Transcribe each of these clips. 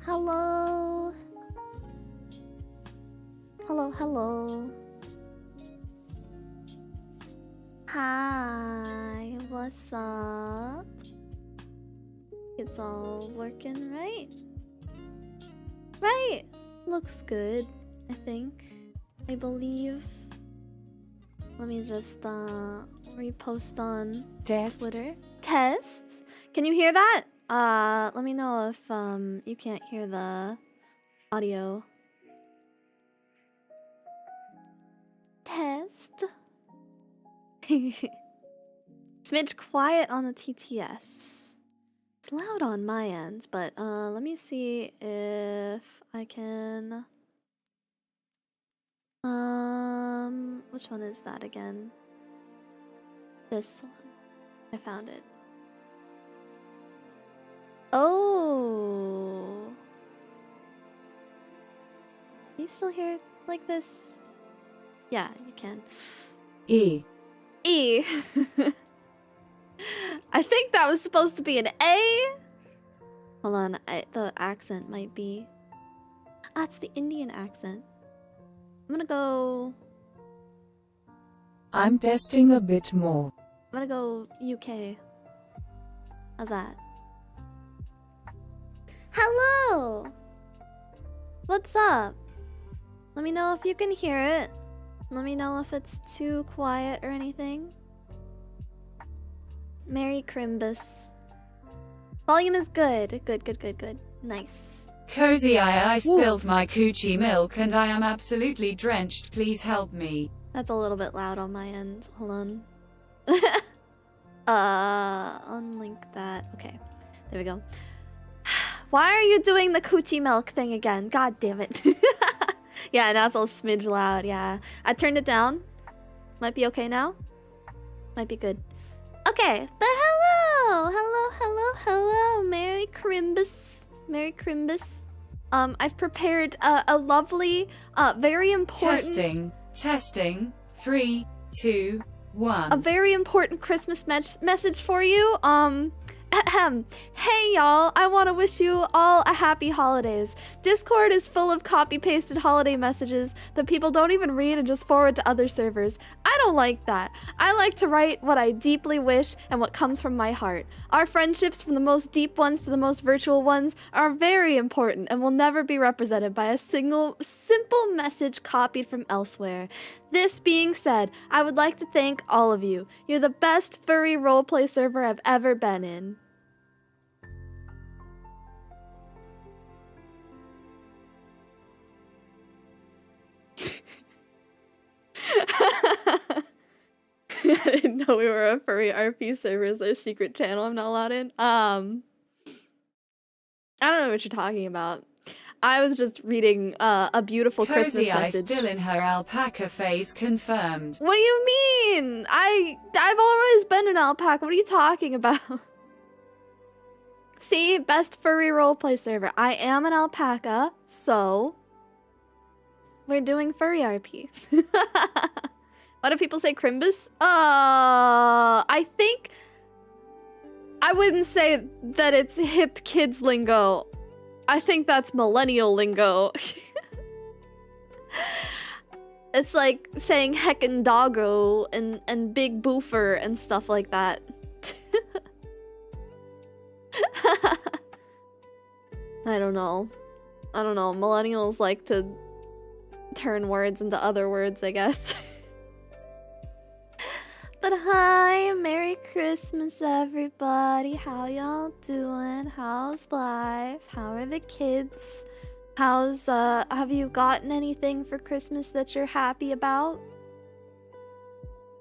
Hello. Hello, hello. Hi, what's up? It's all working right? Right. Looks good, I think. I believe. Let me just repost on Twitter. Tests? Can you hear that? Let me know if you can't hear the audio. Test. Smidge quiet on the TTS. It's loud on my end, but let me see if I can. Which one is that again? This one. I found it. Oh. Can you still hear it like this? Yeah, you can. E. E. I think that was supposed to be an A. Hold on, the accent might be. Ah, it's the Indian accent. I'm gonna go. I'm testing a bit more. I'm gonna go UK. How's that? Hello! What's up? Let me know if you can hear it. Let me know if it's too quiet or anything. Merry Crimbus. Volume is good. Good, good, good, good. Nice. Kozii, I spilled my coochie milk and I am absolutely drenched. Please help me. That's a little bit loud on my end. Hold on. Unlink that. Okay. There we go. Why are you doing the coochie milk thing again? God damn it. Yeah, now it's all smidge loud. Yeah. I turned it down. Might be okay now. Might be good. Okay. But hello. Hello, hello, hello. Merry Crimbus. Merry Crimbus. I've prepared a lovely, very important... Testing. 3, 2, 1. A very important Christmas message for you. Hey y'all, I want to wish you all a happy holidays. Discord is full of copy-pasted holiday messages that people don't even read and just forward to other servers. I don't like that. I like to write what I deeply wish and what comes from my heart. Our friendships, from the most deep ones to the most virtual ones, are very important and will never be represented by a single simple message copied from elsewhere. This being said, I would like to thank all of you. You're the best furry roleplay server I've ever been in. I didn't know we were a furry RP server. Is there a secret channel I'm not allowed in? I don't know what you're talking about. I was just reading a beautiful Christmas message. Still in her alpaca phase, confirmed. What do you mean? I've always been an alpaca. What are you talking about? See, best furry roleplay server. I am an alpaca, so we're doing furry RP. Why do people say Crimbus? I think I wouldn't say that it's hip kids lingo. I think that's millennial lingo. It's like saying heckin' doggo and big boofer and stuff like that. I don't know. Millennials like to turn words into other words, I guess. But hi, Merry Christmas, everybody. How y'all doing? How's life? How are the kids? How's, have you gotten anything for Christmas that you're happy about?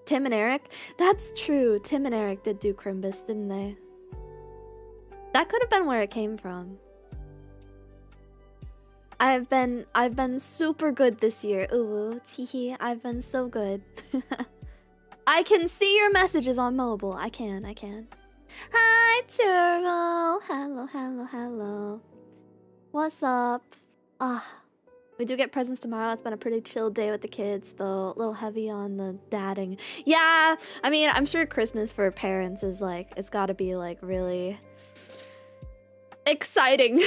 Tim and Eric? That's true. Tim and Eric did do Crimbus, didn't they? That could have been where it came from. I've been super good this year. Ooh, teehee. I've been so good. I can see your messages on mobile. I can. Hi, Churro. Hello. What's up? We do get presents tomorrow. It's been a pretty chill day with the kids, though. A little heavy on the dadding. Yeah, I mean, I'm sure Christmas for parents is like, it's gotta be like really exciting.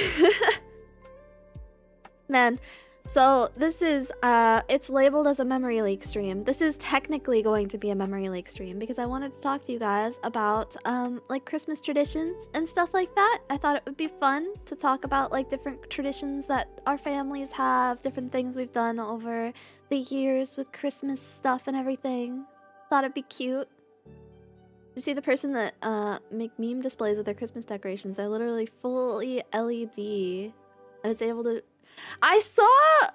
Man, so this is, it's labeled as a memory leak stream. This is technically going to be a memory leak stream because I wanted to talk to you guys about, like Christmas traditions and stuff like that. I thought it would be fun to talk about like different traditions that our families have, different things we've done over the years with Christmas stuff and everything. Thought it'd be cute. You see the person that, make meme displays of their Christmas decorations? They're literally fully LED and it's able to... I saw...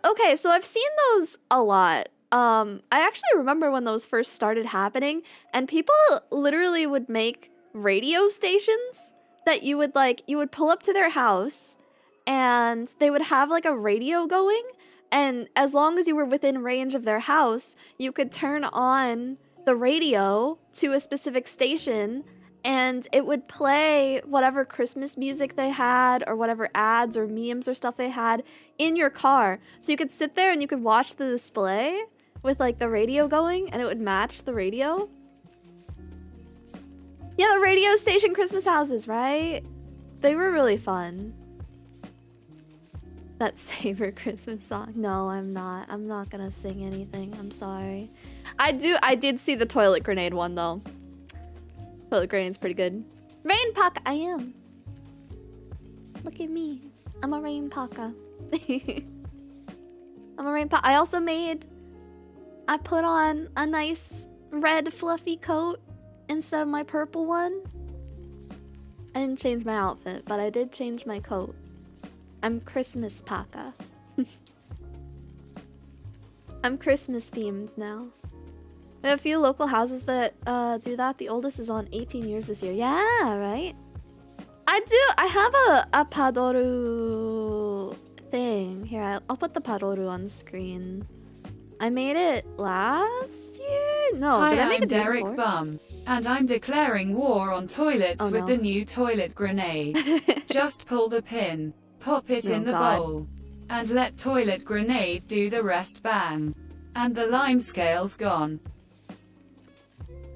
Okay, so I've seen those a lot. I actually remember when those first started happening, and people literally would make radio stations that you would, like, you would pull up to their house, and they would have, like, a radio going, and as long as you were within range of their house, you could turn on the radio to a specific station, and it would play whatever Christmas music they had or whatever ads or memes or stuff they had in your car. So you could sit there and you could watch the display with like the radio going and it would match the radio. Yeah, the radio station Christmas houses, right? They were really fun. That Savor Christmas song. No, I'm not. I'm not gonna sing anything. I'm sorry. I did see the toilet grenade one though. Toilet grenade's pretty good. Rain Paka, I am. Look at me. I'm a Rain Paka. I'm a Rain Paka. I put on a nice red fluffy coat instead of my purple one. I didn't change my outfit, but I did change my coat. I'm Christmas Paka. I'm Christmas themed now. We have a few local houses that do that. The oldest is on 18 years this year. Yeah, right? I have a padoru thing. Here, I'll put the padoru on the screen. I made it last year? No, Hi, did I make I'm it Derek before? Bum, and I'm declaring war on toilets with the new toilet grenade. Just pull the pin, pop it in the bowl, and let toilet grenade do the rest. Bang. And the lime scale's gone.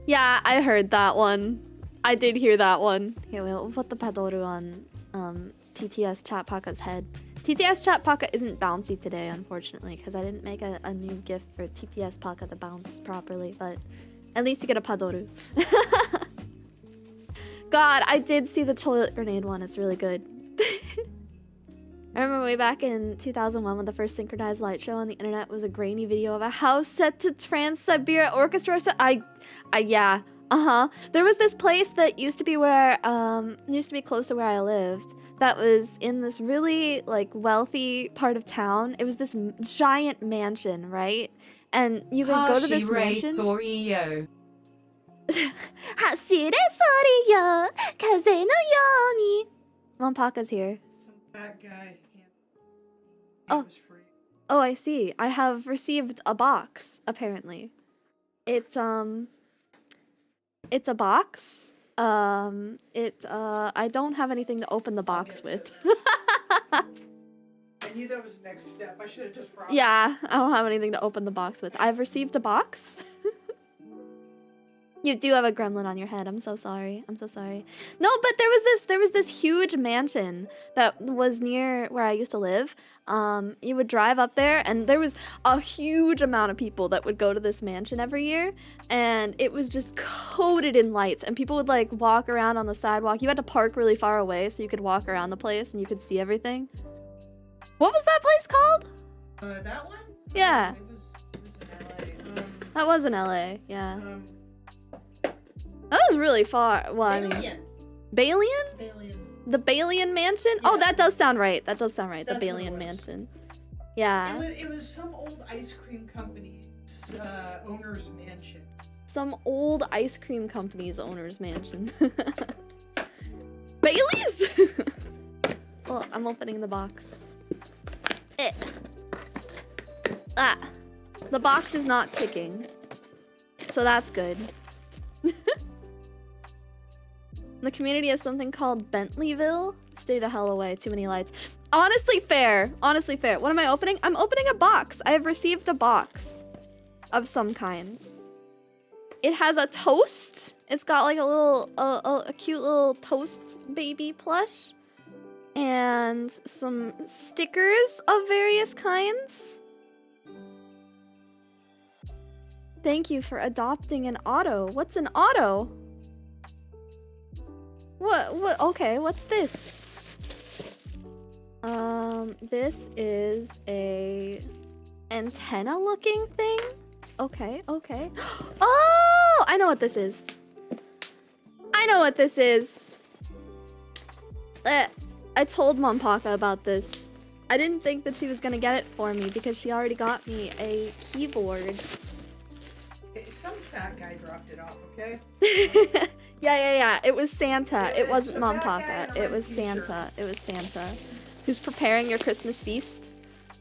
Yeah, I heard that one. I did hear that one. Here, we'll put the padoru on TTS Chat Paka's head. TTS Chat Paka isn't bouncy today, unfortunately, because I didn't make a new GIF for TTS Paka to bounce properly, but at least you get a padoru. God, I did see the toilet grenade one. It's really good. I remember way back in 2001 when the first synchronized light show on the internet was a grainy video of a house set to Trans-Siberia Orchestra. Yeah, There was this place that used to be where, used to be close to where I lived, that was in this really, like, wealthy part of town. It was this giant mansion, right? And you could go to this mansion. Monpaka's here. That guy. Oh. Oh, I see. I have received a box, apparently. It's a box. I don't have anything to open the box with. I knew that was the next step. I should have just brought Yeah, I don't have anything to open the box with. I've received a box. You do have a gremlin on your head. I'm so sorry. I'm so sorry. No, but there was this huge mansion that was near where I used to live. You would drive up there and there was a huge amount of people that would go to this mansion every year, and it was just coated in lights, and people would like walk around on the sidewalk. You had to park really far away so you could walk around the place and you could see everything. What was that place called? That one? Yeah. It was in LA. That was in LA, yeah. That was really far. Well, I mean, Balian? Balian. The Balian Mansion? Yeah. Oh, that does sound right. That does sound right. That's the what it Balian was. Mansion. Yeah. It was some old ice cream company's owner's mansion. Some old ice cream company's owner's mansion. Bailey's? Well, I'm opening the box. Ah. The box is not ticking. So that's good. The community has something called Bentleyville. Stay the hell away. Too many lights. Honestly fair. Honestly fair. What am I opening? I'm opening a box. I have received a box of some kind. It has a toast. It's got like a little, a cute little toast baby plush. and some stickers of various kinds. Thank you for adopting an auto. What's an auto? What, okay, what's this? This is a antenna looking thing. Okay, okay. Oh, I know what this is. I know what this is. I told Mompaka about this. I didn't think that she was gonna get it for me because she already got me a keyboard. Some fat guy dropped it off, okay? Yeah. It was Santa. It wasn't It's a fat guy Mompaka. in a It was red t-shirt. Santa. It was Santa. Who's preparing your Christmas feast?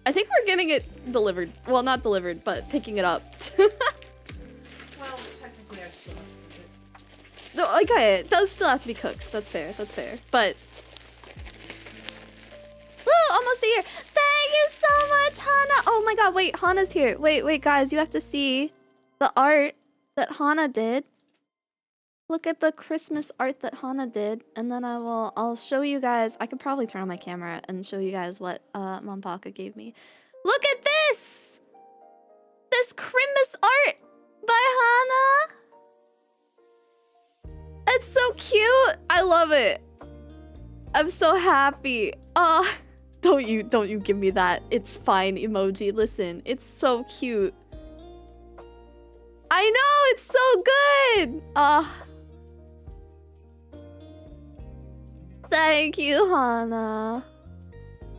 I think we're getting it delivered. Well, not delivered, but picking it up. Well, technically I still have to cook it. No, okay, it does still have to be cooked. That's fair. That's fair. But woo, almost a year. Thank you so much, Hana. Oh my god, wait, Hana's here. Wait, guys, you have to see the art that Hana did. Look at the Christmas art that Hana did, and then I'll show you guys. I could probably turn on my camera and show you guys what Mompaka gave me. Look at this! This Christmas art by Hana. It's so cute. I love it. I'm so happy. Don't you give me that "it's fine" emoji. Listen, it's so cute. I know, it's so good. Thank you, Hana.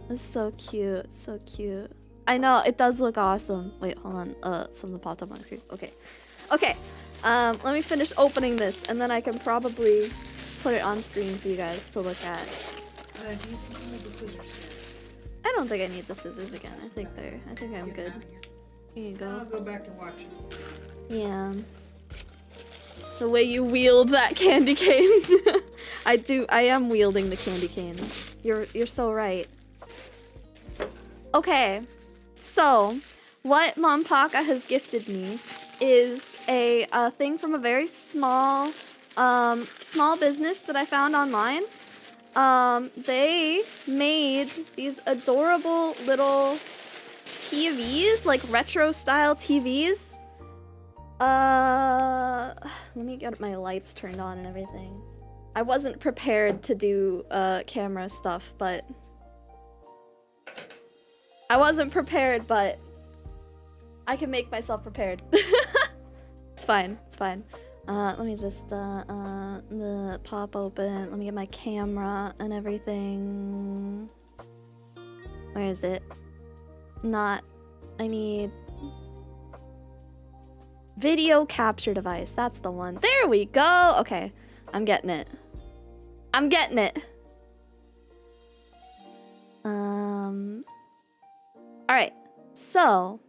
It's so cute, so cute. I know, it does look awesome. Wait, hold on. Something popped up on the screen. Okay. Let me finish opening this, and then I can probably put it on screen for you guys to look at. Do you think you need the scissors? I don't think I need the scissors again. I think I'm good. Here you I'll go. go back to watching. Yeah. The way you wield that candy cane. I am wielding the candy cane. You're so right. Okay. So, what Mompaka has gifted me is a thing from a very small business that I found online. They made these adorable little TVs, like retro style TVs. Let me get my lights turned on and everything. I wasn't prepared to do camera stuff, but I wasn't prepared, but I can make myself prepared. It's fine. Let me just the pop open. Let me get my camera and everything. Where is it? I need video capture device. That's the one. There we go. Okay, I'm getting it. All right. So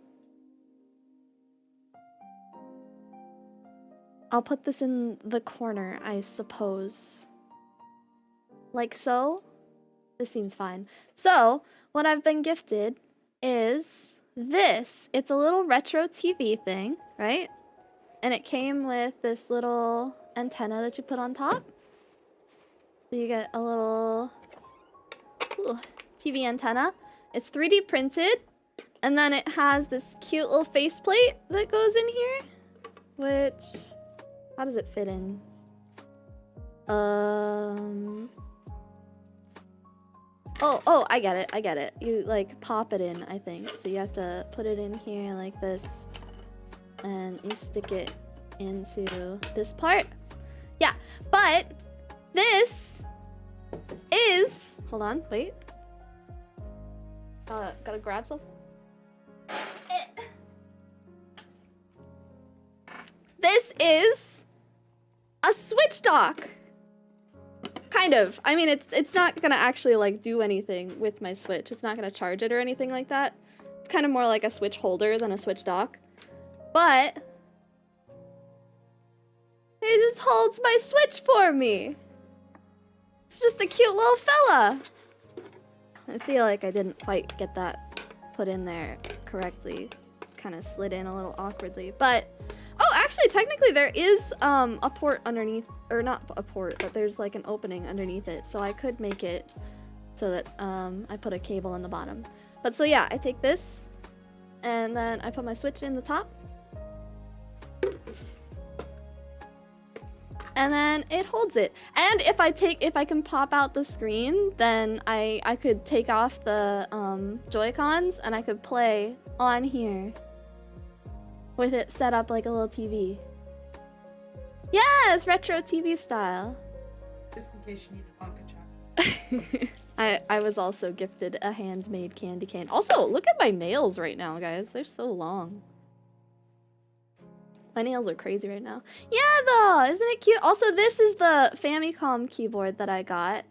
I'll put this in the corner, I suppose. Like so. This seems fine. So, what I've been gifted is this. It's a little retro TV thing, right? And it came with this little antenna that you put on top. So you get a little TV antenna. It's 3D printed. And then it has this cute little faceplate that goes in here. Which, how does it fit in? Oh, I get it. You like pop it in, I think. So you have to put it in here like this. And you stick it into this part. Yeah, but this is, hold on, wait. Gotta grab some. This is a Switch dock. Kind of. I mean, it's not gonna actually like do anything with my Switch. It's not gonna charge it or anything like that. It's kind of more like a Switch holder than a Switch dock. But it just holds my Switch for me. It's just a cute little fella. I feel like I didn't quite get that put in there correctly. Kind of slid in a little awkwardly, but oh, actually, technically there is a port underneath, or not a port, but there's like an opening underneath it, so I could make it so that I put a cable in the bottom. But so yeah, I take this and then I put my Switch in the top. And then it holds it. And if I can pop out the screen, then I could take off the Joy-Cons and I could play on here with it set up like a little TV. Yes, retro TV style. Just in case you need a Wonka chocolate. I was also gifted a handmade candy cane. Also, look at my nails right now, guys. They're so long. My nails are crazy right now. Yeah, though, isn't it cute? Also, this is the Famicom keyboard that I got.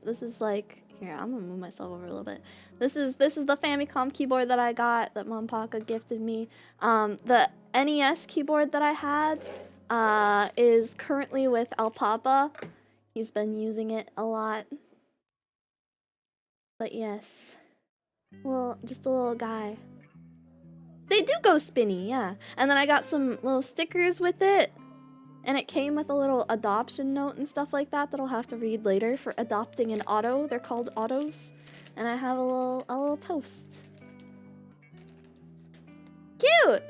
This is like, here, I'm gonna move myself over a little bit. This is the Famicom keyboard that I got that Mom Paka gifted me. The NES keyboard that I had is currently with El Papa. He's been using it a lot. But yes, well, just a little guy. They do go spinny, yeah. And then I got some little stickers with it. And it came with a little adoption note and stuff like that I'll have to read later for adopting an auto. They're called autos. And I have a little toast. Cute!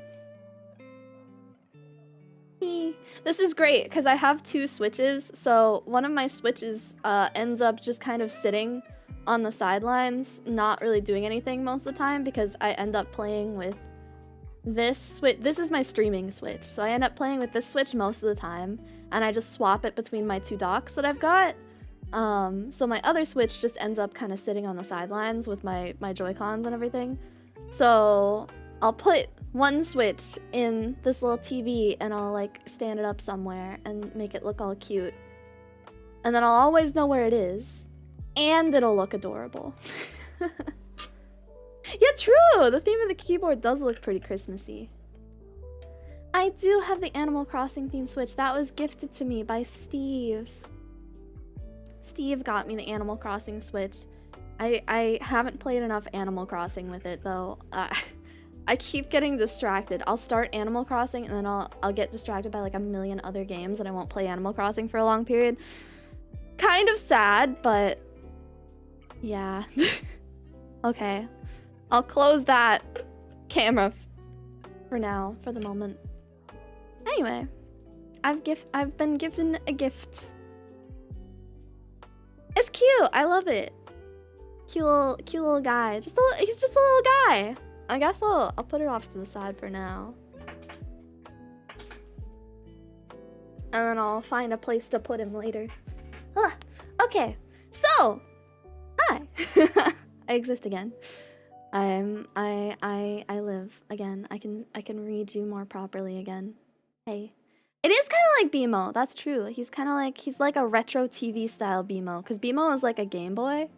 This is great because I have 2 Switches. So one of my Switches ends up just kind of sitting on the sidelines, not really doing anything most of the time because I end up playing with this Switch. This is my streaming Switch, so I end up playing with this Switch most of the time, and I just swap it between my 2 docks that I've got. So my other Switch just ends up kind of sitting on the sidelines with my Joy-Cons and everything. So I'll put one Switch in this little TV and I'll like stand it up somewhere and make it look all cute. And then I'll always know where it is, and it'll look adorable. Yeah, true! The theme of the keyboard does look pretty Christmassy. I do have the Animal Crossing themed Switch. That was gifted to me by Steve. Steve got me the Animal Crossing Switch. I haven't played enough Animal Crossing with it, though. I keep getting distracted. I'll start Animal Crossing, and then I'll get distracted by like a million other games, and I won't play Animal Crossing for a long period. Kind of sad, but... yeah. Okay. I'll close that camera for now, for the moment. Anyway, I've been given a gift. It's cute. I love it. Cute little guy. He's just a little guy. I guess I'll put it off to the side for now. And then I'll find a place to put him later. Okay. So, hi. I exist again. I live again. I can read you more properly again. Hey. It is kind of like BMO. That's true. He's like a retro TV style BMO, because BMO is like a Game Boy.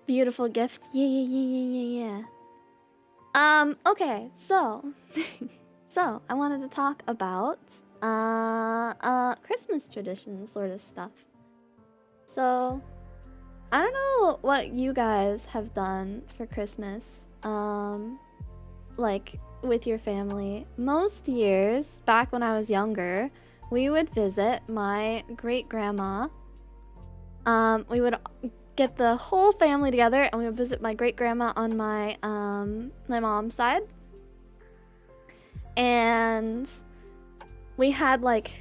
Beautiful gift. Yeah. Okay, so so I wanted to talk about Christmas tradition sort of stuff. So I don't know what you guys have done for Christmas, like with your family. Most years, back when I was younger, we would visit my great-grandma. We would get the whole family together and we would visit my great-grandma on my my mom's side. And we had like,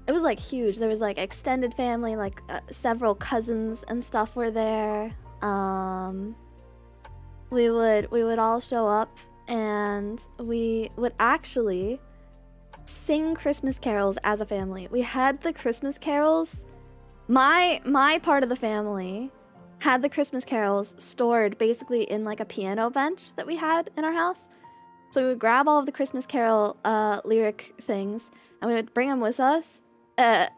it was like huge. There was like extended family, like several cousins and stuff were there. We would all show up and we would actually sing Christmas carols as a family. We had the Christmas carols. My part of the family had the Christmas carols stored basically in like a piano bench that we had in our house. So we would grab all of the Christmas carol lyric things and we would bring them with us. And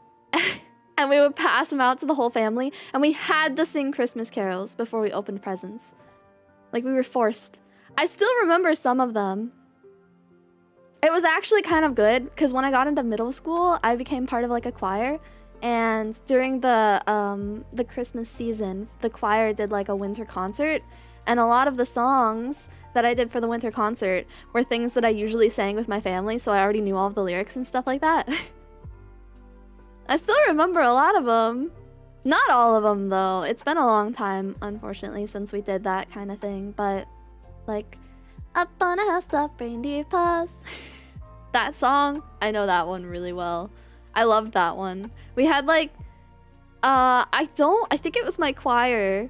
we would pass them out to the whole family. And we had to sing Christmas carols before we opened presents. Like, we were forced. I still remember some of them. It was actually kind of good, because when I got into middle school, I became part of, like, a choir. And during the Christmas season, the choir did, like, a winter concert. And a lot of the songs that I did for the winter concert were things that I usually sang with my family, so I already knew all of the lyrics and stuff like that. I still remember a lot of them. Not all of them, though. It's been a long time, unfortunately, since we did that kind of thing. But, like, up on a housetop, reindeer paws. That song, I know that one really well. I loved that one. We had, like, I think it was my choir.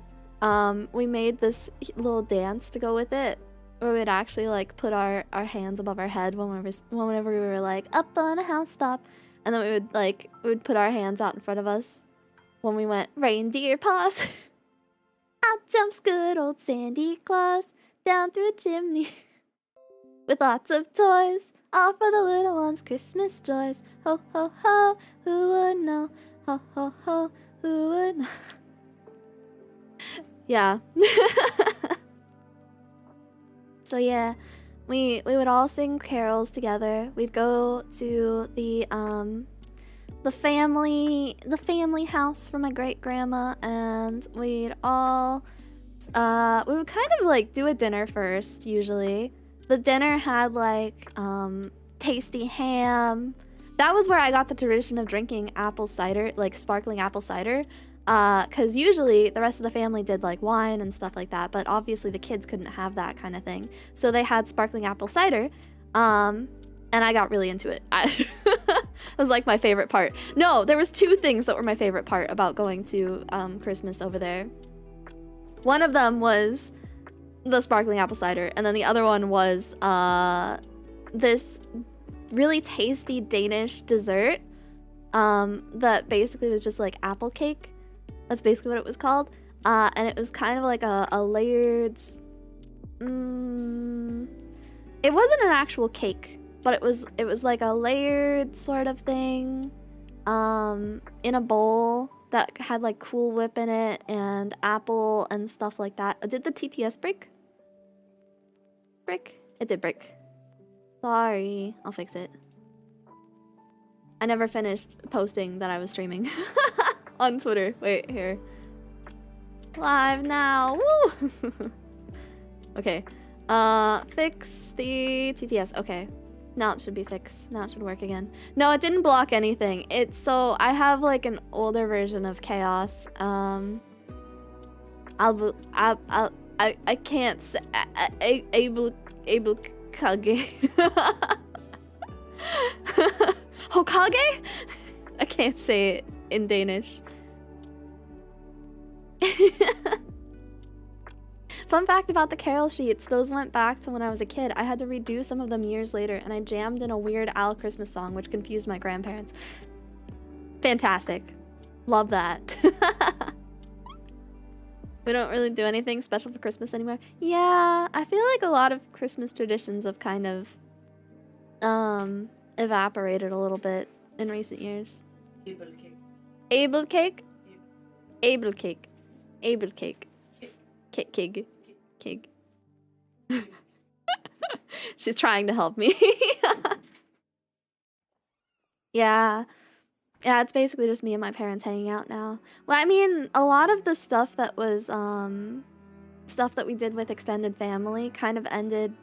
We made this little dance to go with it, where we'd actually, like, put our hands above our head whenever we were, like, up on a housetop. And then we would put our hands out in front of us when we went reindeer paws. Out jumps good old Sandy Claus down through a chimney with lots of toys, all for the little ones' Christmas joys. Ho ho ho, who would know? Ho ho ho, who would know? Yeah. So yeah, we would all sing carols together. We'd go to the family house for my great grandma, and we'd all we would kind of like do a dinner first. Usually the dinner had like tasty ham. That was where I got the tradition of drinking apple cider, like sparkling apple cider, because usually the rest of the family did like wine and stuff like that, but obviously the kids couldn't have that kind of thing, so they had sparkling apple cider. And I got really into it. It was like my favorite part. No, there was two things that were my favorite part about going to Christmas over there. One of them was the sparkling apple cider, and then the other one was this really tasty Danish dessert that basically was just like apple cake. That's basically what it was called. And it was kind of like a layered... It wasn't an actual cake, but it was like a layered sort of thing in a bowl that had like Cool Whip in it and apple and stuff like that. Did the TTS break? It did break. Sorry, I'll fix it. I never finished posting that I was streaming on Twitter. Wait, here. Live now. Woo! Okay. Fix the TTS. Okay. Now it should be fixed. Now it should work again. No, it didn't block anything. So I have like an older version of Chaos. I can't say able Kage. Hokage? I can't say it in Danish. Fun fact about the carol sheets, those went back to when I was a kid. I had to redo some of them years later, and I jammed in a Weird Al Christmas song, which confused my grandparents. Fantastic. Love that. We don't really do anything special for Christmas anymore. Yeah, I feel like a lot of Christmas traditions have kind of evaporated a little bit in recent years. Able cake. Able cake? Able cake. Able cake. Kig. She's trying to help me. Yeah, it's basically just me and my parents hanging out now. Well, I mean, a lot of the stuff that was stuff that we did with extended family kind of ended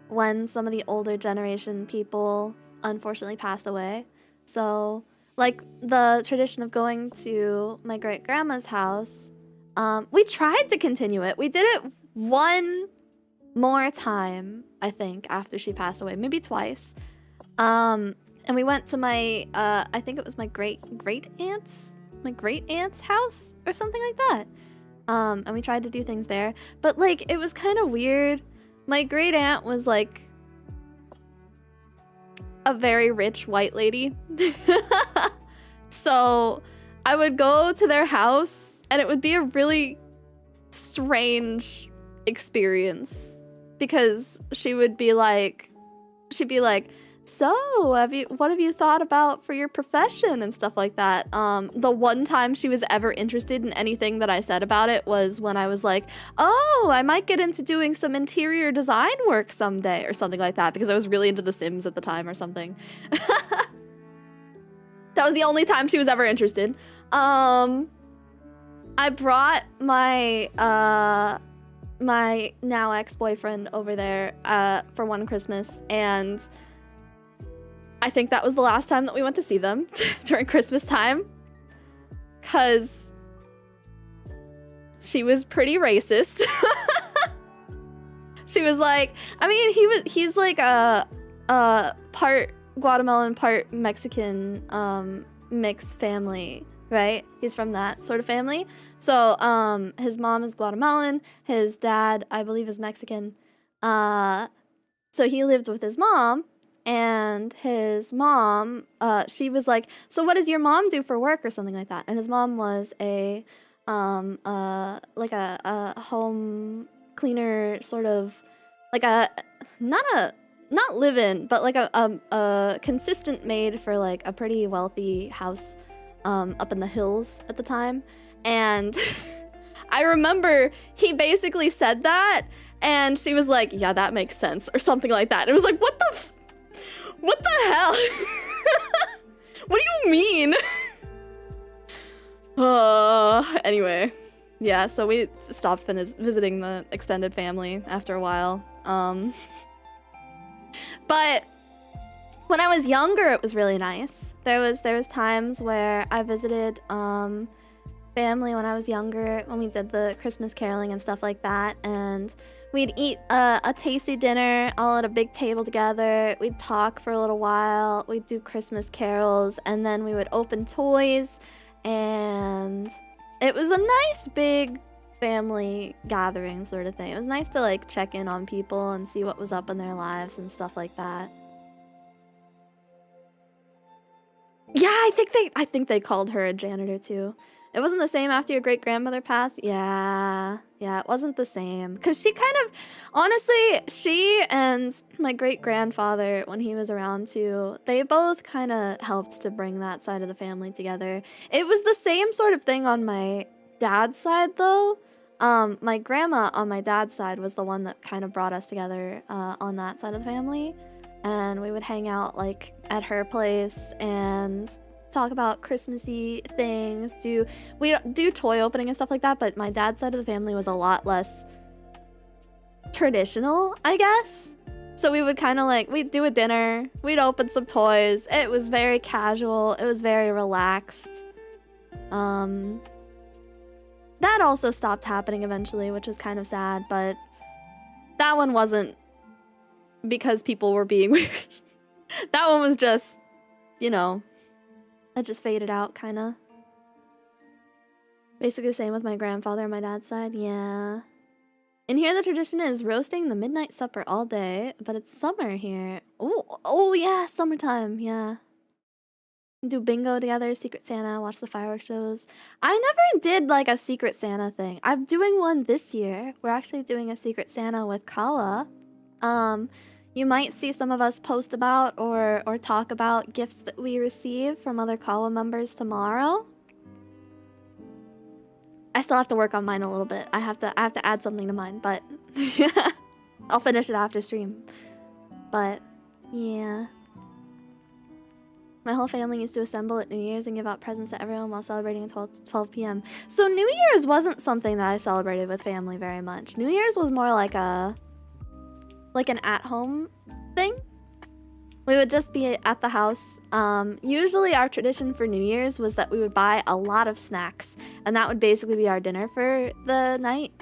when some of the older generation people unfortunately passed away. So, like the tradition of going to my great grandma's house, we tried to continue it. We did it one more time, I think, after she passed away, maybe twice. And we went to my, I think it was my great aunt's house or something like that. And we tried to do things there, but like it was kind of weird. My great aunt was like a very rich white lady. So I would go to their house and it would be a really strange experience because she'd be like, so what have you thought about for your profession and stuff like that. The one time she was ever interested in anything that I said about it was when I was like, oh, I might get into doing some interior design work someday or something like that, because I was really into The Sims at the time or something. That was the only time she was ever interested. I brought my my now ex-boyfriend over there for one Christmas, and I think that was the last time that we went to see them during Christmas time. Because she was pretty racist. She was like, I mean, he's like a part Guatemalan, part Mexican mixed family, right? He's from that sort of family. So his mom is Guatemalan, his dad, I believe, is Mexican. So he lived with his mom, and his mom, she was like, so what does your mom do for work or something like that? And his mom was a like a home cleaner, sort of like not live-in, but like a consistent maid for like a pretty wealthy house up in the hills at the time. And I remember he basically said that, and she was like, yeah, that makes sense, or something like that. And it was like, what the hell? What do you mean? Anyway, yeah, so we stopped visiting the extended family after a while. But when I was younger, it was really nice. There was times where I visited family when I was younger, when we did the Christmas caroling and stuff like that, and we'd eat a tasty dinner all at a big table together. We'd talk for a little while. We'd do Christmas carols, and then we would open toys, and it was a nice big family gathering sort of thing. It was nice to like check in on people and see what was up in their lives and stuff like that. Yeah, I think they called her a janitor too. It wasn't the same after your great-grandmother passed? Yeah, it wasn't the same. Because she kind of, honestly, she and my great-grandfather, when he was around too, they both kind of helped to bring that side of the family together. It was the same sort of thing on my dad's side, though. My grandma on my dad's side was the one that kind of brought us together on that side of the family. And we would hang out, like, at her place and talk about Christmassy things, we do toy opening and stuff like that, but my dad's side of the family was a lot less traditional, I guess. So we would kind of like, we'd do a dinner, we'd open some toys. It was very casual, it was very relaxed. That also stopped happening eventually, which was kind of sad, but that one wasn't because people were being weird. That one was just, you know, it just faded out, kind of. Basically the same with my grandfather on my dad's side, yeah. In here, the tradition is roasting the midnight supper all day, but it's summer here. Oh yeah, summertime, yeah. Do bingo together, Secret Santa, watch the fireworks shows. I never did like a Secret Santa thing. I'm doing one this year. We're actually doing a Secret Santa with Kawa. You might see some of us post about or talk about gifts that we receive from other Kawa members tomorrow. I still have to work on mine a little bit. I have to add something to mine, but yeah. I'll finish it after stream. But yeah. My whole family used to assemble at New Year's and give out presents to everyone while celebrating at 12 p.m. So New Year's wasn't something that I celebrated with family very much. New Year's was more like an at-home thing. We would just be at the house. Usually our tradition for New Year's was that we would buy a lot of snacks, and that would basically be our dinner for the night.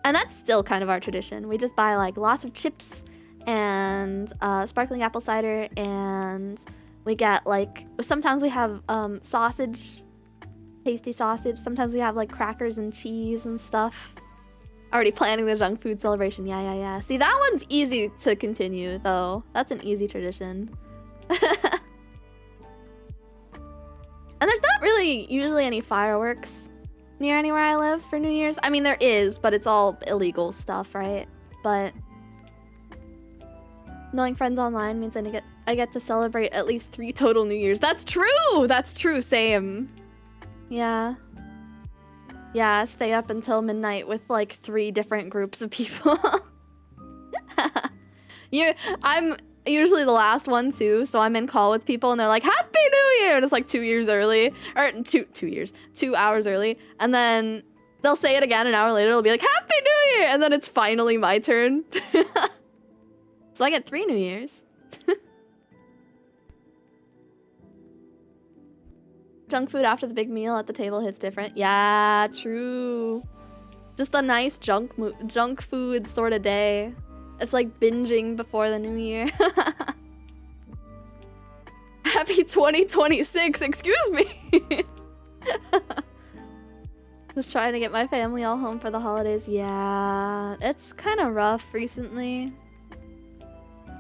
And that's still kind of our tradition. We just buy like lots of chips and sparkling apple cider, and we get like, sometimes we have sausage, tasty sausage. Sometimes we have like crackers and cheese and stuff. Already planning the junk food celebration. Yeah. See, that one's easy to continue, though. That's an easy tradition. And there's not really usually any fireworks near anywhere I live for New Year's. I mean, there is, but it's all illegal stuff, right? But knowing friends online means I get to celebrate at least 3 total New Year's. That's true! That's true, same. Yeah. Yeah, stay up until midnight with like 3 different groups of people. I'm usually the last one too, so I'm in call with people and they're like, Happy New Year! And it's like 2 years early, or 2 hours early. And then they'll say it again an hour later, it'll be like, Happy New Year! And then it's finally my turn. So I get 3 New Years. Junk food after the big meal at the table hits different. Yeah, true. Just a nice junk food sort of day. It's like binging before the new year. Happy 2026, excuse me. Just trying to get my family all home for the holidays. Yeah, it's kind of rough recently.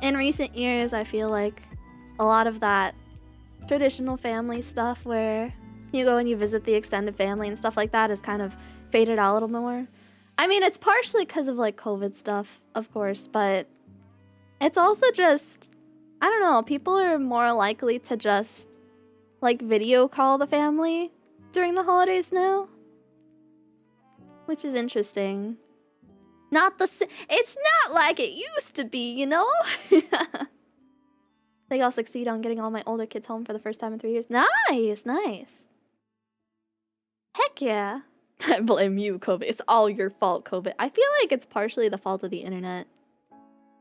In recent years, I feel like a lot of that traditional family stuff where you go and you visit the extended family and stuff like that is kind of faded out a little more. I mean, it's partially because of like COVID stuff, of course, but it's also just, I don't know, people are more likely to just like video call the family during the holidays now, which is interesting. It's not like it used to be, you know? I think I'll succeed on getting all my older kids home for the first time in 3 years. Nice, nice. Heck yeah. I blame you, COVID. It's all your fault, COVID. I feel like it's partially the fault of the internet.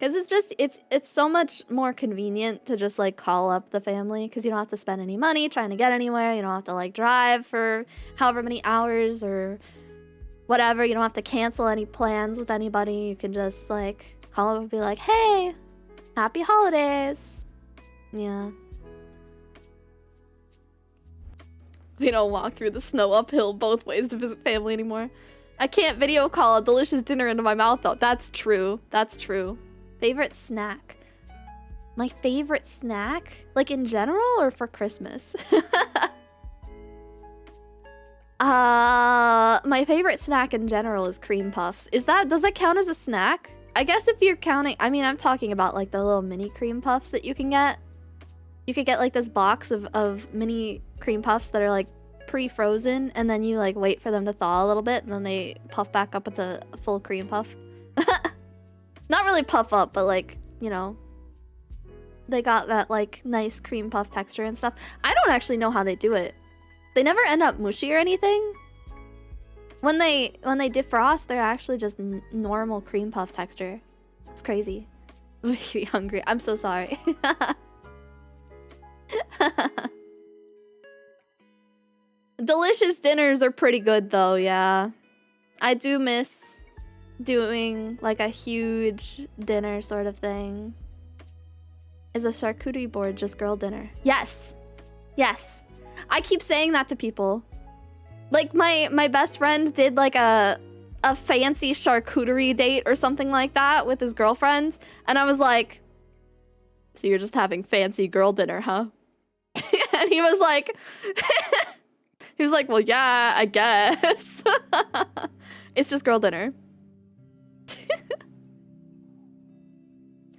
Because it's so much more convenient to just like call up the family because you don't have to spend any money trying to get anywhere. You don't have to like drive for however many hours or whatever. You don't have to cancel any plans with anybody. You can just like call up and be like, hey, happy holidays. Yeah. We don't walk through the snow uphill both ways to visit family anymore. I can't video call a delicious dinner into my mouth though. That's true. That's true. Favorite snack? My favorite snack? Like in general or for Christmas? My favorite snack in general is cream puffs. Does that count as a snack? I guess if you're counting, I mean, I'm talking about like the little mini cream puffs that you can get. You could get like this box of mini cream puffs that are like pre-frozen and then you like wait for them to thaw a little bit and then they puff back up into a full cream puff. Not really puff up, but like, you know, they got that like nice cream puff texture and stuff. I don't actually know how they do it. They never end up mushy or anything. When they defrost, they're actually just normal cream puff texture. It's crazy. It's making me hungry. I'm so sorry. Delicious dinners are pretty good though, yeah. I do miss doing like a huge dinner sort of thing. Is a charcuterie board just girl dinner? Yes. Yes. I keep saying that to people. Like my best friend did like a fancy charcuterie date or something like that with his girlfriend. And I was like, so you're just having fancy girl dinner, huh? And he was like, well, yeah, I guess. It's just girl dinner.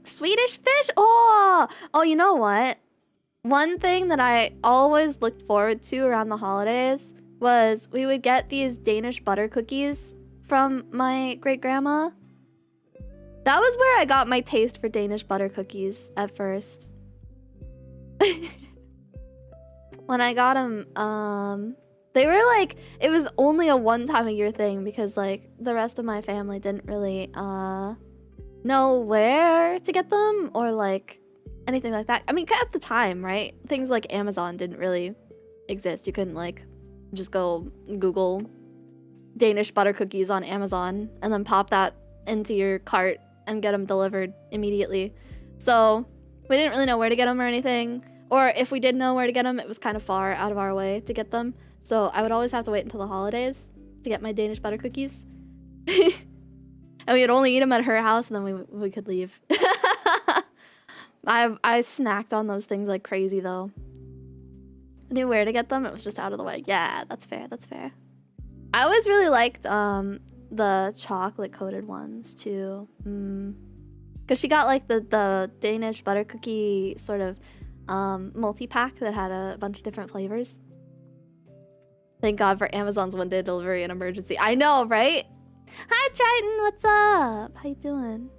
Swedish fish? Oh, you know what? One thing that I always looked forward to around the holidays was we would get these Danish butter cookies from my great-grandma. That was where I got my taste for Danish butter cookies at first. When I got them, they were like, it was only a one-time-a-year thing because like the rest of my family didn't really know where to get them or like anything like that. I mean, at the time, right? Things like Amazon didn't really exist. You couldn't like just go Google Danish butter cookies on Amazon and then pop that into your cart and get them delivered immediately. So we didn't really know where to get them or anything. Or if we did know where to get them, it was kind of far out of our way to get them. So I would always have to wait until the holidays to get my Danish butter cookies. And we would only eat them at her house and then we could leave. I snacked on those things like crazy though. I knew where to get them, it was just out of the way. Yeah, that's fair, that's fair. I always really liked the chocolate coated ones too. Because she got like the Danish butter cookie sort of multi-pack that had a bunch of different flavors. Thank God for Amazon's one-day delivery and emergency. I know, right? Hi Triton, what's up? How you doing?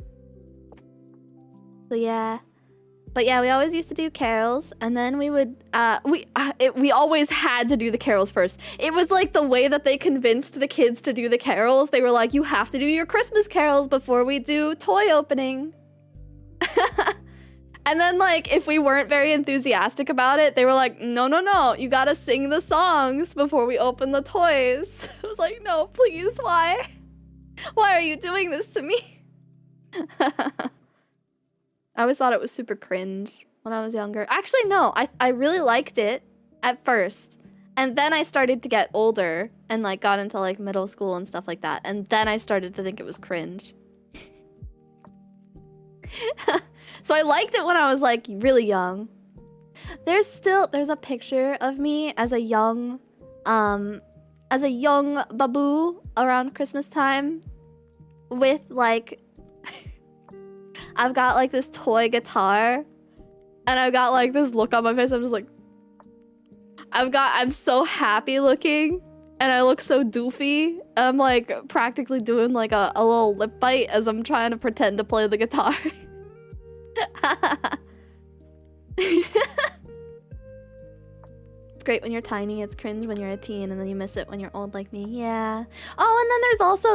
So yeah. But yeah, we always used to do carols, and then we would, we always had to do the carols first. It was like the way that they convinced the kids to do the carols. They were like, you have to do your Christmas carols before we do toy opening. And then, like, if we weren't very enthusiastic about it, they were like, no, you gotta sing the songs before we open the toys. I was like, no, please, why? Why are you doing this to me? I always thought it was super cringe when I was younger. Actually, no, I really liked it at first. And then I started to get older and, like, got into, like, middle school and stuff like that. And then I started to think it was cringe. So I liked it when I was, like, really young. There's a picture of me as a young babu around Christmas time with, like, I've got, like, this toy guitar and I've got, like, this look on my face. I'm just like, I'm so happy looking and I look so doofy. I'm, like, practically doing, like, a little lip bite as I'm trying to pretend to play the guitar. It's great when you're tiny, it's cringe when you're a teen, and then you miss it when you're old like me. Yeah. Oh, and then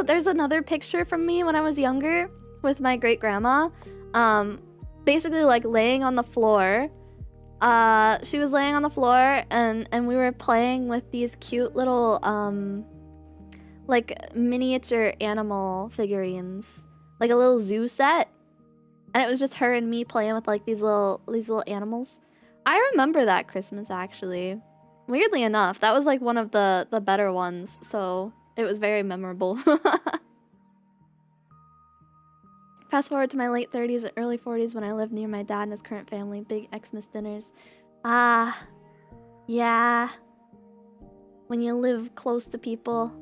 there's another picture from me when I was younger with my great grandma. Basically, like, laying on the floor. She was laying on the floor and we were playing with these cute little like miniature animal figurines, like a little zoo set. And it was just her and me playing with, like, these little animals. I remember that Christmas, actually. Weirdly enough, that was, like, one of the better ones, so it was very memorable. Fast forward to my late 30s and early 40s when I lived near my dad and his current family. Big Xmas dinners. Ah, yeah. When you live close to people.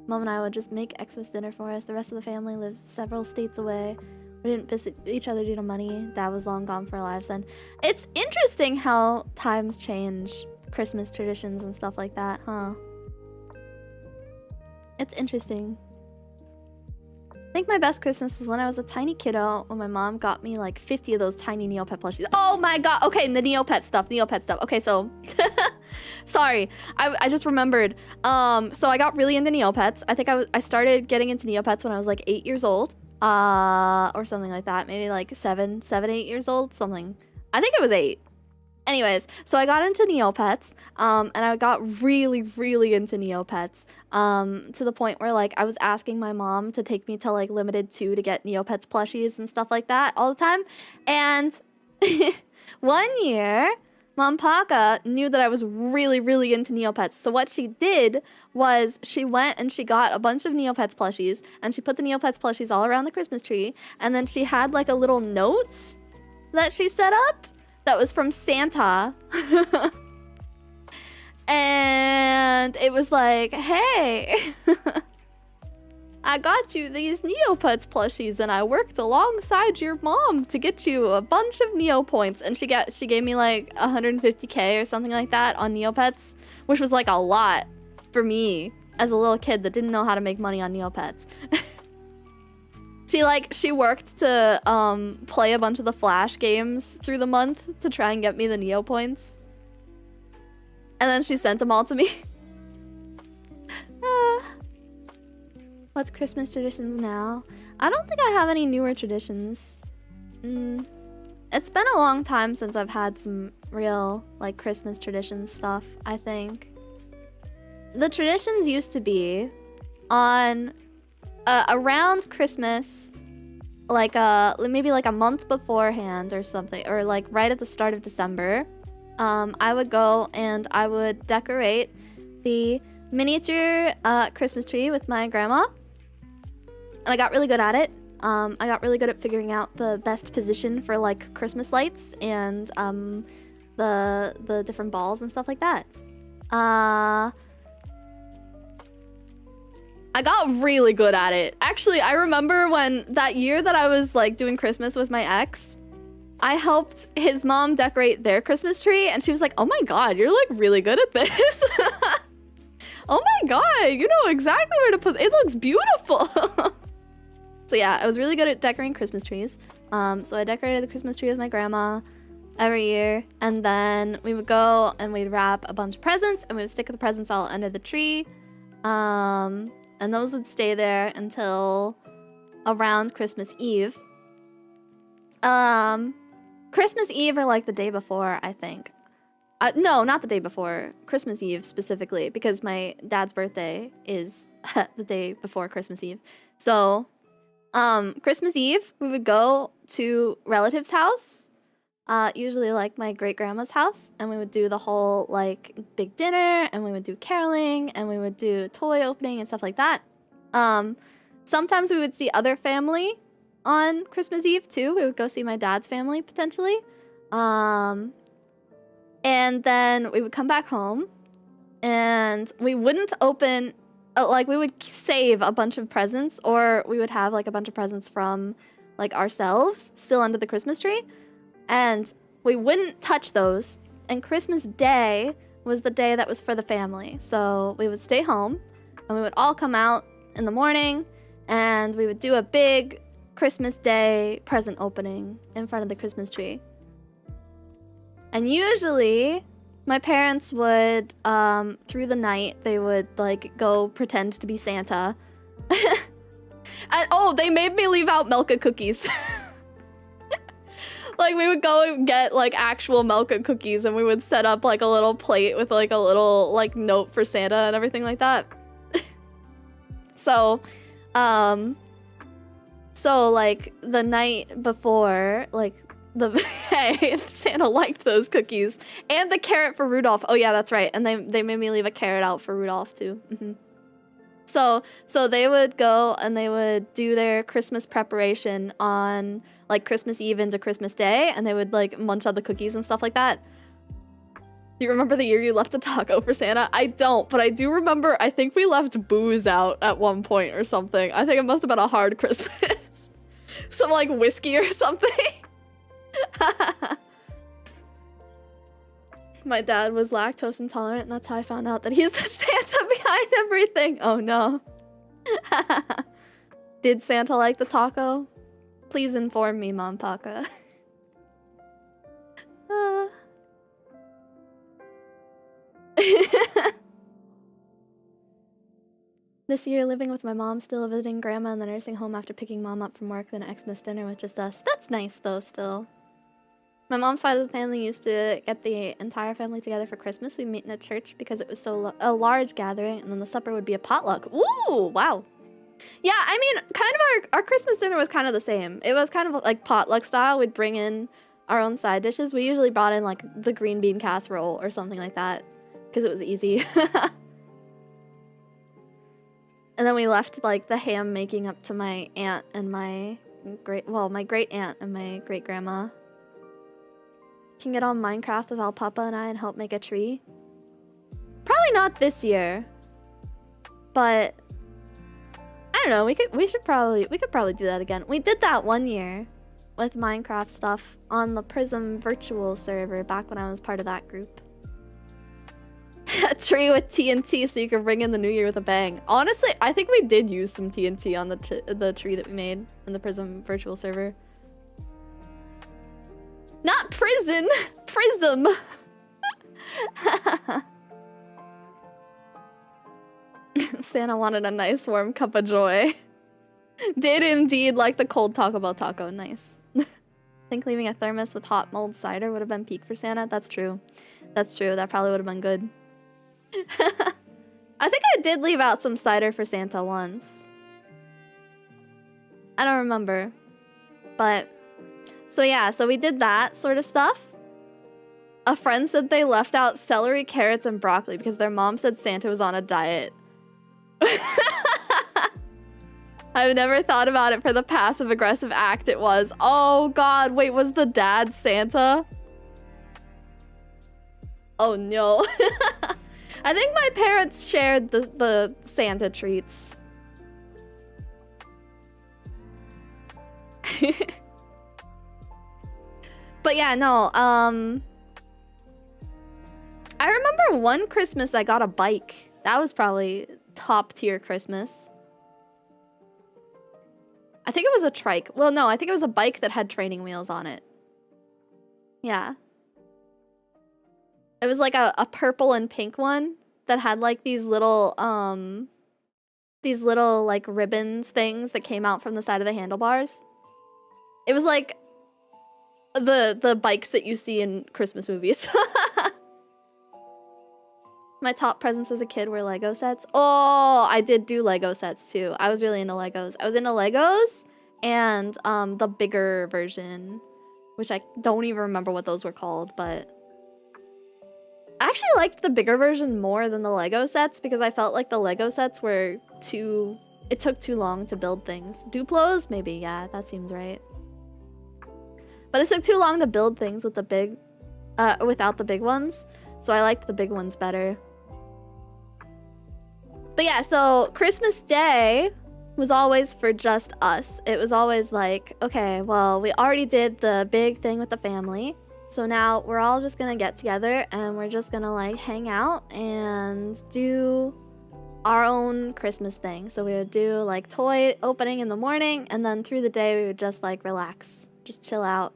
Mom and I would just make Xmas dinner for us. The rest of the family lived several states away. We didn't visit each other due to money. Dad was long gone for our lives then. It's interesting how times change. Christmas traditions and stuff like that, huh? It's interesting. I think my best Christmas was when I was a tiny kiddo when my mom got me like 50 of those tiny Neopet plushies. Oh my god! Okay, the Neopet stuff. Okay, so... Sorry, I just remembered. So I got really into Neopets. I think I started getting into Neopets when I was like 8 years old. Or something like that. Maybe like 8 years old, something. I think it was 8. Anyways, so I got into Neopets, and I got really, really into Neopets, to the point where, like, I was asking my mom to take me to, like, Limited 2 to get Neopets plushies and stuff like that all the time. And one year, Mom Paka knew that I was really, really into Neopets. So what she did was she went and she got a bunch of Neopets plushies, and she put the Neopets plushies all around the Christmas tree, and then she had, like, a little note that she set up that was from Santa. And it was like, hey, I got you these Neopets plushies and I worked alongside your mom to get you a bunch of Neo points. And she gave me like 150k or something like that on Neopets, which was like a lot for me as a little kid that didn't know how to make money on Neopets. She worked to play a bunch of the Flash games through the month to try and get me the Neo points. And then she sent them all to me. What's Christmas traditions now? I don't think I have any newer traditions. It's been a long time since I've had some real, like, Christmas traditions stuff, I think. The traditions used to be on... around Christmas, like maybe like a month beforehand or something, or like right at the start of December, I would go and I would decorate the miniature Christmas tree with my grandma, and I got really good at it. I got really good at figuring out the best position for like Christmas lights and the different balls and stuff like that. I got really good at it. Actually, I remember when that year that I was like doing Christmas with my ex, I helped his mom decorate their Christmas tree, and she was like, oh my god, you're like really good at this. Oh my god, you know exactly where to put it. It looks beautiful. So yeah, I was really good at decorating Christmas trees. So I decorated the Christmas tree with my grandma every year, and then we would go and we'd wrap a bunch of presents and we would stick the presents all under the tree. And those would stay there until around Christmas Eve. Christmas Eve or like the day before, I think. No, not the day before. Christmas Eve specifically, because my dad's birthday is the day before Christmas Eve. So, Christmas Eve, we would go to relatives' house, usually like my great-grandma's house, and we would do the whole like big dinner, and we would do caroling, and we would do toy opening and stuff like that. Sometimes we would see other family on Christmas Eve too. We would go see my dad's family potentially. And then we would come back home and we wouldn't open, like we would save a bunch of presents, or we would have like a bunch of presents from like ourselves still under the Christmas tree. And we wouldn't touch those. And Christmas Day was the day that was for the family. So we would stay home and we would all come out in the morning and we would do a big Christmas Day present opening in front of the Christmas tree. And usually, my parents would, through the night, they would, like, go pretend to be Santa. And, oh, they made me leave out Milka cookies. Like, we would go and get, like, actual Milka cookies, and we would set up, like, a little plate with, like, a little, like, note for Santa and everything like that. So, like, the night before, like, hey, Santa liked those cookies. And the carrot for Rudolph. Oh yeah, that's right. And they made me leave a carrot out for Rudolph too. So they would go and they would do their Christmas preparation on like Christmas Eve into Christmas Day, and they would like munch on the cookies and stuff like that. Do you remember the year you left a taco for Santa? I don't, but I do remember, I think we left booze out at one point or something. I think it must have been a hard Christmas. Some like whiskey or something. My dad was lactose intolerant, and that's how I found out that he's the Santa behind everything. Oh no. Did Santa like the taco? Please inform me, Mom Paka. This year, living with my mom, still visiting grandma in the nursing home after picking mom up from work, then Xmas dinner with just us. That's nice though, still. My mom's side of the family used to get the entire family together for Christmas. We'd meet in a church because it was so a large gathering, and then the supper would be a potluck. Ooh, wow. Yeah, I mean, kind of our Christmas dinner was kind of the same. It was kind of like potluck style. We'd bring in our own side dishes. We usually brought in like the green bean casserole or something like that because it was easy. And then we left like the ham making up to my aunt and my great aunt and my great grandma. Can get on Minecraft with Papa and I and help make a tree. Probably not this year, but I don't know. We could probably do that again. We did that one year with Minecraft stuff on the Prism virtual server back when I was part of that group. A tree with TNT so you can bring in the new year with a bang. Honestly, I think we did use some TNT on the tree that we made in the Prism virtual server. Not prison! Prism! Santa wanted a nice warm cup of joy. Did indeed like the cold Taco Bell taco. Nice. Think leaving a thermos with hot mulled cider would have been peak for Santa? That's true. That's true. That probably would have been good. I think I did leave out some cider for Santa once. I don't remember. But... so yeah, so we did that sort of stuff. A friend said they left out celery, carrots, and broccoli because their mom said Santa was on a diet. I've never thought about it for the passive-aggressive act it was. Oh god, wait, was the dad Santa? Oh no. I think my parents shared the Santa treats. But yeah, no, I remember one Christmas I got a bike. That was probably top tier Christmas. I think it was a trike. Well, no, I think it was a bike that had training wheels on it. Yeah. It was like a purple and pink one that had like these little like ribbons things that came out from the side of the handlebars. It was like the bikes that you see in Christmas movies. My top presents as a kid were Lego sets. Oh, I did do Lego sets too. I was really into Legos. I was into Legos and the bigger version, which I don't even remember what those were called, but I actually liked the bigger version more than the Lego sets because I felt like the Lego sets were it took too long to build things. Duplos? Maybe, yeah, that seems right. But it took too long to build things with the big, without the big ones. So I liked the big ones better. But yeah, so Christmas Day was always for just us. It was always like, okay, well, we already did the big thing with the family. So now we're all just gonna get together and we're just gonna like hang out and do our own Christmas thing. So we would do like toy opening in the morning and then through the day we would just like relax, just chill out,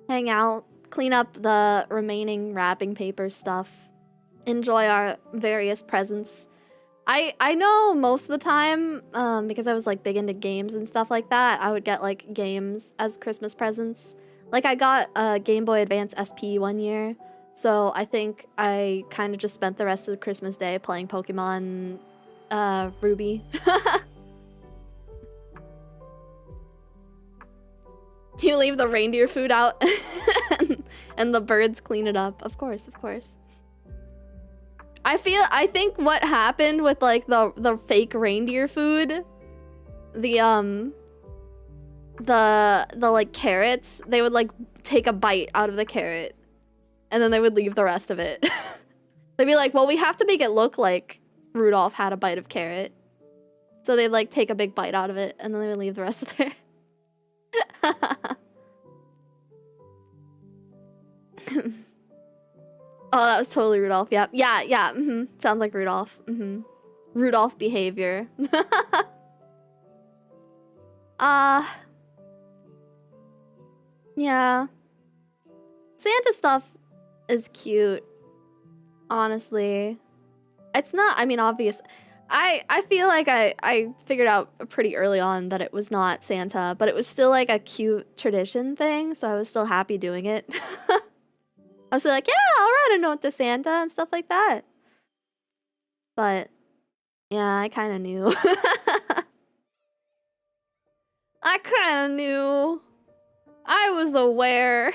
hang out, clean up the remaining wrapping paper stuff, enjoy our various presents. I know most of the time, because I was like big into games and stuff like that, I would get like games as Christmas presents. Like I got a Game Boy Advance SP one year, so I think I kind of just spent the rest of Christmas Day playing Pokemon Ruby. You leave the reindeer food out and the birds clean it up. Of course, of course. I think what happened with like the fake reindeer food, the like carrots, they would like take a bite out of the carrot and then they would leave the rest of it. They'd be like, well, we have to make it look like Rudolph had a bite of carrot. So they'd like take a big bite out of it and then they would leave the rest of it. Oh, that was totally Rudolph. Yep. Yeah. Sounds like Rudolph. Rudolph behavior. Yeah. Santa stuff is cute. Honestly. It's not, I mean, obvious. I feel like I figured out pretty early on that it was not Santa, but it was still like a cute tradition thing, so I was still happy doing it. I was like, yeah, I'll write a note to Santa and stuff like that. But, yeah, I kind of knew. I kind of knew. I was aware.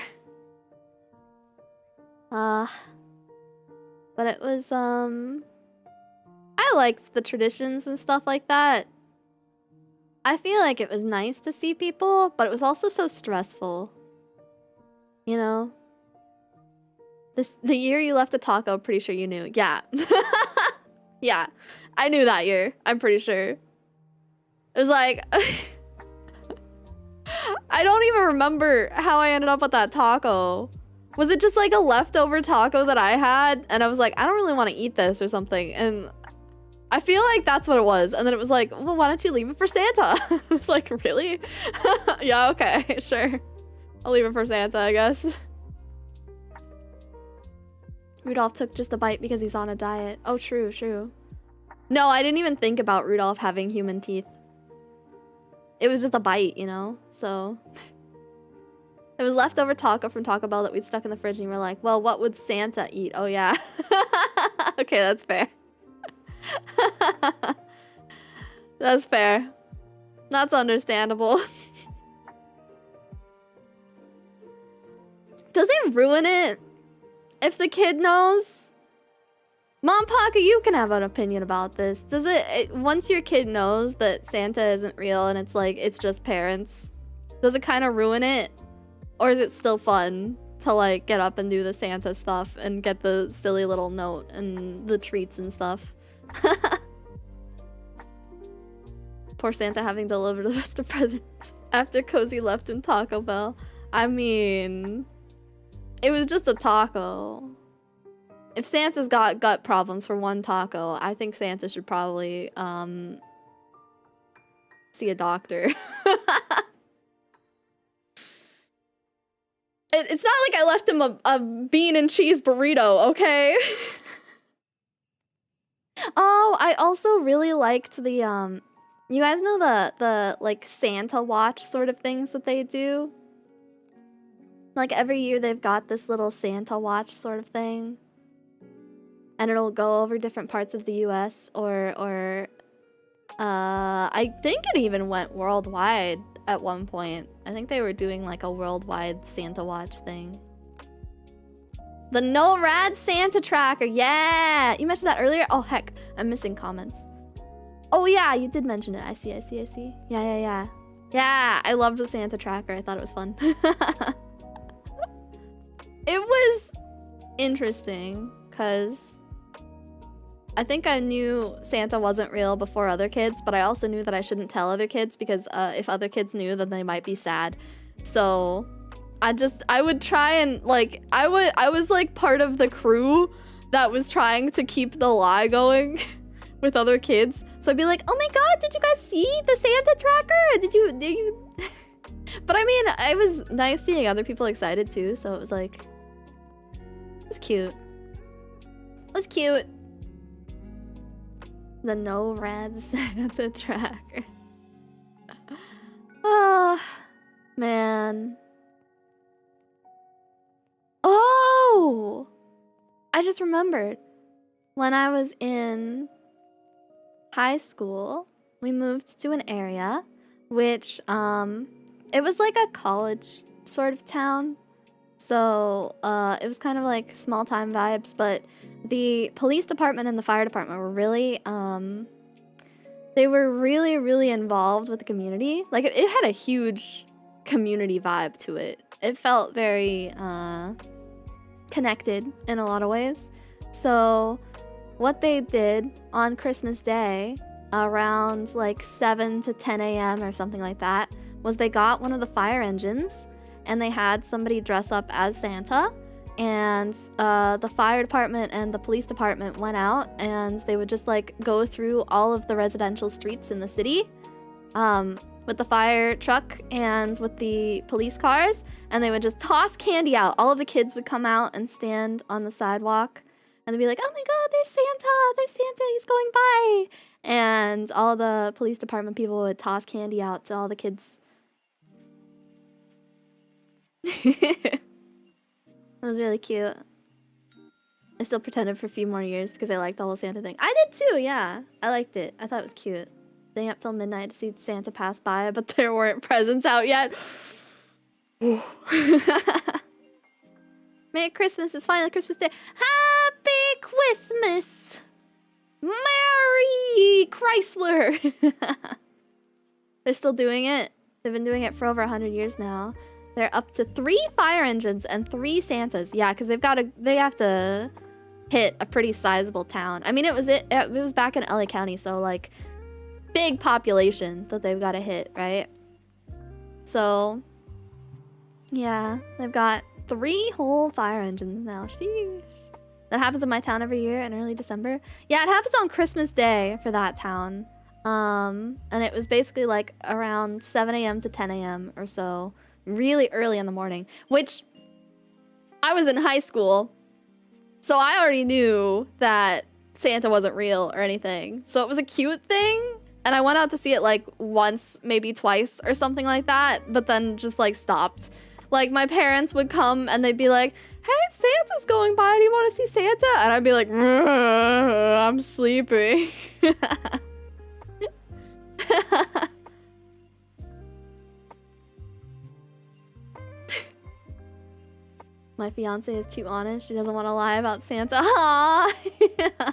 But it was, I liked the traditions and stuff like that. I feel like it was nice to see people, but it was also so stressful. You know? The year you left a taco, pretty sure you knew. Yeah. Yeah. I knew that year. I'm pretty sure. It was like... I don't even remember how I ended up with that taco. Was it just like a leftover taco that I had? And I was like, I don't really want to eat this or something. And I feel like that's what it was. And then it was like, well, why don't you leave it for Santa? I was like, really? Yeah, okay, sure. I'll leave it for Santa, I guess. Rudolph took just a bite because he's on a diet. Oh, true, true. No, I didn't even think about Rudolph having human teeth. It was just a bite, you know? So... It was leftover taco from Taco Bell that we'd stuck in the fridge and we were like, well, what would Santa eat? Oh, yeah. Okay, that's fair. That's fair. That's understandable. Does it ruin it if the kid knows? Mom, Paka, you can have an opinion about this. Does it once your kid knows that Santa isn't real and it's like, it's just parents, does it kind of ruin it? Or is it still fun to like get up and do the Santa stuff and get the silly little note and the treats and stuff? Poor Santa having to deliver the rest of presents after Kozii left in Taco Bell. I mean, it was just a taco. If Santa's got gut problems for one taco, I think Santa should probably see a doctor. It's not like I left him a bean and cheese burrito, okay? Oh, I also really liked the, you guys know the like Santa watch sort of things that they do? Like every year they've got this little Santa watch sort of thing. And it'll go over different parts of the US or I think it even went worldwide at one point. I think they were doing like a worldwide Santa watch thing. The No Rad Santa tracker. Yeah! You mentioned that earlier? Oh, heck. I'm missing comments. Oh, yeah. You did mention it. I see. Yeah. Yeah, I loved the Santa tracker. I thought it was fun. It was interesting because I think I knew Santa wasn't real before other kids, but I also knew that I shouldn't tell other kids because if other kids knew, then they might be sad. So I would try and like, I was like part of the crew that was trying to keep the lie going with other kids. So I'd be like, oh my God, did you guys see the Santa tracker? Did you? But I mean, it was nice seeing other people excited too. So it was like, it was cute. It was cute. The No Rad Santa tracker. Oh, man. Oh! I just remembered. When I was in high school, we moved to an area which, it was like a college sort of town. So, it was kind of like small time vibes, but the police department and the fire department were really, they were really, really involved with the community. Like, it had a huge community vibe to it. It felt very, connected in a lot of ways. So, what they did on Christmas Day, around like 7 to 10 a.m. or something like that, was they got one of the fire engines and they had somebody dress up as Santa, and the fire department and the police department went out and they would just like go through all of the residential streets in the city with the fire truck and with the police cars, and they would just toss candy out. All of the kids would come out and stand on the sidewalk and they'd be like, oh my God, there's Santa, he's going by. And all the police department people would toss candy out to all the kids. It was really cute. I still pretended for a few more years because I liked the whole Santa thing. I did too, yeah. I liked it. I thought it was cute. Staying up till midnight to see Santa pass by, but there weren't presents out yet. Merry Christmas. It's finally Christmas Day. Happy Christmas! Merry Chrysler! They're still doing it. They've been doing it for over 100 years now. They're up to 3 fire engines and 3 Santas. Yeah, because they have to hit a pretty sizable town. I mean, it was back in LA County, so like big population that they've got to hit, right? So yeah, they've got 3 whole fire engines now. Sheesh. That happens in my town every year in early December. Yeah, it happens on Christmas Day for that town. And it was basically like around 7 a.m. to 10 a.m. or so. Really early in the morning, which I was in high school, so I already knew that Santa wasn't real or anything. So it was a cute thing, and I went out to see it like once, maybe twice or something like that, but then just like stopped. Like my parents would come and they'd be like, hey, Santa's going by, do you want to see Santa? And I'd be like, I'm sleeping. My fiance is too honest. She doesn't want to lie about Santa. Aww.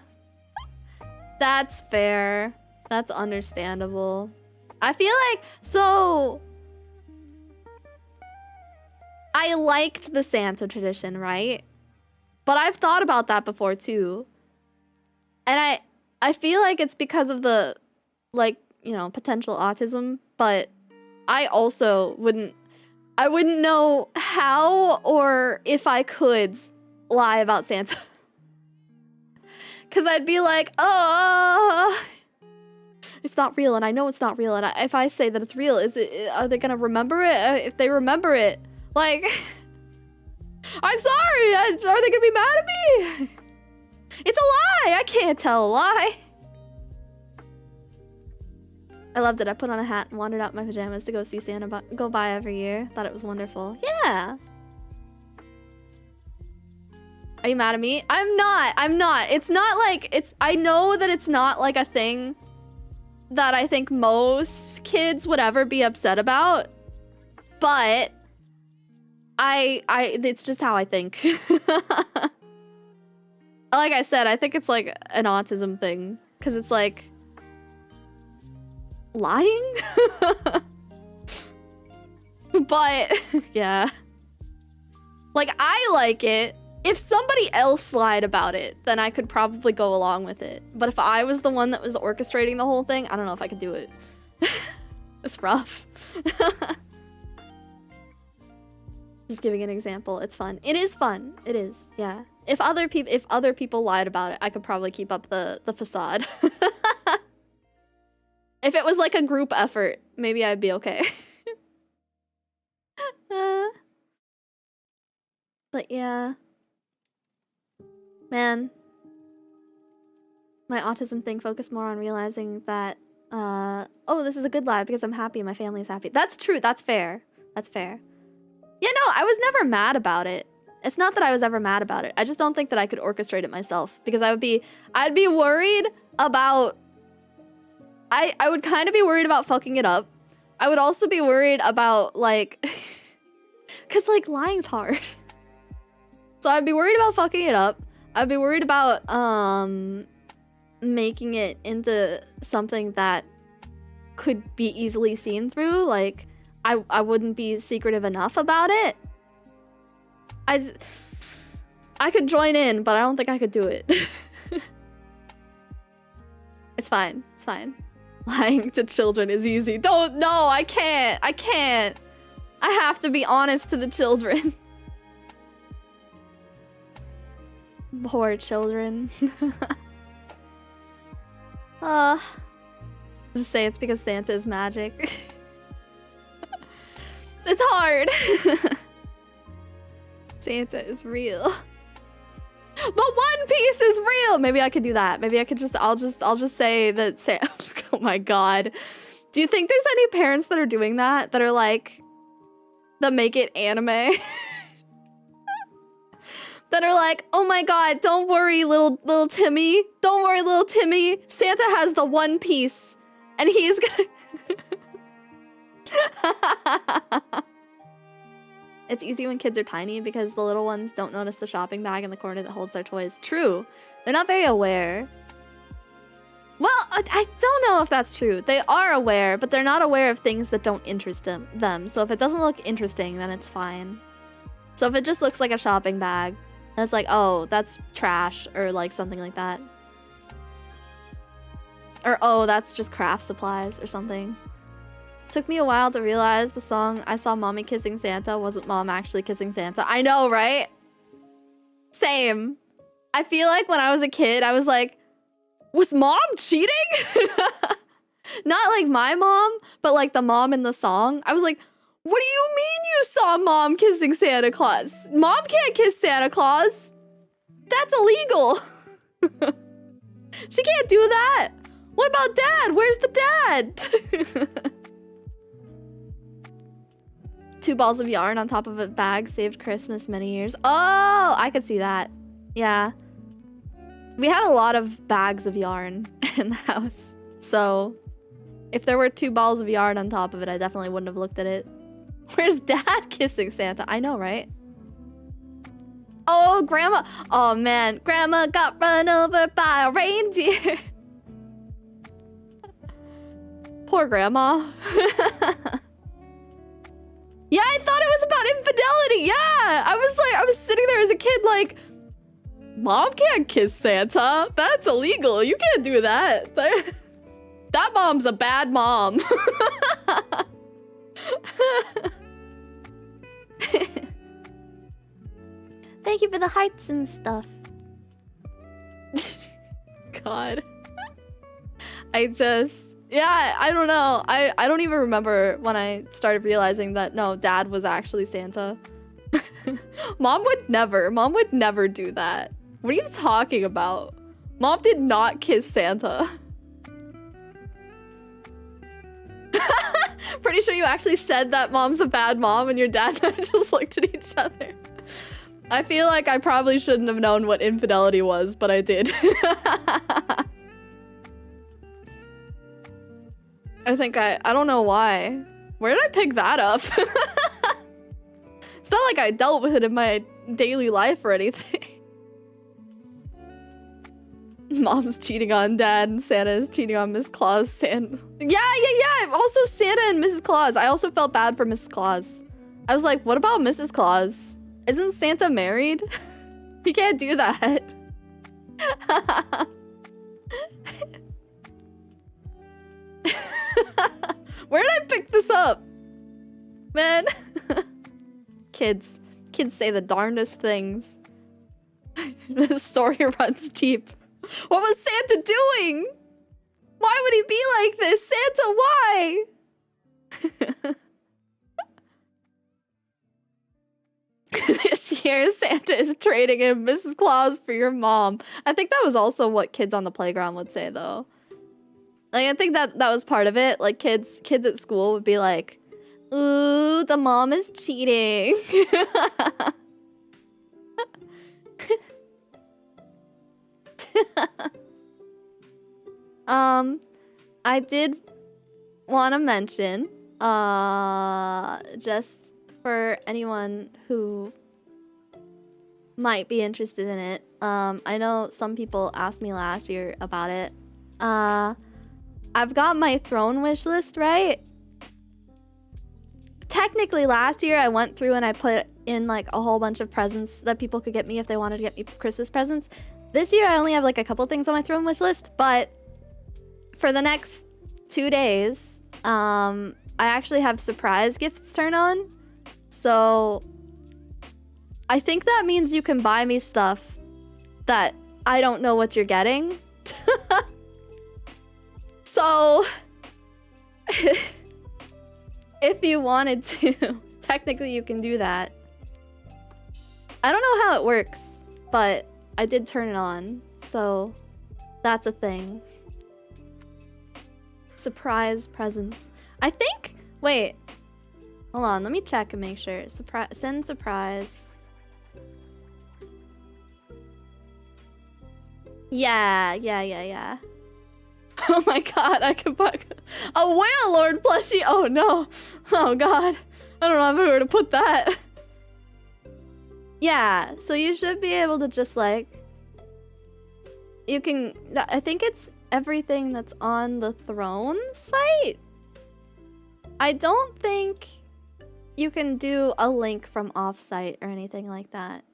That's fair. That's understandable. I feel like, so I liked the Santa tradition, right? But I've thought about that before too. And I feel like it's because of the, like, you know, potential autism, but I also wouldn't know how or if I could lie about Santa. Because I'd be like, oh, it's not real, and I know it's not real, and if I say that it's real, are they gonna remember it? If they remember it, like, I'm sorry, are they gonna be mad at me? It's a lie, I can't tell a lie. I loved it. I put on a hat and wandered out in my pajamas to go see Santa go by every year. Thought it was wonderful. Yeah. Are you mad at me? I'm not. It's not like, I know that it's not like a thing that I think most kids would ever be upset about, but it's just how I think. Like I said, I think it's like an autism thing, because it's like lying. But yeah, like I like it. If somebody else lied about it, then I could probably go along with it. But if I was the one that was orchestrating the whole thing, I don't know if I could do it. It's rough. Just giving an example. It's fun. It is fun. It is. Yeah. If other people lied about it, I could probably keep up the facade. If it was like a group effort, maybe I'd be okay. But yeah. Man. My autism thing focused more on realizing that, oh, this is a good lie because I'm happy and my family is happy. That's true. That's fair. That's fair. Yeah, no, I was never mad about it. It's not that I was ever mad about it. I just don't think that I could orchestrate it myself, because I'd be worried about, I would kind of be worried about fucking it up. I would also be worried about like, cause like lying's hard. So I'd be worried about fucking it up. I'd be worried about making it into something that could be easily seen through. Like I wouldn't be secretive enough about it. I could join in, but I don't think I could do it. It's fine. It's fine. Lying to children is easy. No, I can't. I have to be honest to the children. Poor children. Just say it's because Santa is magic. It's hard. Santa is real. But One Piece is real. Maybe I could do that. Maybe I could I'll just say that Santa. Oh my god. Do you think there's any parents that are doing that? That are like, that make it anime? That are like, oh my god, don't worry, little Timmy. Don't worry, little Timmy. Santa has the One Piece, and he's gonna. It's easy when kids are tiny because the little ones don't notice the shopping bag in the corner that holds their toys. True, they're not very aware. Well, I don't know if that's true. They are aware, but they're not aware of things that don't interest them. So if it doesn't look interesting, then it's fine. So if it just looks like a shopping bag, and it's like, oh, that's trash, or like something like that. Or, oh, that's just craft supplies or something. Took me a while to realize the song I Saw Mommy Kissing Santa wasn't Mom actually kissing Santa. I know, right? Same. I feel like when I was a kid, I was like, was Mom cheating? Not like my mom, but like the mom in the song. I was like, what do you mean you saw Mom kissing Santa Claus? Mom can't kiss Santa Claus. That's illegal. She can't do that. What about Dad? Where's the dad? 2 balls of yarn on top of a bag saved Christmas many years. Oh, I could see that. Yeah. We had a lot of bags of yarn in the house. So if there were 2 balls of yarn on top of it, I definitely wouldn't have looked at it. Where's Dad kissing Santa? I know, right? Oh, Grandma. Oh, man. Grandma got run over by a reindeer. Poor Grandma. Yeah, I thought it was about infidelity. Yeah. I was sitting there as a kid like, Mom can't kiss Santa. That's illegal. You can't do that. That mom's a bad mom. Thank you for the hearts and stuff. God. I don't know. I don't even remember when I started realizing that no, Dad was actually Santa. Mom would never do that. What are you talking about? Mom did not kiss Santa. Pretty sure you actually said that Mom's a bad mom and your dad and I just looked at each other. I feel like I probably shouldn't have known what infidelity was, but I did. I think I don't know why. Where did I pick that up? It's not like I dealt with it in my daily life or anything. Mom's cheating on Dad and Santa is cheating on Miss Claus. Yeah. Also Santa and Mrs. Claus. I also felt bad for Mrs. Claus. I was like, what about Mrs. Claus? Isn't Santa married? He can't do that. Where did I pick this up? Man. Kids say the darndest things. The story runs deep. What was Santa doing? Why would he be like this? Santa, why? This year, Santa is trading in Mrs. Claus for your mom. I think that was also what kids on the playground would say, though. Like, I think that was part of it. Like, kids at school would be like, ooh, the mom is cheating. I did want to mention, just for anyone who might be interested in it, I know some people asked me last year about it. I've got my throne wish list, right? Technically, last year I went through and I put in like a whole bunch of presents that people could get me if they wanted to get me Christmas presents. This year I only have like a couple things on my throne wish list, but for the next 2 days, I actually have surprise gifts turn on. So I think that means you can buy me stuff that I don't know what you're getting. So if you wanted to, technically you can do that. I don't know how it works, but I did turn it on, so that's a thing. Surprise presents. I think, wait, hold on, let me check and make sure. Send surprise. Yeah. Oh my god, I can buy a Whale Lord plushie. Oh no. Oh god. I don't know where to put that. Yeah, so you should be able to just like, you can, I think it's everything that's on the throne site. I don't think you can do a link from offsite or anything like that.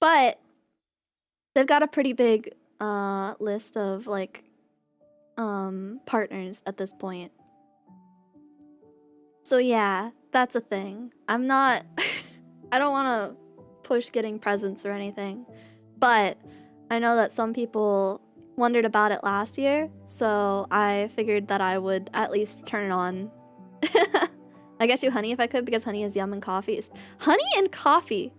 But they've got a pretty big list of like partners at this point. So yeah, that's a thing. I'm not I don't want to push getting presents or anything, but I know that some people wondered about it last year, so I figured that I would at least turn it on. I get you honey if I could, because honey is yum and coffee. Honey and coffee.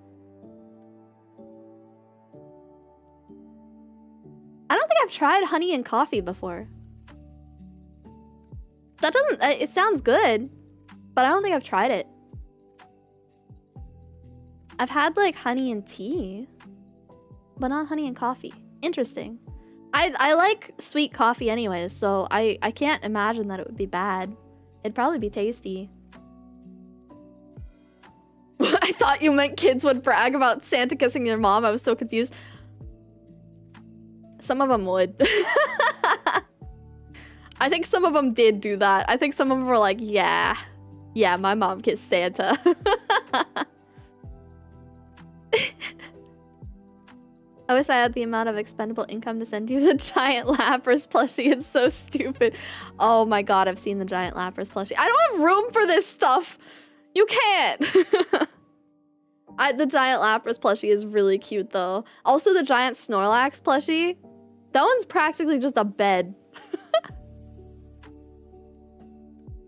I don't think I've tried honey and coffee before. That doesn't, it sounds good, but I don't think I've tried it. I've had like honey and tea, but not honey and coffee. Interesting. I like sweet coffee anyways, so I can't imagine that it would be bad. It'd probably be tasty. I thought you meant kids would brag about Santa kissing their mom. I was so confused. Some of them would. I think some of them did do that. I think some of them were like, yeah, my mom kissed Santa. I wish I had the amount of expendable income to send you the giant Lapras plushie. It's so stupid. Oh my god, I've seen the giant Lapras plushie. I don't have room for this stuff. You can't. The giant Lapras plushie is really cute though. Also the giant Snorlax plushie. That one's practically just a bed.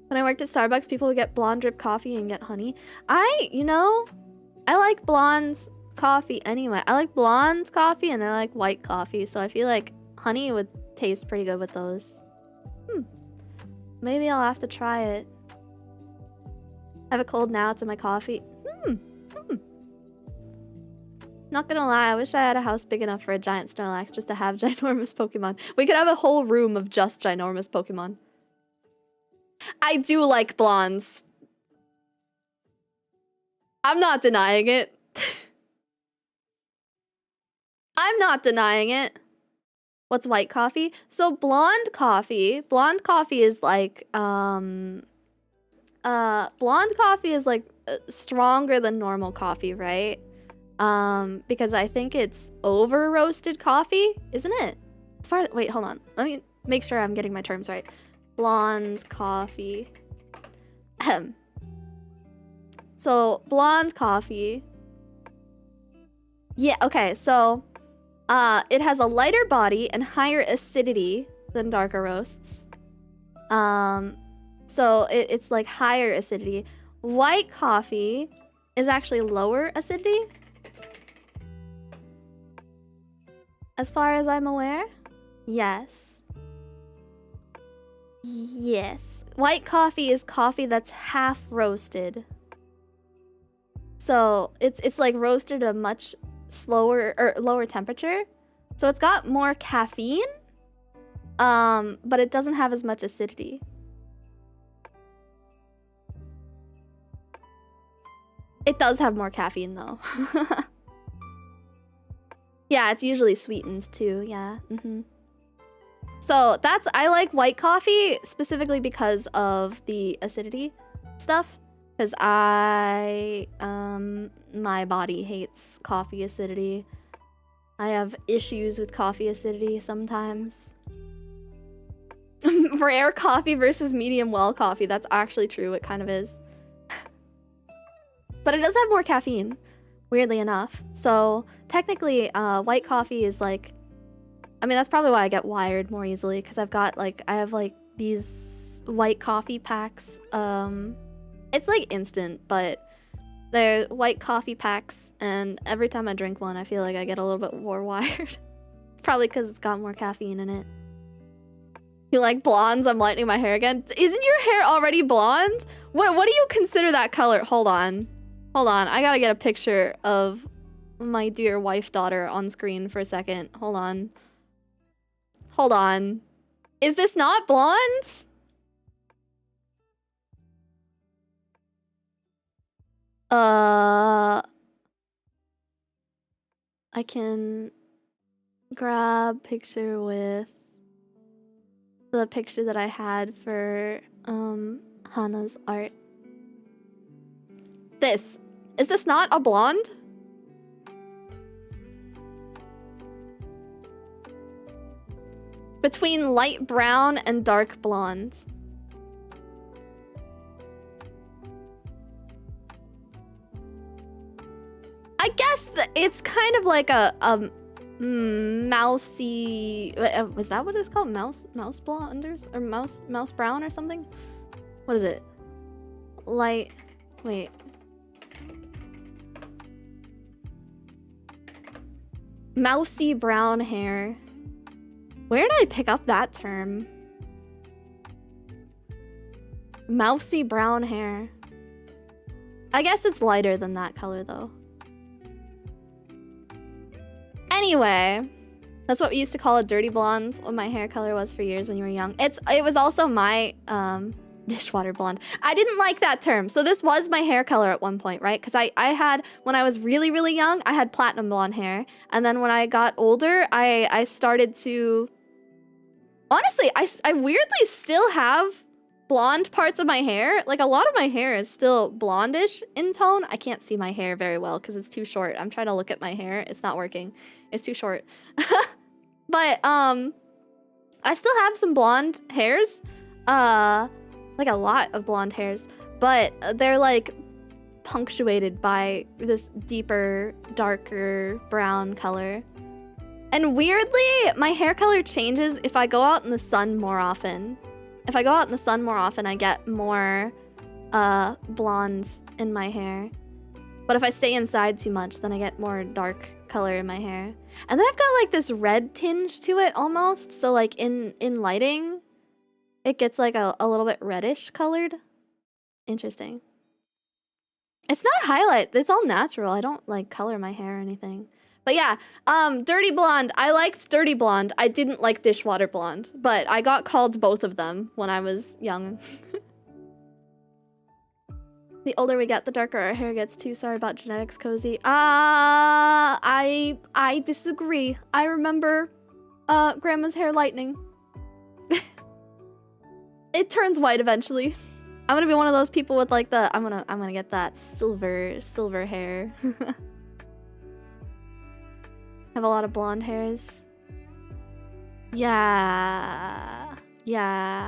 When I worked at Starbucks, people would get blonde drip coffee and get honey. I like blonde's coffee anyway. I like blonde coffee and I like white coffee, so I feel like honey would taste pretty good with those. Maybe I'll have to try it. I have a cold now, it's in my coffee. Not gonna lie, I wish I had a house big enough for a giant Snorlax just to have ginormous Pokemon. We could have a whole room of just ginormous Pokemon. I do like blondes. I'm not denying it. I'm not denying it. What's white coffee? So blonde coffee is like, blonde coffee is like stronger than normal coffee, right? Because I think it's over roasted coffee, isn't it? As far as, wait, hold on. Let me make sure I'm getting my terms right. Blonde coffee. Ahem. So blonde coffee. Yeah, okay, so it has a lighter body and higher acidity than darker roasts. So it's like higher acidity. White coffee is actually lower acidity. As far as I'm aware. Yes. Yes. White coffee is coffee that's half roasted. So it's like roasted at a much slower or lower temperature. So it's got more caffeine, but it doesn't have as much acidity. It does have more caffeine though. Yeah, it's usually sweetened too, yeah. So I like white coffee specifically because of the acidity stuff. Because my body hates coffee acidity. I have issues with coffee acidity sometimes. Rare coffee versus medium well coffee. That's actually true, it kind of is. But it does have more caffeine, weirdly enough. So technically, white coffee is like, I mean, that's probably why I get wired more easily, because I have like these white coffee packs. It's like instant, but they're white coffee packs, and every time I drink one, I feel like I get a little bit more wired. Probably because it's got more caffeine in it. You like blondes? I'm lightening my hair again. Isn't your hair already blonde? What do you consider that color? Hold on. I gotta get a picture of my dear wife-daughter on screen for a second. Hold on. Is this not blonde? I can grab picture with the picture that I had for Hana's art. Is this not a blonde? Between light brown and dark blonde. I guess it's kind of like a mousy. Was that what it's called? Mouse blonders or mouse brown or something? What is it? Light. Wait. Mousy brown hair. Where did I pick up that term? Mousy brown hair. I guess it's lighter than that color though. Anyway, that's what we used to call a dirty blonde, what my hair color was for years when you were young. It was also my dishwater blonde. I didn't like that term. So this was my hair color at one point, right? Because I had, when I was really, really young, I had platinum blonde hair. And then when I got older, I started to... Honestly, I weirdly still have blonde parts of my hair. Like, a lot of my hair is still blondish in tone. I can't see my hair very well because it's too short. I'm trying to look at my hair. It's not working. It's too short. But, I still have some blonde hairs. Like a lot of blonde hairs. But they're like punctuated by this deeper, darker brown color. And weirdly, my hair color changes if I go out in the sun more often. If I go out in the sun more often, I get more blondes in my hair. But if I stay inside too much, then I get more dark color in my hair. And then I've got like this red tinge to it almost. So like in lighting, it gets like a little bit reddish colored. Interesting. It's not highlight. It's all natural. I don't like color my hair or anything. But yeah, Dirty Blonde. I liked Dirty Blonde. I didn't like Dishwater Blonde, but I got called both of them when I was young. The older we get, the darker our hair gets too. Sorry about genetics, Kozi. I disagree. I remember grandma's hair lightening. It turns white eventually. I'm gonna be one of those people with like the I'm gonna get that silver hair. Have a lot of blonde hairs. Yeah.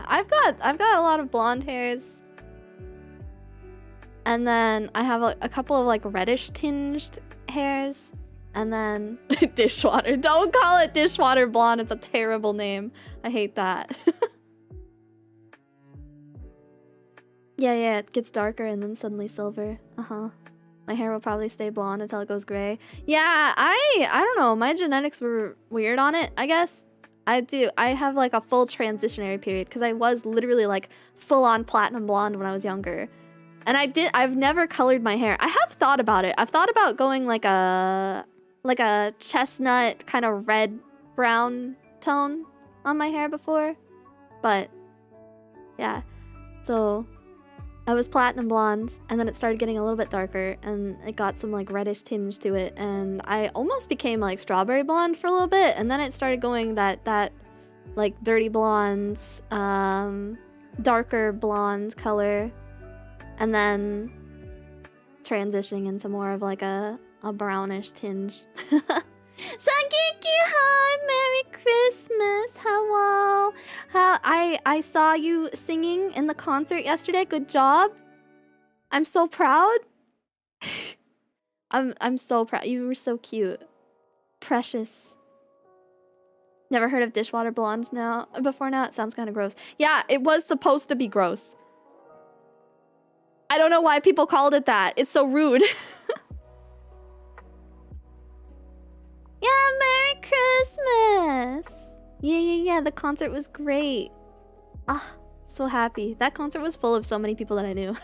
I've got a lot of blonde hairs. And then I have a couple of like reddish tinged hairs. And then dishwater. Don't call it dishwater blonde. It's a terrible name. I hate that. Yeah, it gets darker and then suddenly silver. My hair will probably stay blonde until it goes gray. Yeah, I don't know. My genetics were weird on it, I guess. I have like a full transitionary period because I was literally like full on platinum blonde when I was younger. And I've never colored my hair. I have thought about it. I've thought about going like a chestnut kind of red brown tone on my hair before. But yeah. So I was platinum blonde and then it started getting a little bit darker and it got some like reddish tinge to it and I almost became like strawberry blonde for a little bit and then it started going that like dirty blonde, darker blonde color. And then transitioning into more of like a brownish tinge. Sagiki, hi, Merry Christmas, hello. I saw you singing in the concert yesterday. Good job. I'm so proud. I'm so proud. You were so cute. Precious. Never heard of dishwater blonde before now. It sounds kind of gross. Yeah, it was supposed to be gross. I don't know why people called it that. It's so rude. Yeah, Merry Christmas. Yeah. The concert was great. So happy. That concert was full of so many people that I knew.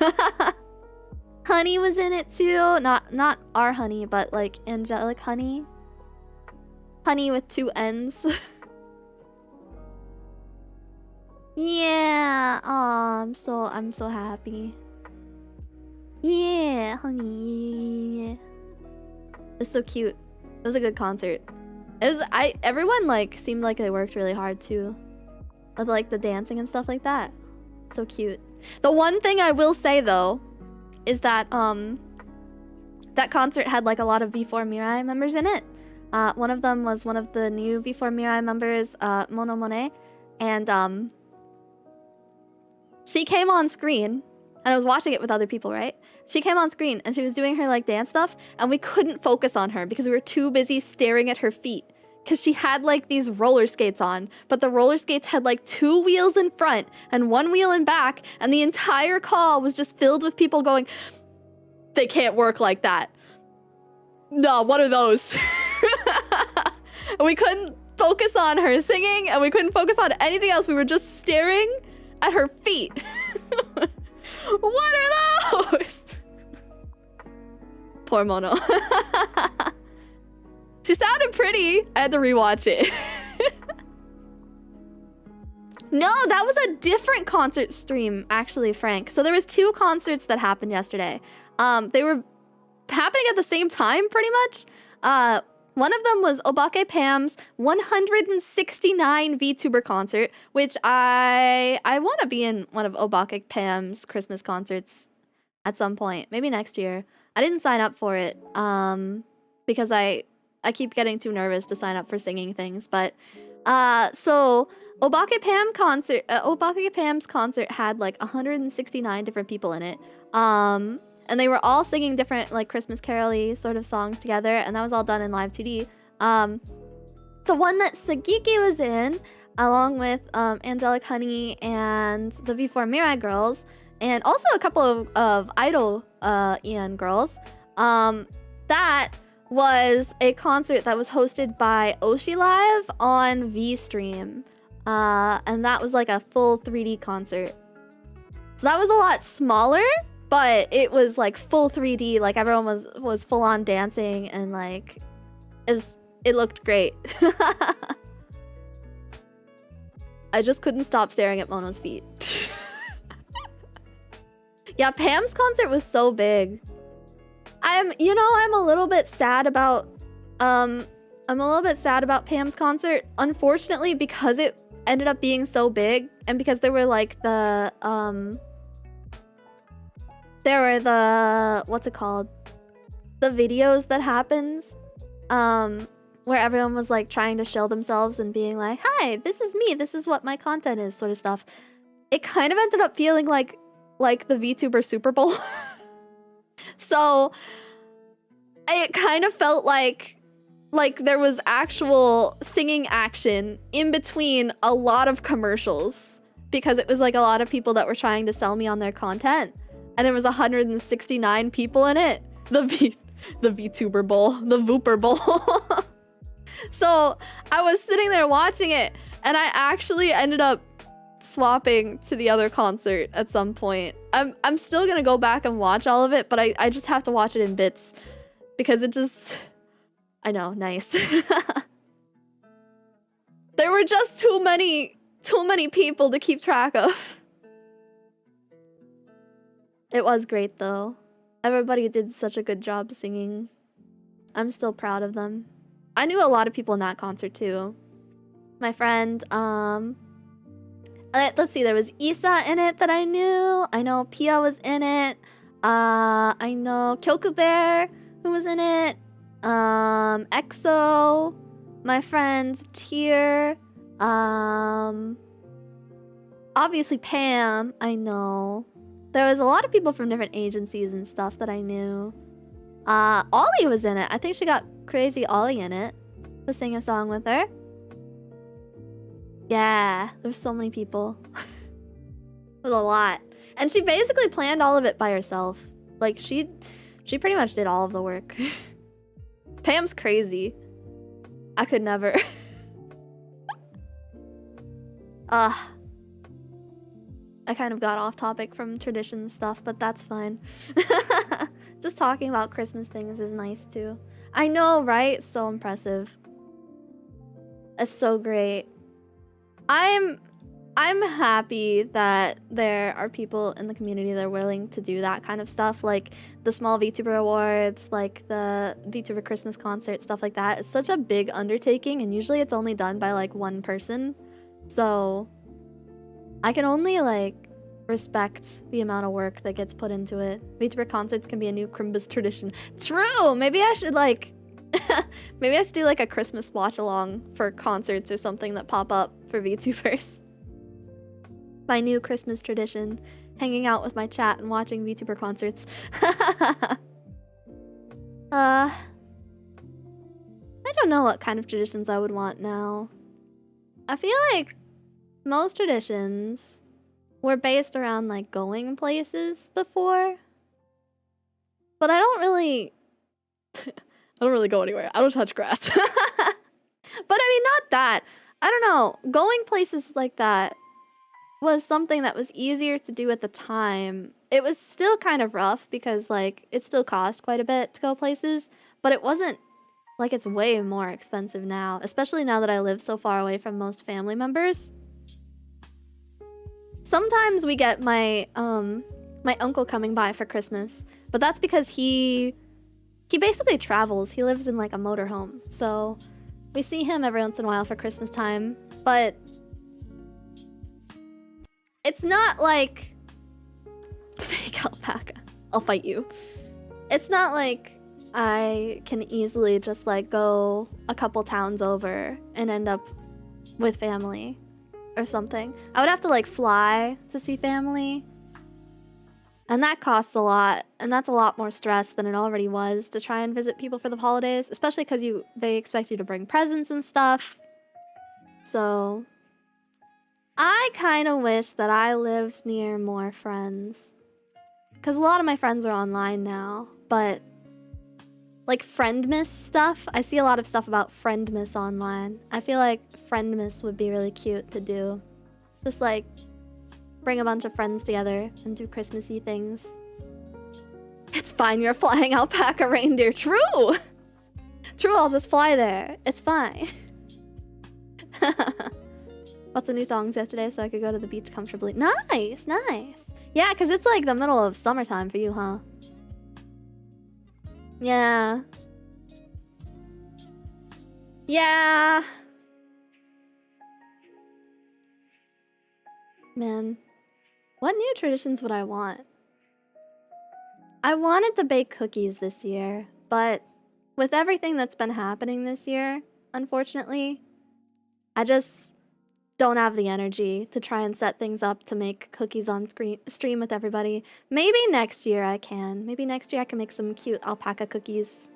Honey was in it too. Not our Honey, but like angelic Honey. Honey with 2 N's. Yeah. I'm so happy. Yeah, Honey. It's so cute. It was a good concert. Everyone like seemed like they worked really hard too. With like the dancing and stuff like that. So cute. The one thing I will say though is that that concert had like a lot of V4 Mirai members in it. One of them was one of the new V4 Mirai members, Mono Monet, and she came on screen. And I was watching it with other people, right? She came on screen and she was doing her like dance stuff and we couldn't focus on her because we were too busy staring at her feet. Because she had like these roller skates on, but the roller skates had like 2 wheels in front and 1 wheel in back and the entire call was just filled with people going, they can't work like that. No, what are those? And we couldn't focus on her singing and we couldn't focus on anything else. We were just staring at her feet. What are those? Poor Mono. She sounded pretty. I had to rewatch it. No, that was a different concert stream, actually, Frank. So there was 2 concerts that happened yesterday. They were happening at the same time, pretty much. One of them was Obake Pam's 169 VTuber concert, which I want to be in one of Obake Pam's Christmas concerts at some point, maybe next year. I didn't sign up for it because I keep getting too nervous to sign up for singing things. But so Obake Pam's concert had like 169 different people in it. And they were all singing different like Christmas carol-y sort of songs together, and that was all done in live 2D. The one that Sagiki was in, along with Angelic Honey and the V4 Mirai girls, and also a couple of Idol Ian girls, that was a concert that was hosted by Oshi Live on VStream. And that was like a full 3D concert. So that was a lot smaller, but it was like full 3D, like everyone was full on dancing and like It looked great. I just couldn't stop staring at Mono's feet. Yeah, Pam's concert was so big. I'm a little bit sad about Pam's concert, unfortunately, because it ended up being so big, and because there were like the what's it called? The videos that happens, where everyone was like trying to show themselves and being like, "Hi, this is me. This is what my content is," sort of stuff. It kind of ended up feeling like the VTuber Super Bowl. So it kind of felt like there was actual singing action in between a lot of commercials, because it was like a lot of people that were trying to sell me on their content, and there was 169 people in it. The VTuber Bowl, the Vtuber Bowl. So I was sitting there watching it, and I actually ended up swapping to the other concert at some point. I'm still gonna go back and watch all of it, but I just have to watch it in bits, because it just, I know, nice. There were just too many people to keep track of. It was great though. Everybody did such a good job singing. I'm still proud of them. I knew a lot of people in that concert too. My friend, let's see, there was Isa in it that I knew. I know Pia was in it. I know Kyoku Bear, who was in it. EXO, my friend Tier. Obviously Pam, I know. There was a lot of people from different agencies and stuff that I knew. Ollie was in it. I think she got Crazy Ollie in it to sing a song with her. Yeah, there was so many people. It was a lot. And she basically planned all of it by herself. Like, she pretty much did all of the work. Pam's crazy. I could never. I kind of got off topic from tradition stuff, but that's fine. Just talking about Christmas things is nice too. I know, right? So impressive. It's so great. I'm happy that there are people in the community that are willing to do that kind of stuff, like the small VTuber awards, like the VTuber Christmas concert, stuff like that. It's such a big undertaking, and usually it's only done by like one person. So I can only like respect the amount of work that gets put into it. VTuber concerts can be a new Crimbus tradition. True! Maybe I should like maybe I should do like a Christmas watch along for concerts or something that pop up for VTubers. My new Christmas tradition, hanging out with my chat and watching VTuber concerts. I don't know what kind of traditions I would want now. I feel like most traditions were based around like going places before, but I don't really go anywhere. I don't touch grass. But I mean, not that. I don't know. Going places like that was something that was easier to do at the time. It was still kind of rough because like it still cost quite a bit to go places, but it wasn't like it's way more expensive now, especially now that I live so far away from most family members. Sometimes we get my uncle coming by for Christmas, but that's because he basically travels. He lives in like a motorhome, so we see him every once in a while for Christmas time, but it's not like fake alpaca. I'll fight you. It's not like I can easily just like go a couple towns over and end up with family or something. I would have to like fly to see family, and that costs a lot, and that's a lot more stress than it already was to try and visit people for the holidays, especially because they expect you to bring presents and stuff. So I kind of wish that I lived near more friends, because a lot of my friends are online now, but like Friendmas stuff, I see a lot of stuff about Friendmas online. I feel like Friendmas would be really cute to do. Just like bring a bunch of friends together and do Christmassy things. It's fine, you're a flying alpaca reindeer. True! True, I'll just fly there. It's fine. Bought some new thongs yesterday so I could go to the beach comfortably. Nice, nice. Yeah, because it's like the middle of summertime for you, huh? Yeah. Yeah. Man. What new traditions would I want? I wanted to bake cookies this year, but with everything that's been happening this year, unfortunately, I just don't have the energy to try and set things up to make cookies on stream with everybody. Maybe next year I can. Maybe next year I can make some cute alpaca cookies.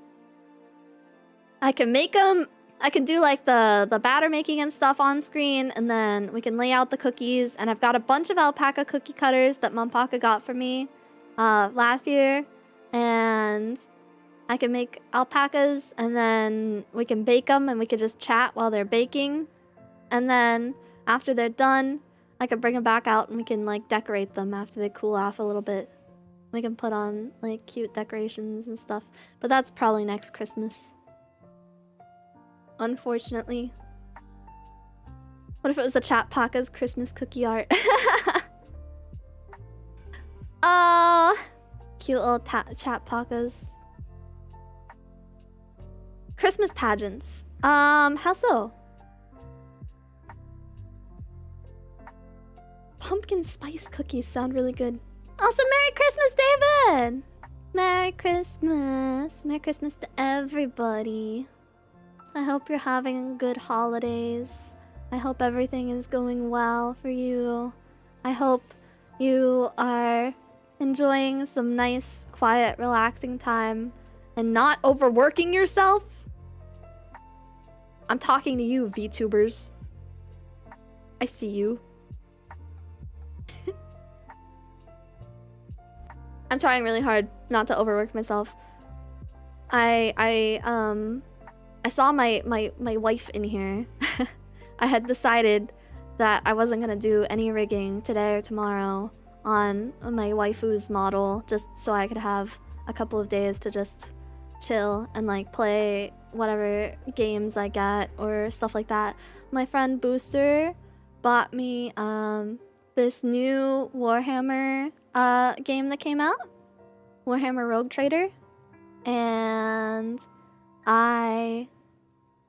I can make them. I can do like the batter making and stuff on screen, and then we can lay out the cookies. And I've got a bunch of alpaca cookie cutters that Mampaka got for me last year, and I can make alpacas, and then we can bake them, and we can just chat while they're baking. And then after they're done, I can bring them back out, and we can like decorate them after they cool off a little bit. We can put on like cute decorations and stuff, but that's probably next Christmas. Unfortunately. What if it was the Chat Paka's Christmas cookie art? Cute little Chat Pakas. Christmas pageants. How so? Pumpkin spice cookies sound really good. Also, Merry Christmas, David! Merry Christmas. Merry Christmas to everybody. I hope you're having good holidays. I hope everything is going well for you. I hope you are enjoying some nice, quiet, relaxing time and not overworking yourself. I'm talking to you, VTubers. I see you. I'm trying really hard not to overwork myself. I saw my wife in here. I had decided that I wasn't gonna do any rigging today or tomorrow on my waifu's model, just so I could have a couple of days to just chill and like play whatever games I get or stuff like that. My friend Booster bought me this new Warhammer game that came out, Warhammer Rogue Trader, and I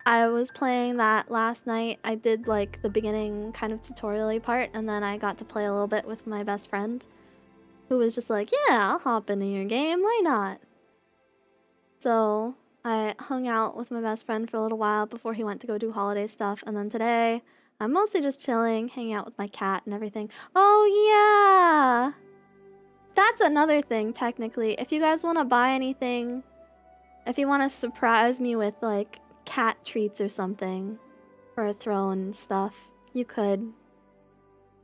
was playing that last night. I did like the beginning kind of tutorial-y part, and then I got to play a little bit with my best friend, who was just like, yeah, I'll hop into your game, why not? So I hung out with my best friend for a little while before he went to go do holiday stuff, and then today I'm mostly just chilling, hanging out with my cat and everything. Oh yeah! That's another thing, technically. If you guys want to buy anything, if you want to surprise me with like cat treats or something for a throne and stuff, you could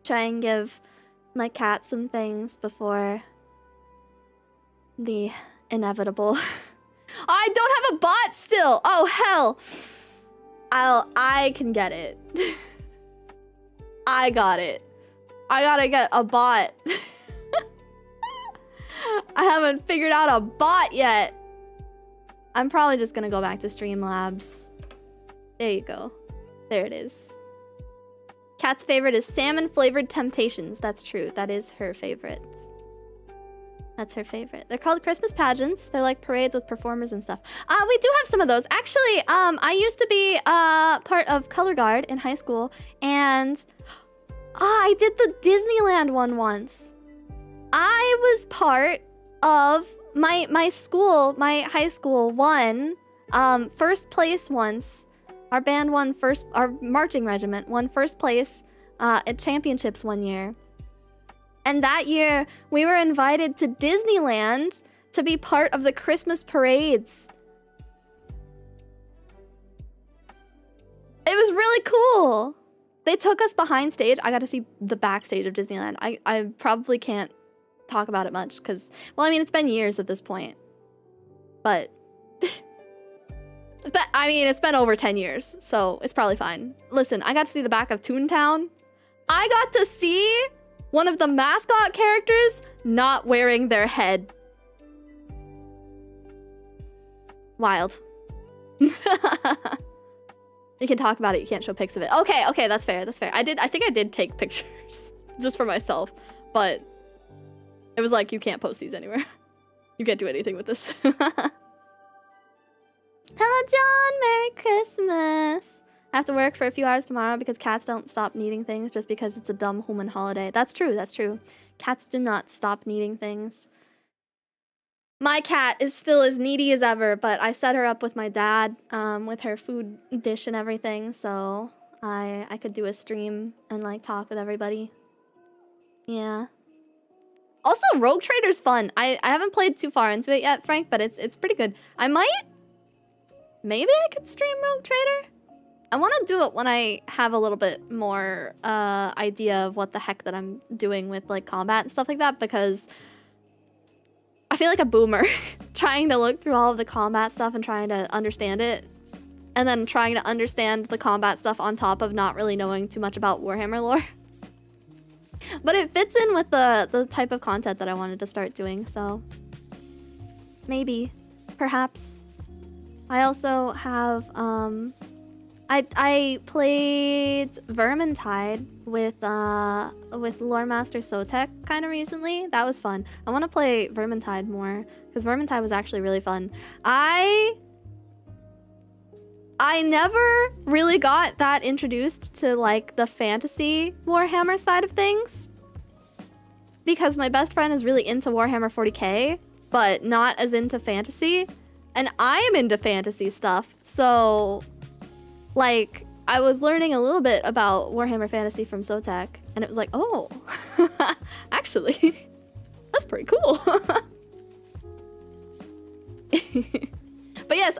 try and give my cat some things before the inevitable. I don't have a bot still. Oh hell, I can get it. I got it. I gotta get a bot. I haven't figured out a bot yet. I'm probably just gonna go back to Streamlabs. There you go. There it is. Kat's favorite is salmon flavored Temptations. That's true. That is her favorite. That's her favorite. They're called Christmas pageants. They're like parades with performers and stuff. We do have some of those. Actually, I used to be part of Color Guard in high school, and I did the Disneyland one once. I was part of my school, my high school won first place once. Our band won first, our marching regiment won first place at championships one year. And that year, we were invited to Disneyland to be part of the Christmas parades. It was really cool. They took us behind stage. I got to see the backstage of Disneyland. I probably can't talk about it much because, well, I mean, it's been years at this point. But it's been over 10 years, so it's probably fine. Listen, I got to see the back of Toontown. I got to see one of the mascot characters not wearing their head. Wild. You can talk about it, you can't show pics of it. Okay, okay, that's fair, that's fair. I think I did take pictures just for myself, but it was like, you can't post these anywhere. You can't do anything with this. Hello, John, Merry Christmas. I have to work for a few hours tomorrow because cats don't stop needing things just because it's a dumb human holiday. That's true, that's true. Cats do not stop needing things. My cat is still as needy as ever, but I set her up with my dad with her food dish and everything, so I could do a stream and like talk with everybody. Yeah. Also, Rogue Trader's fun. I haven't played too far into it yet, Frank, but it's pretty good. Maybe I could stream Rogue Trader? I want to do it when I have a little bit more idea of what the heck that I'm doing with like combat and stuff like that, because I feel like a boomer trying to look through all of the combat stuff and trying to understand it, and then trying to understand the combat stuff on top of not really knowing too much about Warhammer lore. But it fits in with the type of content that I wanted to start doing, so maybe, perhaps. I also have, I played Vermintide with Lore Master Sotek kind of recently. That was fun. I want to play Vermintide more because Vermintide was actually really fun. I never really got that introduced to like the fantasy Warhammer side of things because my best friend is really into Warhammer 40k, but not as into fantasy, and I am into fantasy stuff, so like, I was learning a little bit about Warhammer Fantasy from Sotek, and it was like, oh, actually, that's pretty cool. But yes,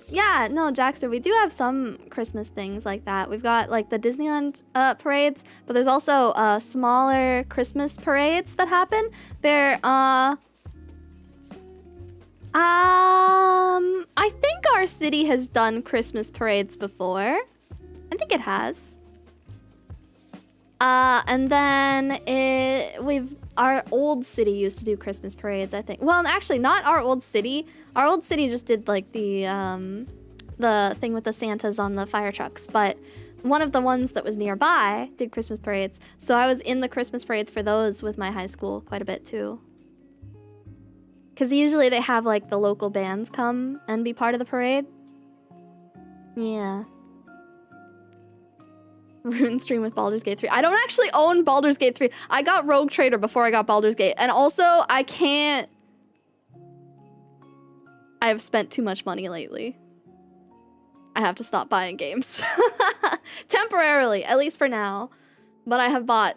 yeah, no, Jackster, we do have some Christmas things like that. We've got like the Disneyland parades, but there's also smaller Christmas parades that happen. They're, I think our city has done Christmas parades before. I think it has. And then our old city used to do Christmas parades, I think. Well, actually, not our old city. Our old city just did like the thing with the Santas on the fire trucks, but one of the ones that was nearby did Christmas parades. So I was in the Christmas parades for those with my high school quite a bit too. Because usually they have, like, the local bands come and be part of the parade. Yeah. Rune stream with Baldur's Gate 3. I don't actually own Baldur's Gate 3. I got Rogue Trader before I got Baldur's Gate. And also, I can't... I have spent too much money lately. I have to stop buying games. Temporarily, at least for now. But I have bought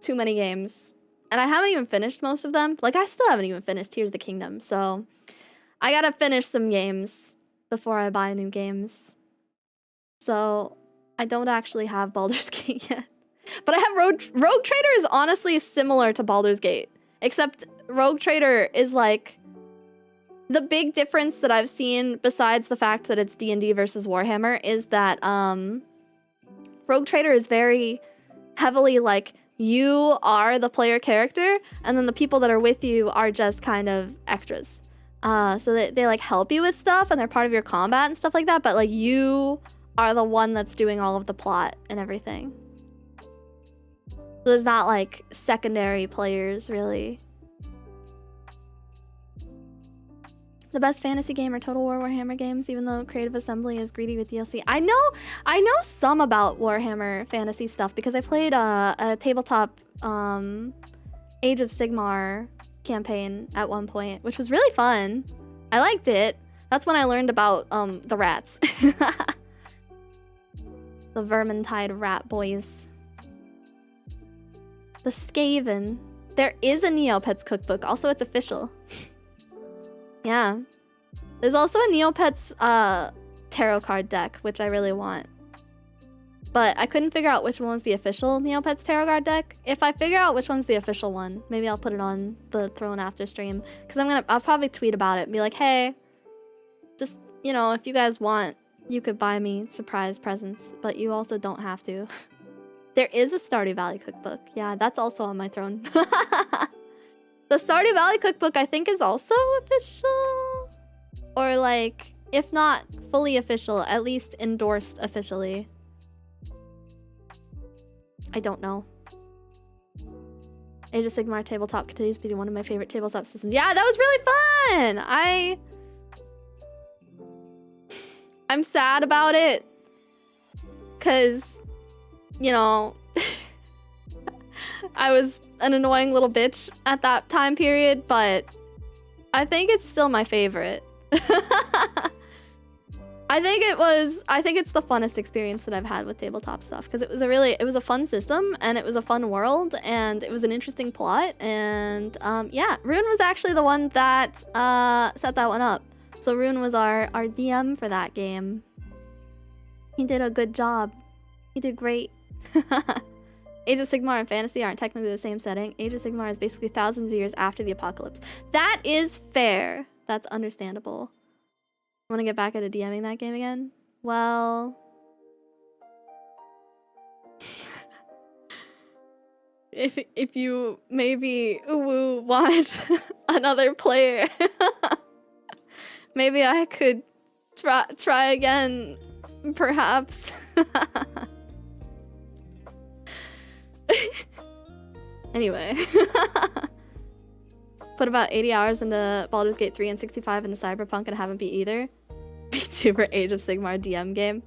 too many games. And I haven't even finished most of them. Like, I still haven't even finished Tears of the Kingdom, so I gotta finish some games before I buy new games. So I don't actually have Baldur's Gate yet. But I have Rogue Trader is honestly similar to Baldur's Gate, except Rogue Trader is like the big difference that I've seen besides the fact that it's D&D versus Warhammer is that Rogue Trader is very heavily like you are the player character, and then the people that are with you are just kind of extras. So they like help you with stuff, and they're part of your combat and stuff like that, but like you are the one that's doing all of the plot and everything. So there's not like secondary players, really. The best fantasy game are Total War Warhammer games, even though Creative Assembly is greedy with DLC. I know some about Warhammer fantasy stuff because I played a tabletop Age of Sigmar campaign at one point, which was really fun. I liked it. That's when I learned about the rats. The Vermintide rat boys. The Skaven. There is a Neopets cookbook. Also, it's official. Yeah. There's also a Neopets tarot card deck, which I really want. But I couldn't figure out which one was the official Neopets tarot card deck. If I figure out which one's the official one, maybe I'll put it on the Throne After stream. Because I'll probably tweet about it and be like, hey, just, you know, if you guys want, you could buy me surprise presents, but you also don't have to. There is a Stardew Valley cookbook. Yeah, that's also on my throne. The Stardew Valley cookbook, I think, is also official. Or, like, if not fully official, at least endorsed officially. I don't know. Age of Sigmar tabletop continues to be one of my favorite tabletop systems. Yeah, that was really fun! I'm sad about it. Cause, you know, I was an annoying little bitch at that time period, but I think it's still my favorite. I think it's the funnest experience that I've had with tabletop stuff, because it was a fun system, and it was a fun world, and it was an interesting plot, and yeah, Rune was actually the one that set that one up. So Rune was our DM for that game. He did a good job. He did great. Age of Sigmar and fantasy aren't technically the same setting. Age of Sigmar is basically thousands of years after the apocalypse. That is fair. That's understandable. Want to get back into DMing that game again? Well... if you maybe want another player, maybe I could try again, perhaps. Anyway. Put about 80 hours into Baldur's Gate 3 and 65 into Cyberpunk and haven't beat either. Vtuber Age of Sigmar DM game.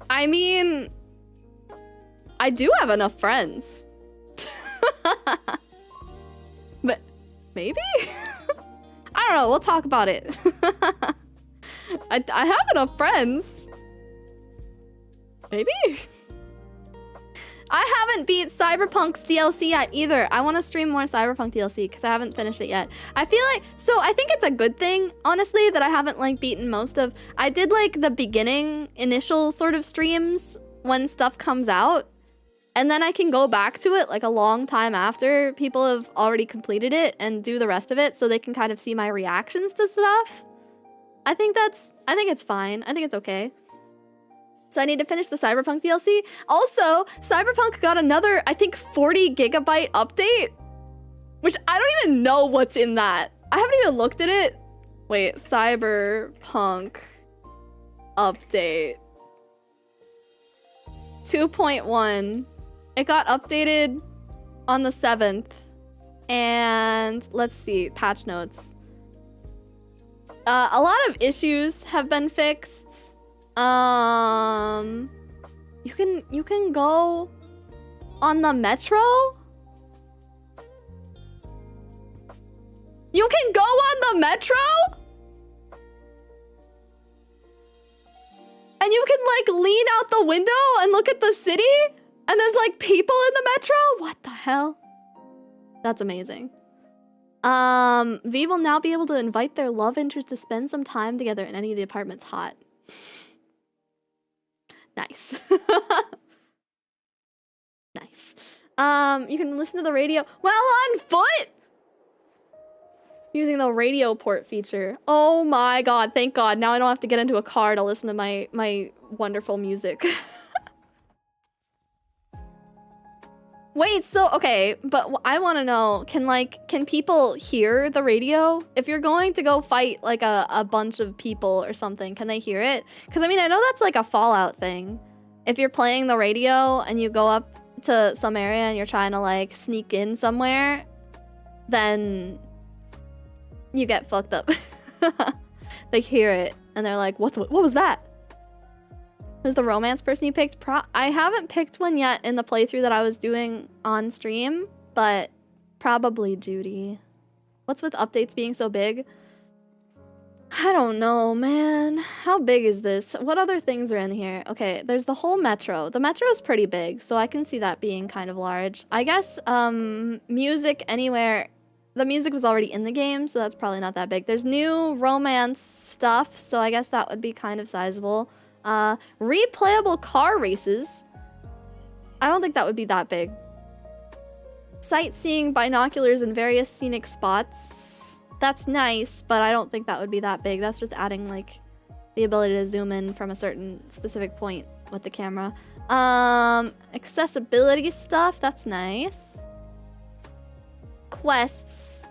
I mean, I do have enough friends. But maybe? I don't know, we'll talk about it. I have enough friends. Maybe? I haven't beat Cyberpunk's DLC yet either. I want to stream more Cyberpunk DLC because I haven't finished it yet. I feel like, so I think it's a good thing, honestly, that I haven't like beaten most of. I did like the beginning initial sort of streams when stuff comes out, and then I can go back to it like a long time after people have already completed it and do the rest of it, so they can kind of see my reactions to stuff. I think it's fine. I think it's okay. So I need to finish the Cyberpunk DLC. Also, Cyberpunk got another, I think, 40 gigabyte update, which I don't even know what's in that. I haven't even looked at it. Wait, Cyberpunk update 2.1. It got updated on the 7th. And let's see, patch notes. A lot of issues have been fixed. You can go on the metro? You can go on the metro? And you can like lean out the window and look at the city? And there's like people in the metro? What the hell? That's amazing. V will now be able to invite their love interest to spend some time together in any of the apartments. Hot. Nice. Nice. You can listen to the radio while on foot! Using the radio port feature. Oh my god, thank god. Now I don't have to get into a car to listen to my wonderful music. Wait, so, okay, but I want to know, can people hear the radio? If you're going to go fight, like, a bunch of people or something, can they hear it? Because, I mean, I know that's, like, a Fallout thing. If you're playing the radio and you go up to some area and you're trying to, like, sneak in somewhere, then you get fucked up. They hear it, and they're like, what was that? Who's the romance person you picked? I haven't picked one yet in the playthrough that I was doing on stream, but probably Judy. What's with updates being so big? I don't know, man. How big is this? What other things are in here? Okay, there's the whole metro. The metro is pretty big, so I can see that being kind of large. I guess, music anywhere. The music was already in the game, so that's probably not that big. There's new romance stuff, so I guess that would be kind of sizable. Replayable car races. I don't think that would be that big. Sightseeing binoculars in various scenic spots. That's nice, but I don't think that would be that big. That's just adding, like, the ability to zoom in from a certain specific point with the camera. Accessibility stuff. That's nice. Quests.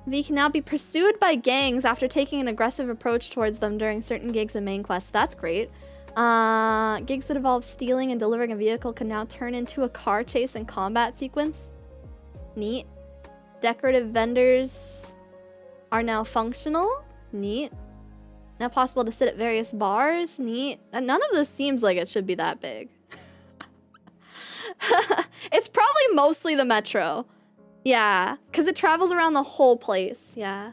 V can now be pursued by gangs after taking an aggressive approach towards them during certain gigs and main quests. That's great. Gigs that involve stealing and delivering a vehicle can now turn into a car chase and combat sequence. Neat. Decorative vendors are now functional. Neat. Now possible to sit at various bars. Neat. And none of this seems like it should be that big. It's probably mostly the metro. Yeah, because it travels around the whole place. Yeah.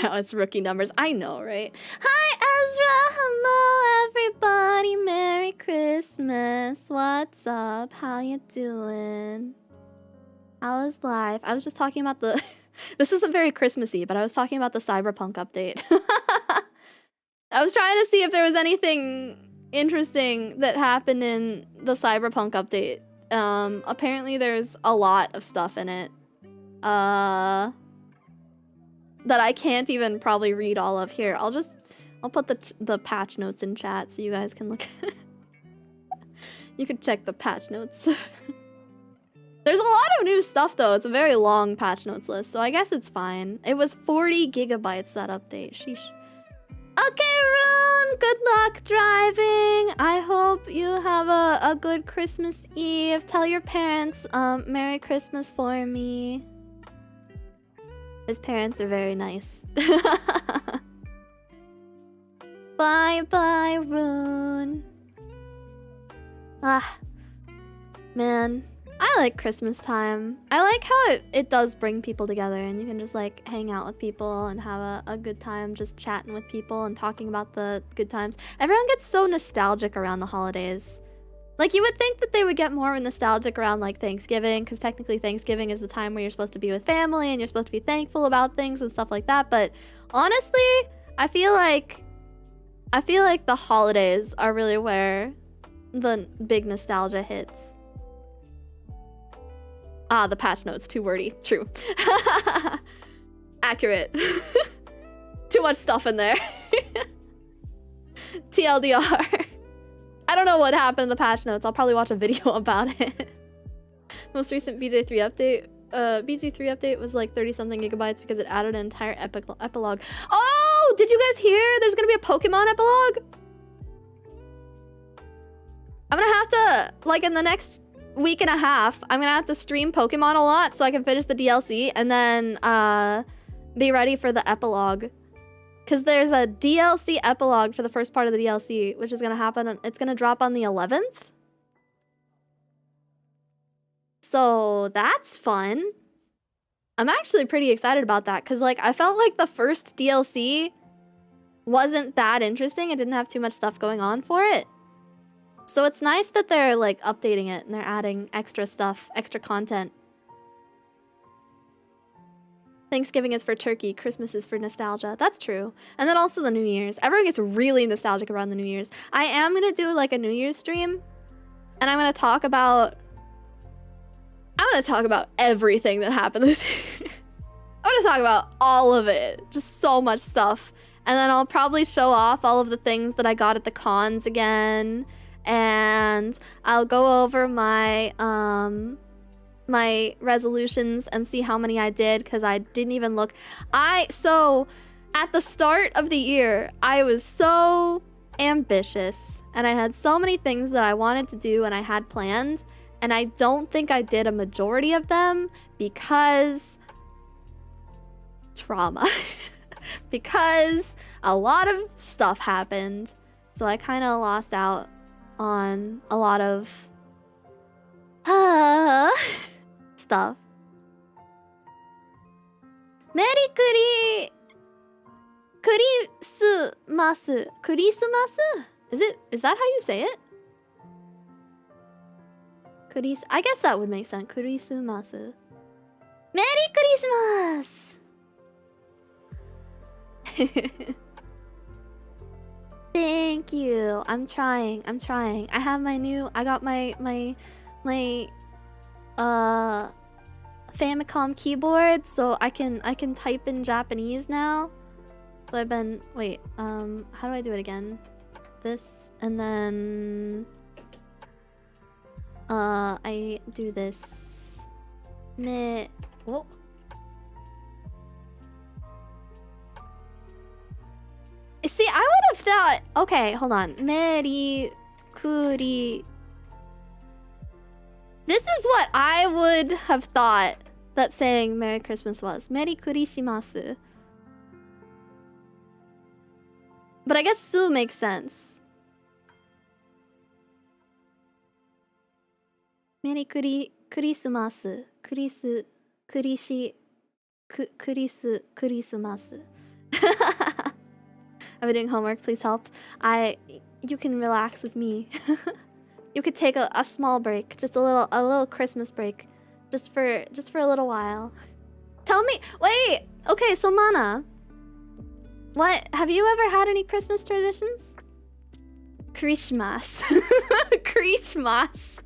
Now it's rookie numbers. I know, right? Hi, Ezra. Hello, everybody. Merry Christmas. What's up? How you doing? How is life? I was just talking about the... This isn't very Christmassy, but I was talking about the Cyberpunk update. I was trying to see if there was anything interesting that happened in the Cyberpunk update. Apparently there's a lot of stuff in it. That I can't even probably read all of here. I'll put the patch notes in chat so you guys can look at it. You can check the patch notes. There's a lot of new stuff though. It's a very long patch notes list, so I guess it's fine. It was 40 gigabytes that update. Sheesh. Okay, Rune, good luck driving. I hope you have a good Christmas Eve. Tell your parents Merry Christmas for me. His parents are very nice. Bye-bye, Rune. Ah, man. I like Christmas time. I like how it does bring people together and you can just like hang out with people and have a good time just chatting with people and talking about the good times. Everyone gets so nostalgic around the holidays. Like you would think that they would get more nostalgic around like Thanksgiving, because technically Thanksgiving is the time where you're supposed to be with family and you're supposed to be thankful about things and stuff like that. But honestly, I feel like the holidays are really where the big nostalgia hits. Ah, the patch notes, too wordy. True. Accurate. Too much stuff in there. TLDR. I don't know what happened in the patch notes. I'll probably watch a video about it. Most recent BJ3 update. BJ3 update was like 30-something gigabytes because it added an entire epilogue. Oh, did you guys hear? There's gonna be a Pokemon epilogue? I'm gonna have to, like in the next week and a half, I'm gonna have to stream Pokemon a lot so I can finish the DLC and then be ready for the epilogue. Because there's a DLC epilogue for the first part of the DLC, which is gonna happen, it's gonna drop on the 11th. So that's fun. I'm actually pretty excited about that because like I felt like the first DLC wasn't that interesting. It didn't have too much stuff going on for it. So it's nice that they're like updating it and they're adding extra stuff, extra content. Thanksgiving is for turkey, Christmas is for nostalgia. That's true. And then also the New Year's. Everyone gets really nostalgic around the New Year's. I am gonna do like a New Year's stream and I'm gonna talk about everything that happened this year. I'm gonna talk about all of it. Just so much stuff. And then I'll probably show off all of the things that I got at the cons again. And I'll go over my my resolutions and see how many I did because I didn't even look. So at the start of the year, I was so ambitious and I had so many things that I wanted to do and I had planned, and I don't think I did a majority of them because trauma. Because a lot of stuff happened, so I kind of lost out on a lot of stuff. Merry Christmas. Christmas? Is that how you say it? I guess that would make sense. Christmas. Merry Christmas. Thank you. I'm trying. I have I got my Famicom keyboard, so I can type in Japanese now. So I've been, wait, how do I do it again? This, and then I do this. Oh, have thought... Okay, hold on. Meri kuri... This is what I would have thought that saying Merry Christmas was. Meri kurishimasu. But I guess su makes sense. Meri kurisumasu. Kurisumasu. I've been doing homework, please help. You can relax with me. You could take a small break, just a little Christmas break, just for a little while. Tell me, wait, okay, so Mana, what, have you ever had any Christmas traditions? Christmas. Christmas.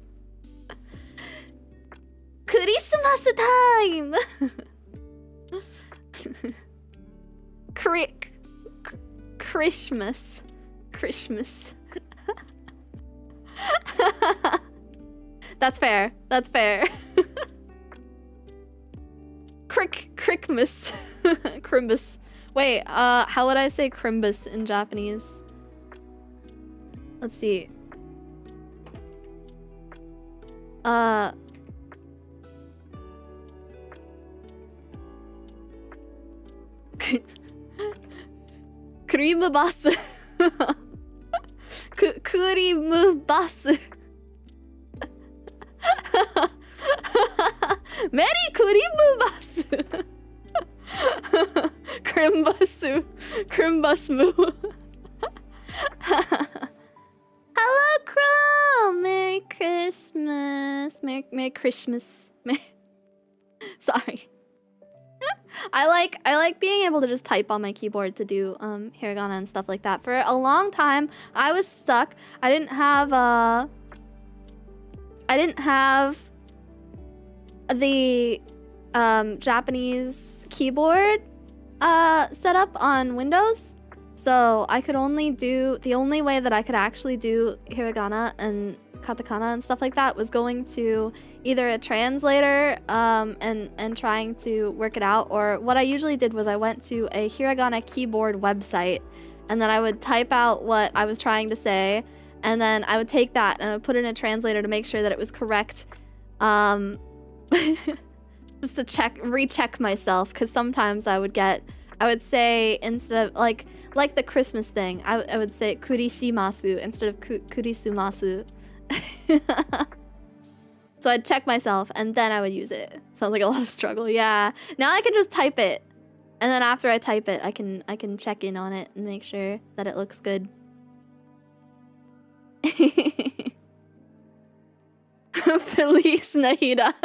Christmas time. Christmas. Christmas. That's fair. That's fair. Crickmas. Crimbus. Wait, how would I say Crimbus in Japanese? Let's see. Cream bus. Cream bus. Merry cream bus. Crimbusu. Crimbusmu. Hello, Chrome. Merry Christmas. Merry Christmas. Sorry. I like being able to just type on my keyboard to do hiragana and stuff like that. For a long time, I was stuck. I didn't have the Japanese keyboard set up on Windows, so I could only do the only way that I could actually do hiragana and katakana and stuff like that was going to either a translator and trying to work it out, or what I usually did was I went to a hiragana keyboard website and then I would type out what I was trying to say, and then I would take that and I would put it in a translator to make sure that it was correct, just to recheck myself, because sometimes I would say, instead of like the Christmas thing, I would say kurishimasu instead of kurisumasu. So I'd check myself and then I would use it. Sounds like a lot of struggle. Yeah. Now I can just type it, and then after I type it, I can check in on it and make sure that it looks good. Feliz Nahida.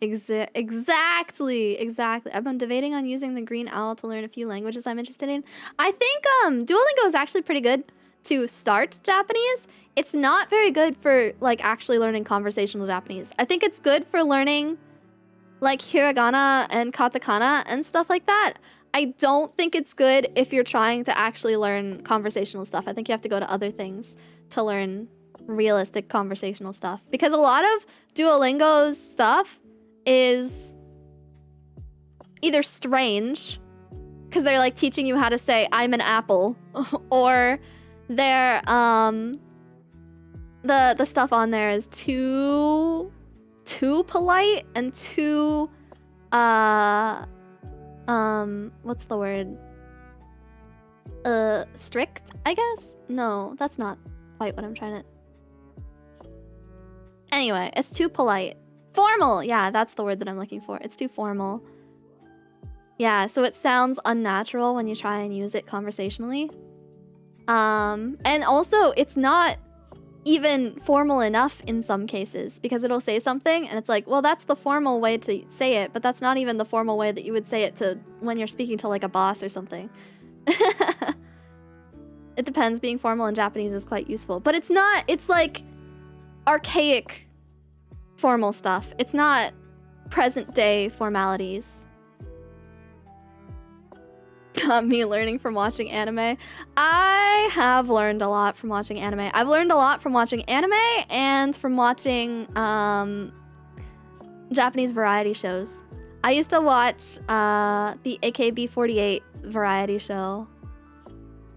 Exactly. I've been debating on using the green owl to learn a few languages I'm interested in. I think Duolingo is actually pretty good to start Japanese. It's not very good for like actually learning conversational Japanese. I think it's good for learning like hiragana and katakana and stuff like that. I don't think it's good if you're trying to actually learn conversational stuff. I think you have to go to other things to learn realistic conversational stuff, because a lot of Duolingo's stuff is either strange because they're like teaching you how to say I'm an apple, or they're the stuff on there is too polite and too what's the word, strict, I guess. No, that's not quite what I'm trying to. Anyway, it's too polite. Formal! Yeah, that's the word that I'm looking for. It's too formal. Yeah, so it sounds unnatural when you try and use it conversationally. And also, it's not even formal enough in some cases, because it'll say something and it's like, well, that's the formal way to say it, but that's not even the formal way that you would say it to when you're speaking to like a boss or something. It depends. Being formal in Japanese is quite useful, but it's not, it's like archaic formal stuff. It's not present day formalities. Got me learning from watching anime. I have learned a lot from watching anime. I've learned a lot from watching anime and from watching Japanese variety shows. I used to watch the AKB48 variety show.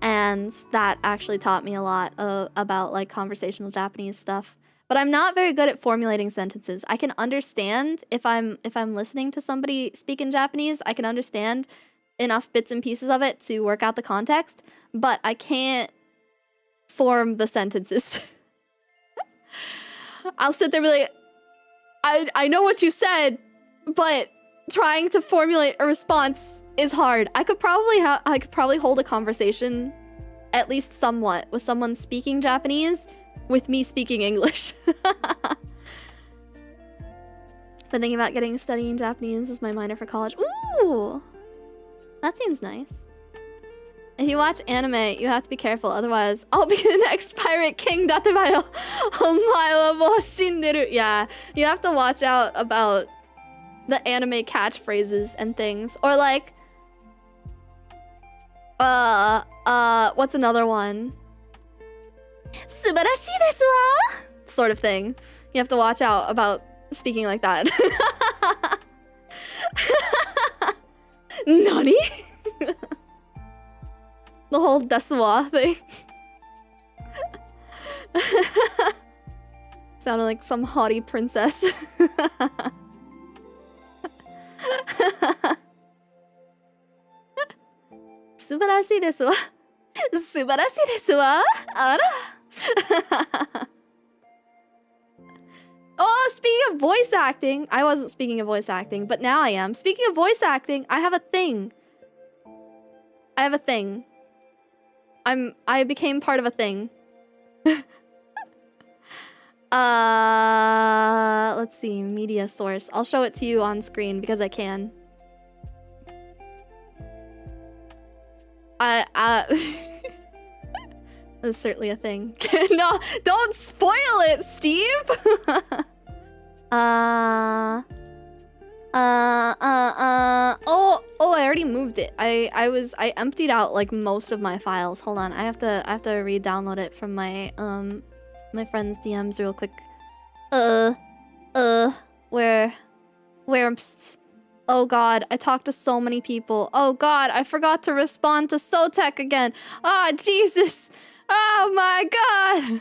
And that actually taught me a lot about like conversational Japanese stuff. But I'm not very good at formulating sentences. I can understand if I'm listening to somebody speak in Japanese, I can understand enough bits and pieces of it to work out the context, but I can't form the sentences. I'll sit there and be like, I know what you said, but trying to formulate a response is hard. I could probably hold a conversation, at least somewhat, with someone speaking Japanese with me speaking English. Been thinking about studying Japanese as my minor for college. Ooh, that seems nice. If you watch anime, you have to be careful, otherwise I'll be the next Pirate King. Datebayo. Yeah, you have to watch out about the anime catchphrases and things. Or like, what's another one? Subarashii desu wa? Sort of thing. You have to watch out about speaking like that. Nani? The whole desu wa thing. Sounded like some haughty princess. Subarashii desu wa. Subarashii desu wa. Ara. Oh, speaking of voice acting, I wasn't speaking of voice acting, but now I am. Speaking of voice acting, I have a thing. I became part of a thing. Let's see, media source. I'll show it to you on screen because I can. That's certainly a thing. No, don't spoil it, Steve! Oh, I already moved it. I emptied out like most of my files. Hold on, I have to re-download it from my my friend's DMs real quick. Where? Oh god, I talked to so many people. Oh god, I forgot to respond to Sotek again. Ah, Jesus. Oh my god.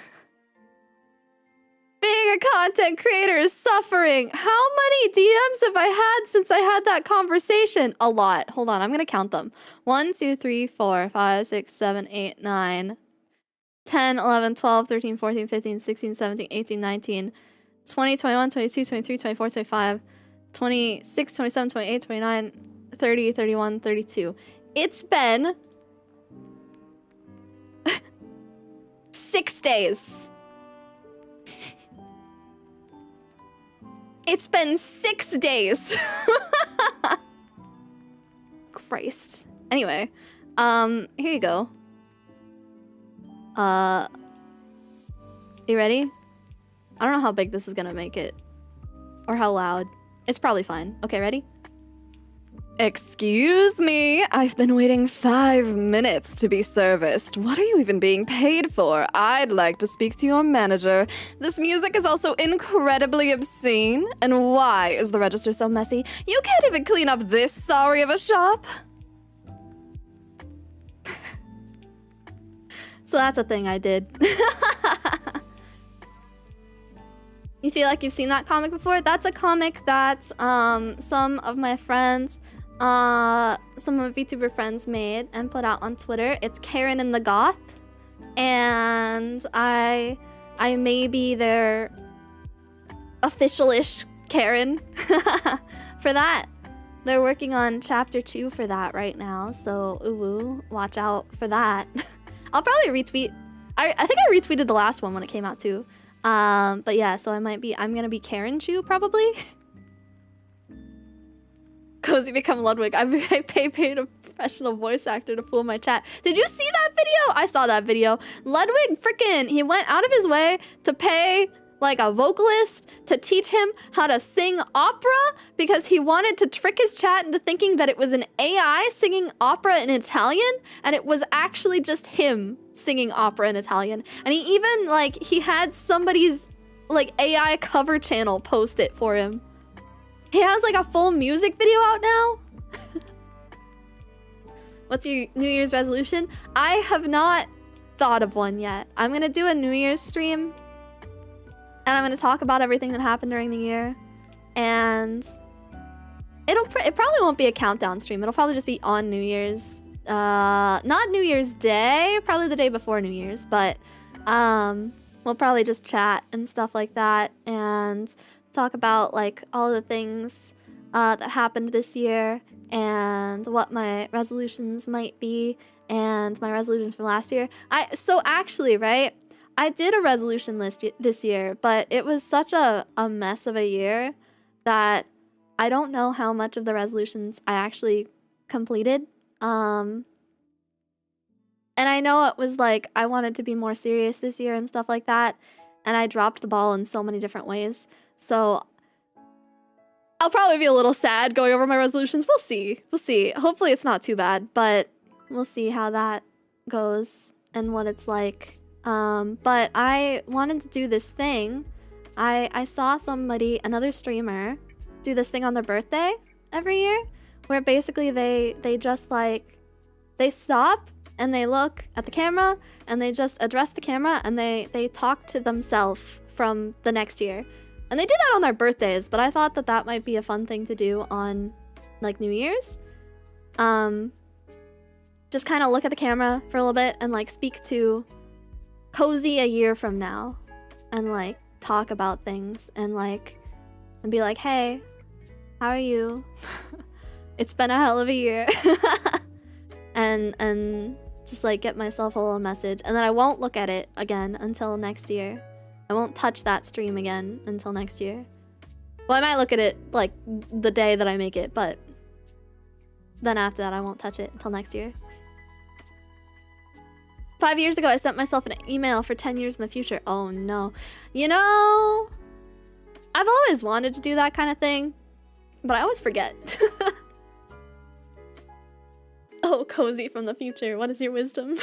Being a content creator is suffering. How many DMs have I had since I had that conversation? A lot. Hold on, I'm gonna count them. 1, 2, 3, 4, 5, 6, 7, 8, 9, 10, 11, 12, 13, 14, 15, 16, 17, 18, 19, 20, 21, 22, 23, 24, 25, 26, 27, 28, 29, 30, 31, 32. It's been 6 days. It's been 6 days. Christ. Anyway, here you go. You ready? I don't know how big this is gonna make it. Or how loud. It's probably fine. Okay, ready? Excuse me, I've been waiting 5 minutes to be serviced. What are you even being paid for? I'd like to speak to your manager. This music is also incredibly obscene. And why is the register so messy? You can't even clean up this sorry of a shop. So that's a thing I did. You feel like you've seen that comic before? That's a comic that some of my friends, some of my VTuber friends made and put out on Twitter. It's Karen and the Goth, and I may be their official-ish Karen for that. They're working on chapter 2 for that right now, so ooh, watch out for that. I'll probably retweet. I think I retweeted the last one when it came out too. But yeah, so I'm gonna be KoziiChu probably. Kozii become Ludwig. I paid a professional voice actor to fool my chat. Did you see that video? I saw that video. Ludwig he went out of his way to pay like a vocalist to teach him how to sing opera because he wanted to trick his chat into thinking that it was an AI singing opera in Italian, and it was actually just him singing opera in Italian. And he even he had somebody's AI cover channel post it for him. He has a full music video out now. What's your New Year's resolution? I have not thought of one yet. I'm gonna do a New Year's stream, and I'm gonna talk about everything that happened during the year, and it probably won't be a countdown stream. It'll probably just be on New Year's, not New Year's Day, probably the day before New Year's, but we'll probably just chat and stuff like that, and talk about like all the things that happened this year and what my resolutions might be and my resolutions from last year. So actually, right, I did a resolution list this year, but it was such a mess of a year that I don't know how much of the resolutions I actually completed. And I know it was like I wanted to be more serious this year and stuff like that, and I dropped the ball in so many different ways. So I'll probably be a little sad going over my resolutions. We'll see. We'll see. Hopefully it's not too bad, but we'll see how that goes and what it's like. But I wanted to do this thing. I saw somebody, another streamer, do this thing on their birthday every year, where basically they just like, they stop and they look at the camera and they just address the camera and they talk to themselves from the next year. And they do that on their birthdays, but I thought that that might be a fun thing to do on like New Year's. Just kind of look at the camera for a little bit and like speak to Kozii a year from now and like talk about things and be like, hey, how are you? It's been a hell of a year. and just like get myself a little message, and then I won't look at it again until next year. I won't touch that stream again until next year. Well, I might look at it like the day that I make it, but then after that I won't touch it until next year. 5 years ago I sent myself an email for 10 years in the future. Oh no. You know, I've always wanted to do that kind of thing, but I always forget. Oh, Kozii from the future, what is your wisdom?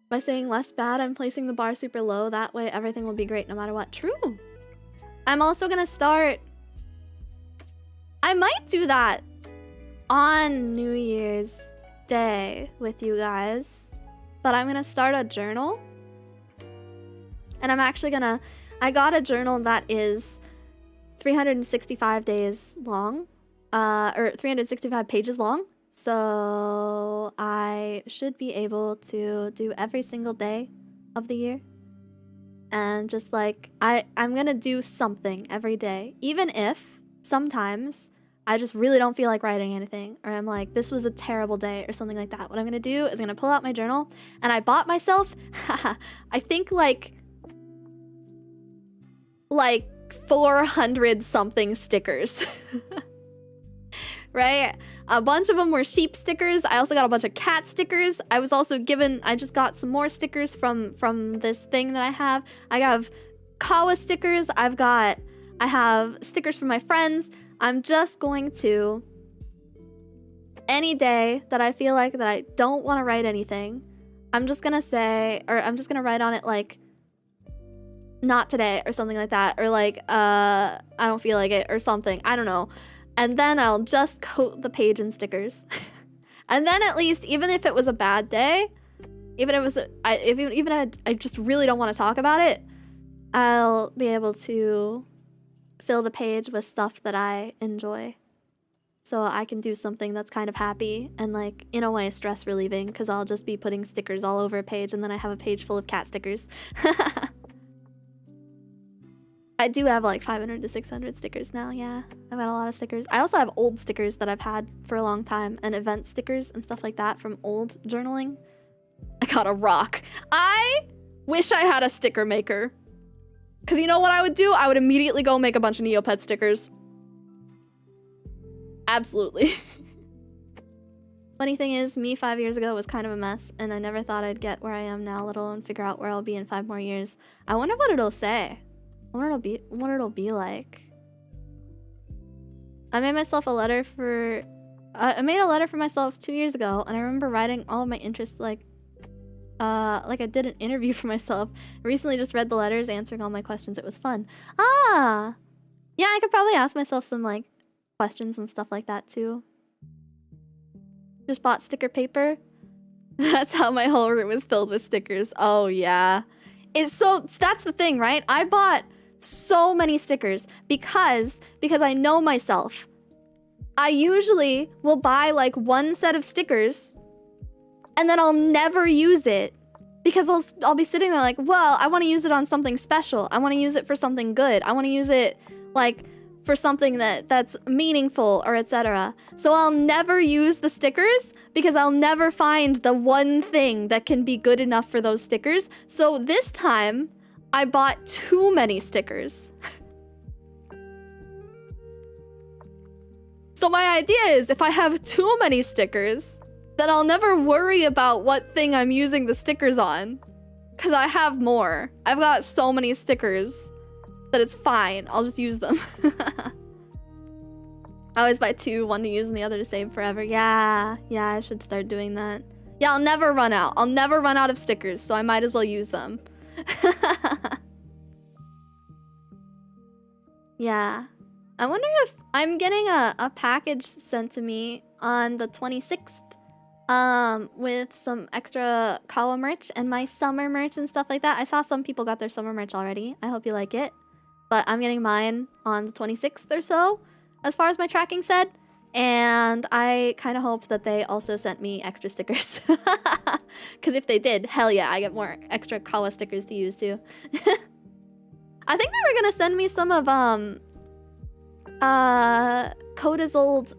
By saying less bad, I'm placing the bar super low. That way everything will be great no matter what. True. I'm also gonna start... I might do that on New Year's Day with you guys. But I'm gonna start a journal. And I'm actually gonna... I got a journal that is 365 days long. Or 365 pages long. So I should be able to do every single day of the year. And just like, I'm gonna do something every day. Even if sometimes I just really don't feel like writing anything. Or I'm like, this was a terrible day or something like that. What I'm gonna do is I'm gonna pull out my journal. And I bought myself, I think like 400 something stickers. Right? A bunch of them were sheep stickers. I also got a bunch of cat stickers. I was also given, I just got some more stickers from this thing that I have. I have Kawa stickers. I have stickers from my friends. I'm just going to, any day that I feel like that I don't want to write anything, I'm just gonna say, or I'm just gonna write on it like, not today or something like that. Or like, I don't feel like it or something. I don't know. And then I'll just coat the page in stickers. And then at least, even if it was a bad day, even if I just really don't want to talk about it, I'll be able to fill the page with stuff that I enjoy. So I can do something that's kind of happy and like, in a way, stress relieving, because I'll just be putting stickers all over a page and then I have a page full of cat stickers. I do have like 500 to 600 stickers now, yeah. I've got a lot of stickers. I also have old stickers that I've had for a long time, and event stickers and stuff like that from old journaling. I got a rock. I wish I had a sticker maker. Because you know what I would do? I would immediately go make a bunch of Neopet stickers. Absolutely. Funny thing is, me 5 years ago was kind of a mess, and I never thought I'd get where I am now, let alone figure out where I'll be in 5 more years. I wonder what it'll say. What it'll be like. I made myself a letter for... I made a letter for myself 2 years ago, and I remember writing all of my interests like I did an interview for myself. I recently just read the letters, answering all my questions. It was fun. Ah! Yeah, I could probably ask myself some, like, questions and stuff like that, too. Just bought sticker paper. That's how my whole room is filled with stickers. Oh yeah. That's the thing, right? I bought so many stickers because I know myself. I usually will buy like one set of stickers and then I'll never use it because I'll be sitting there like, well, I want to use it on something special. I want to use it for something good. I want to use it like for something that's meaningful or etc. So I'll never use the stickers because I'll never find the one thing that can be good enough for those stickers. So this time I bought too many stickers. So my idea is if I have too many stickers, then I'll never worry about what thing I'm using the stickers on. Because I have more. I've got so many stickers that it's fine. I'll just use them. I always buy two, one to use and the other to save forever. Yeah, I should start doing that. Yeah, I'll never run out. I'll never run out of stickers, so I might as well use them. Yeah. I wonder if I'm getting a package sent to me on the 26th with some extra Kawa merch and my summer merch and stuff like that. I saw some people got their summer merch already. I hope you like it. But I'm getting mine on the 26th or so, as far as my tracking said. And I kind of hope that they also sent me extra stickers. Because if they did, hell yeah, I get more extra Kawa stickers to use too. I think they were gonna send me some of Koda's old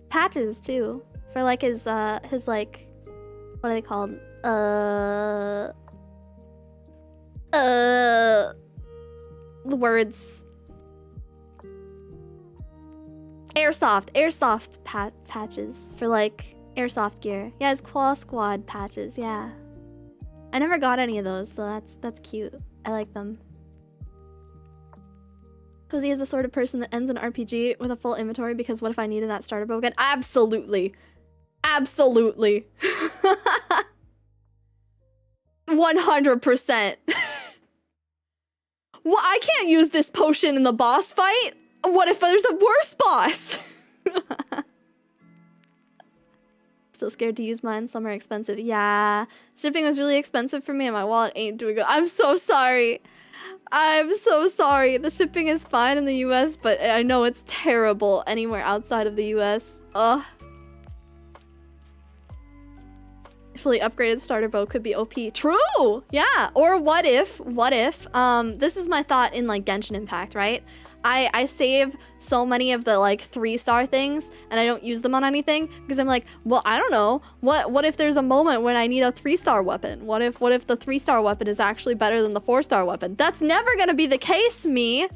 patches too, for like his like, what are they called? The words. Airsoft patches for like airsoft gear. Yeah, his Qual Squad patches. Yeah, I never got any of those, so that's cute. I like them. Kozii is the sort of person that ends an RPG with a full inventory because what if I needed that starter bow again? Absolutely. Absolutely. 100%. Well, I can't use this potion in the boss fight. What if there's a worse boss? Still scared to use mine. Some are expensive. Yeah. Shipping was really expensive for me and my wallet ain't doing good. I'm so sorry. I'm so sorry. The shipping is fine in the US, but I know it's terrible anywhere outside of the US. Ugh. Fully upgraded starter bow could be OP. True! Yeah. Or what if, this is my thought in like Genshin Impact, right? I save so many of the like 3-star things and I don't use them on anything because I'm like, well, I don't know. What if there's a moment when I need a 3-star weapon? What if the 3-star weapon is actually better than the 4-star weapon? That's never gonna be the case, me.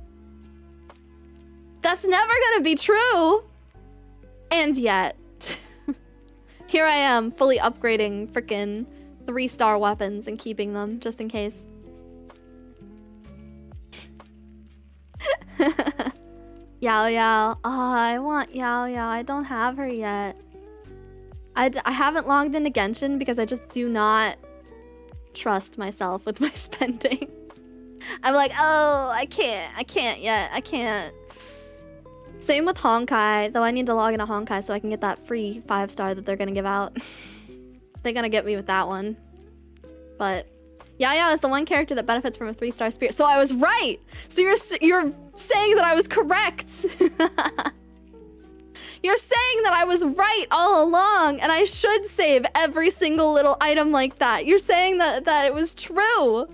That's never gonna be true. And yet, here I am fully upgrading freaking 3-star weapons and keeping them just in case. Yao Yao. Oh, I want Yao Yao. I don't have her yet. I haven't logged into Genshin because I just do not trust myself with my spending. I'm like, oh, I can't yet. I can't. Same with Honkai, though I need to log into Honkai so I can get that free 5-star that they're gonna give out. They're gonna get me with that one. But Yaya is the one character that benefits from a 3-star spirit. So I was right! So you're saying that I was correct! You're saying that I was right all along and I should save every single little item like that. You're saying that it was true!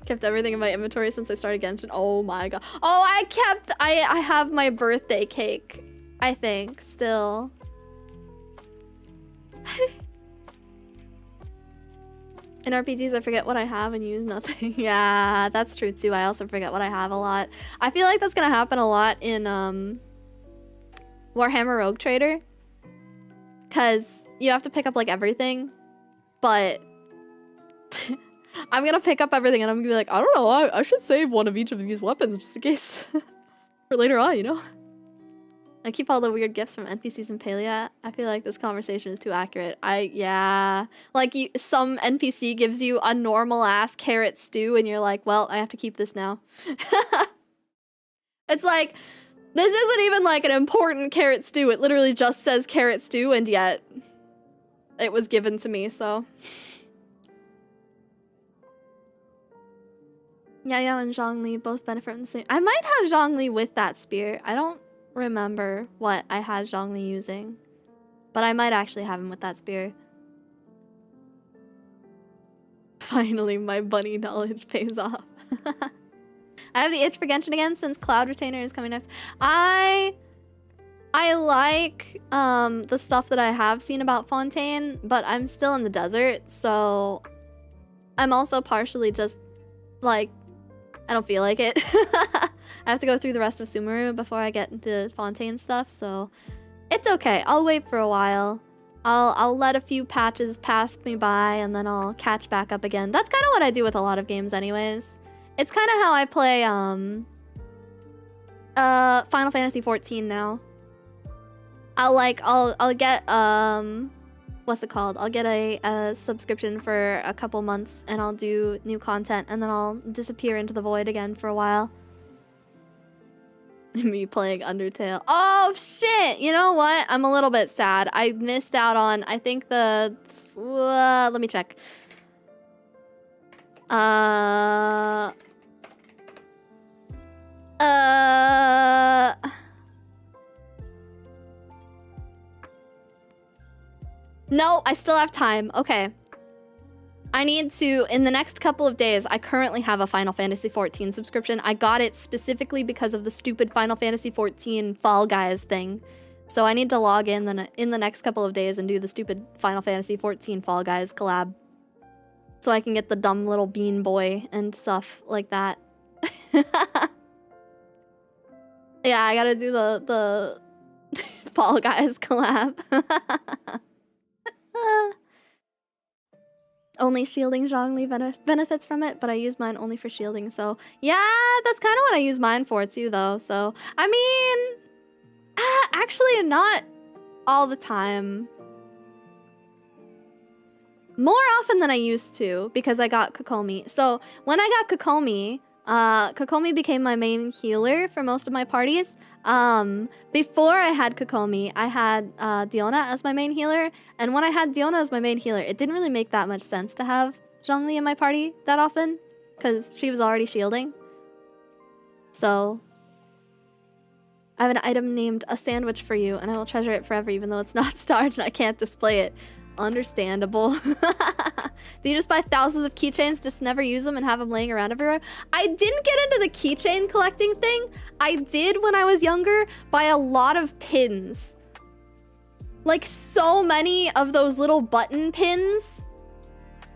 Kept everything in my inventory since I started Genshin. Oh my god. Oh, I have my birthday cake, I think, still. In RPGs, I forget what I have and use nothing. Yeah, that's true too. I also forget what I have a lot. I feel like that's gonna happen a lot in Warhammer Rogue Trader. Because you have to pick up like everything. But I'm gonna pick up everything and I'm gonna be like, I don't know, I should save one of each of these weapons just in case. For later on, you know? I keep all the weird gifts from NPCs in Palia. I feel like this conversation is too accurate. Yeah. Like, some NPC gives you a normal-ass carrot stew, and you're like, well, I have to keep this now. It's like, This isn't even like an important carrot stew. It literally just says carrot stew, and yet it was given to me, so. Yaya and Zhongli both benefit from the same. I might have Zhongli with that spear. I don't remember what I had Zhongli using, but I might actually have him with that spear. Finally, my bunny knowledge pays off. I have the itch for Genshin again since Cloud Retainer is coming next. I like the stuff that I have seen about Fontaine, but I'm still in the desert, so I'm also partially just like, I don't feel like it. I have to go through the rest of Sumeru before I get into Fontaine stuff, so it's okay. I'll wait for a while. I'll let a few patches pass me by, and then I'll catch back up again. That's kind of what I do with a lot of games anyways. It's kind of how I play Final Fantasy XIV now. I'll get what's it called? I'll get a subscription for a couple months, and I'll do new content, and then I'll disappear into the void again for a while. Me playing Undertale. Oh shit! You know what? I'm a little bit sad. I missed out on, I think let me check. No, I still have time. Okay. I need to, in the next couple of days, I currently have a Final Fantasy XIV subscription. I got it specifically because of the stupid Final Fantasy XIV Fall Guys thing. So I need to log in the next couple of days and do the stupid Final Fantasy XIV Fall Guys collab. So I can get the dumb little bean boy and stuff like that. Yeah, I gotta do the Fall Guys collab. Only shielding Zhongli benefits from it, but I use mine only for shielding, so yeah, that's kind of what I use mine for too, though. So I mean, actually not all the time. More often than I used to, because I got Kokomi. So when I got Kokomi, Kokomi became my main healer for most of my parties. Before I had Kokomi, I had Diona as my main healer, and when I had Diona as my main healer, it didn't really make that much sense to have Zhongli in my party that often, because she was already shielding. So I have an item named A Sandwich for You, and I will treasure it forever, even though it's not starred and I can't display it. Understandable. Do you just buy thousands of keychains, just never use them and have them laying around everywhere? I didn't get into the keychain collecting thing. I did when I was younger buy a lot of pins. Like so many of those little button pins.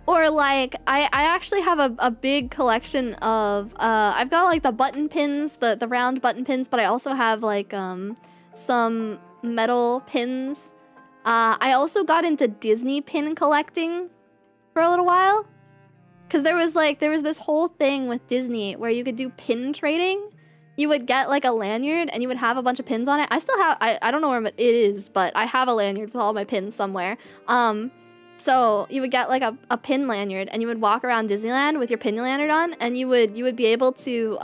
Or like, I actually have a big collection of, I've got like the button pins, the round button pins, but I also have like some metal pins. I also got into Disney pin collecting for a little while, because there was this whole thing with Disney where you could do pin trading. You would get like a lanyard and you would have a bunch of pins on it. I still have, I don't know where it is, but I have a lanyard with all my pins somewhere. So you would get like a pin lanyard and you would walk around Disneyland with your pin lanyard on, and you would be able to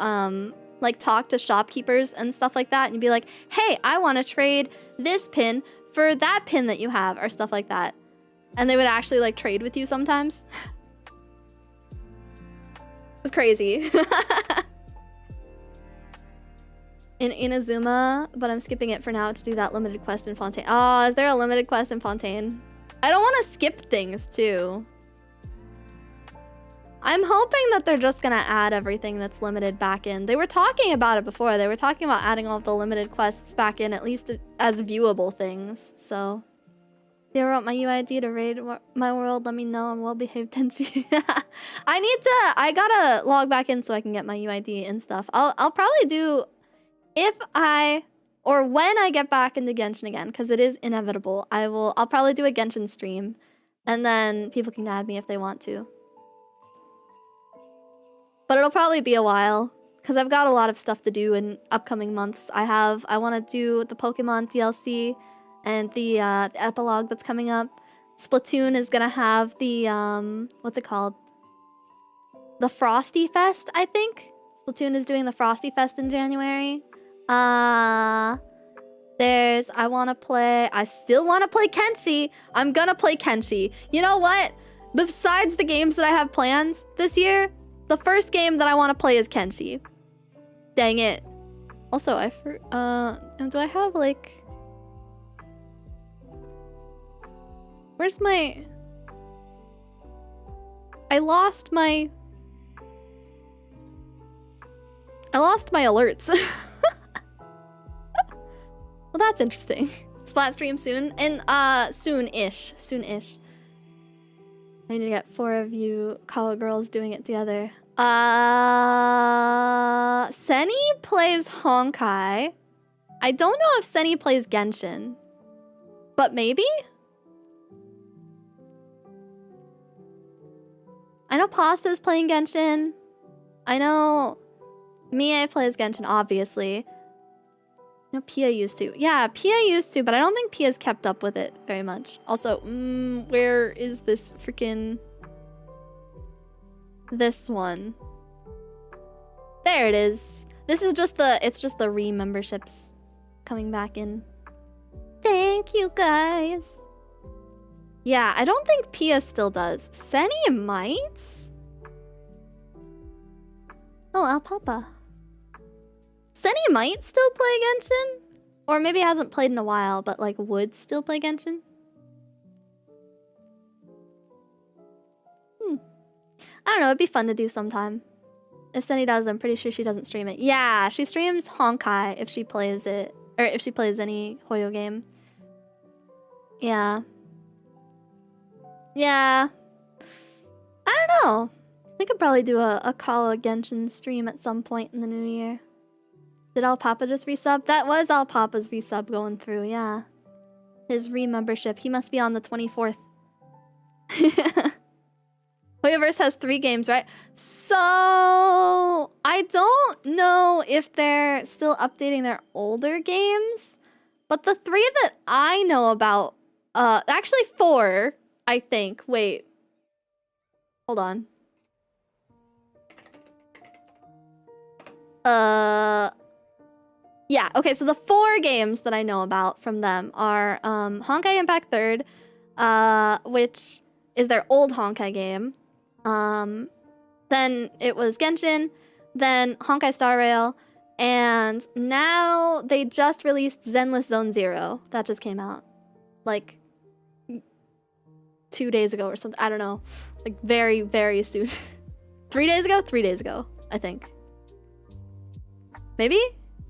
like talk to shopkeepers and stuff like that, and you'd be like, hey, I want to trade this pin for that pin that you have, or stuff like that. And they would actually like trade with you sometimes. It was crazy. In Inazuma, but I'm skipping it for now to do that limited quest in Fontaine. Oh, is there a limited quest in Fontaine? I don't want to skip things too. I'm hoping that they're just gonna add everything that's limited back in. They were talking about it before. They were talking about adding all of the limited quests back in, at least as viewable things. So, if you ever want my UID to raid my world, let me know. I'm well-behaved Tenchi. I gotta log back in so I can get my UID and stuff. I'll probably do, when I get back into Genshin again, because it is inevitable, I'll probably do a Genshin stream, and then people can add me if they want to. But it'll probably be a while, because I've got a lot of stuff to do in upcoming months. I want to do the Pokemon DLC and the epilogue that's coming up. Splatoon is gonna have the what's it called? The Frosty Fest, I think. Splatoon is doing the Frosty Fest in January. There's I still want to play Kenshi. I'm gonna play Kenshi. You know what? Besides the games that I have planned this year, the first game that I want to play is Kenshi. Dang it. Also, do I have like... Where's my... I lost my alerts. Well, that's interesting. Splat stream soon. And soon-ish. Soon-ish. I need to get 4 of you Kawa girls doing it together. Seni plays Honkai. I don't know if Seni plays Genshin. But maybe? I know Pasta's playing Genshin. I know Mie plays Genshin, obviously. No, Pia used to. Yeah, Pia used to, but I don't think Pia's kept up with it very much. Also, where is this freaking... This one? There it is. This is just it's just the re-memberships coming back in. Thank you, guys. Yeah, I don't think Pia still does. Seni might? Oh, Alpapa. Seni might still play Genshin? Or maybe hasn't played in a while, but like would still play Genshin? I don't know, it'd be fun to do sometime. If Seni does, I'm pretty sure she doesn't stream it. Yeah, she streams Honkai if she plays it. Or if she plays any Hoyo game. Yeah. Yeah. I don't know. We could probably do a Kawa Genshin stream at some point in the new year. Did Alpapa just resub? That was Alpapa's resub going through, yeah. His re-membership. He must be on the 24th. Hoyoverse has 3 games, right? So... I don't know if they're still updating their older games. But the 3 that I know about... actually 4, I think. Wait. Hold on. Yeah, okay, so the 4 games that I know about from them are Honkai Impact 3rd, which is their old Honkai game. Then it was Genshin, then Honkai Star Rail, and now they just released Zenless Zone Zero. That just came out. Like 2 days ago or something. I don't know. Like very, very soon. 3 days ago? 3 days ago, I think. Maybe?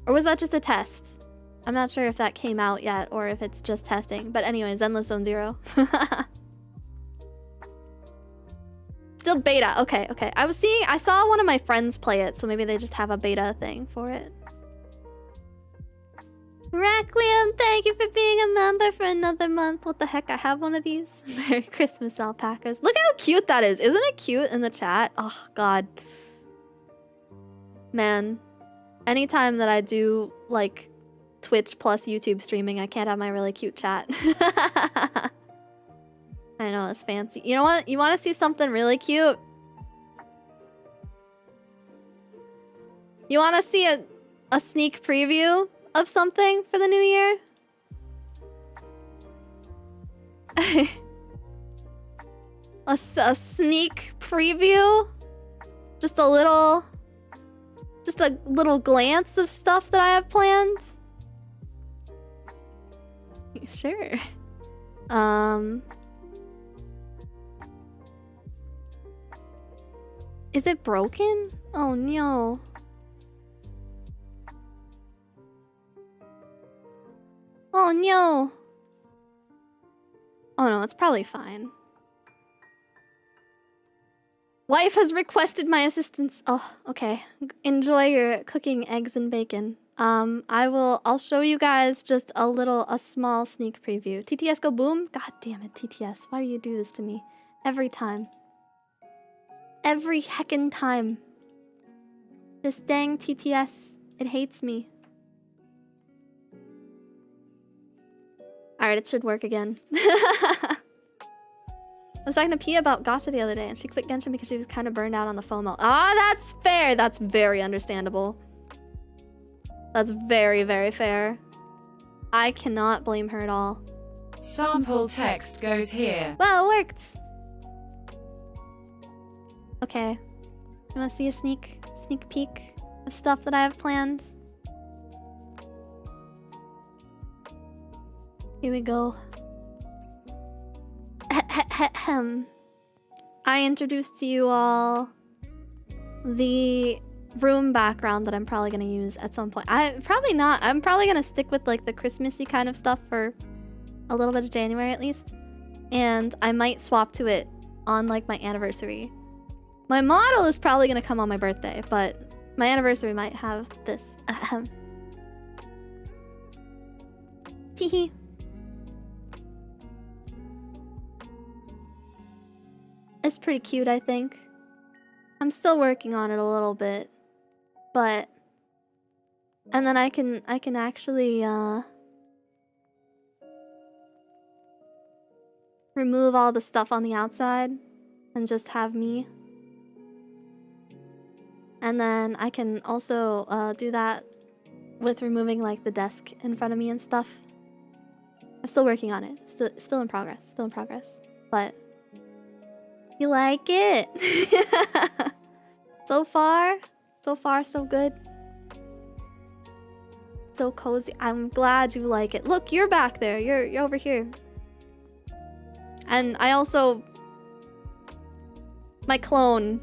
Or was that just a test? I'm not sure if that came out yet or if it's just testing. But anyway, Zenless Zone Zero. Still beta. Okay, okay. I saw one of my friends play it, so maybe they just have a beta thing for it. Requiem, thank you for being a member for another month. What the heck? I have one of these. Merry Christmas, alpacas. Look how cute that is. Isn't it cute in the chat? Oh, God. Man. Anytime that I do, like, Twitch plus YouTube streaming, I can't have my really cute chat. I know, it's fancy. You know what? You want to see something really cute? You want to see a sneak preview of something for the new year? a sneak preview? Just a little glance of stuff that I have planned? Sure. Is it broken? Oh no. Oh no. Oh no, it's probably fine. Wife has requested my assistance. Oh, okay. Enjoy your cooking eggs and bacon. I'll show you guys just a small sneak preview. TTS go boom? God damn it, TTS. Why do you do this to me? Every time. Every heckin' time. This dang TTS. It hates me. Alright, it should work again. I was talking to Pia about Gacha the other day, and she quit Genshin because she was kind of burned out on the FOMO. Ah, that's fair! That's very understandable. That's very, very fair. I cannot blame her at all. Sample text goes here. Well, it worked. Okay. You wanna see a sneak peek of stuff that I have planned? Here we go. I introduced to you all the room background that I'm probably gonna use at some point. Probably not. I'm probably gonna stick with like the Christmassy kind of stuff for a little bit of January at least. And I might swap to it on like my anniversary. My model is probably gonna come on my birthday, but my anniversary might have this. Teehee. It's pretty cute, I think. I'm still working on it a little bit, but and then I can actually remove all the stuff on the outside and just have me. And then I can also do that with removing like the desk in front of me and stuff. I'm still working on it. Still in progress. Still in progress. But you like it? So far, so good. So cozy. I'm glad you like it. Look, you're back there. You're over here. And I also... My clone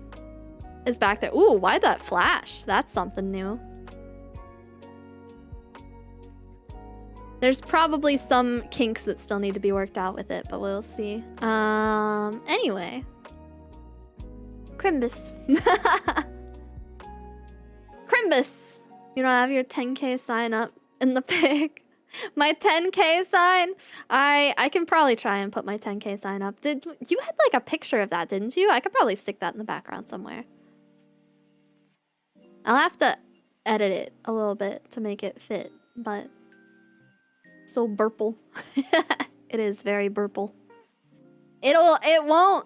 is back there. Ooh, why'd that flash? That's something new. There's probably some kinks that still need to be worked out with it, but we'll see. Anyway. Crimbus. Crimbus! You don't have your 10k sign up in the pic. My 10k sign? I can probably try and put my 10k sign up. You had like a picture of that, didn't you? I could probably stick that in the background somewhere. I'll have to edit it a little bit to make it fit, but so burple. It is very burple. It won't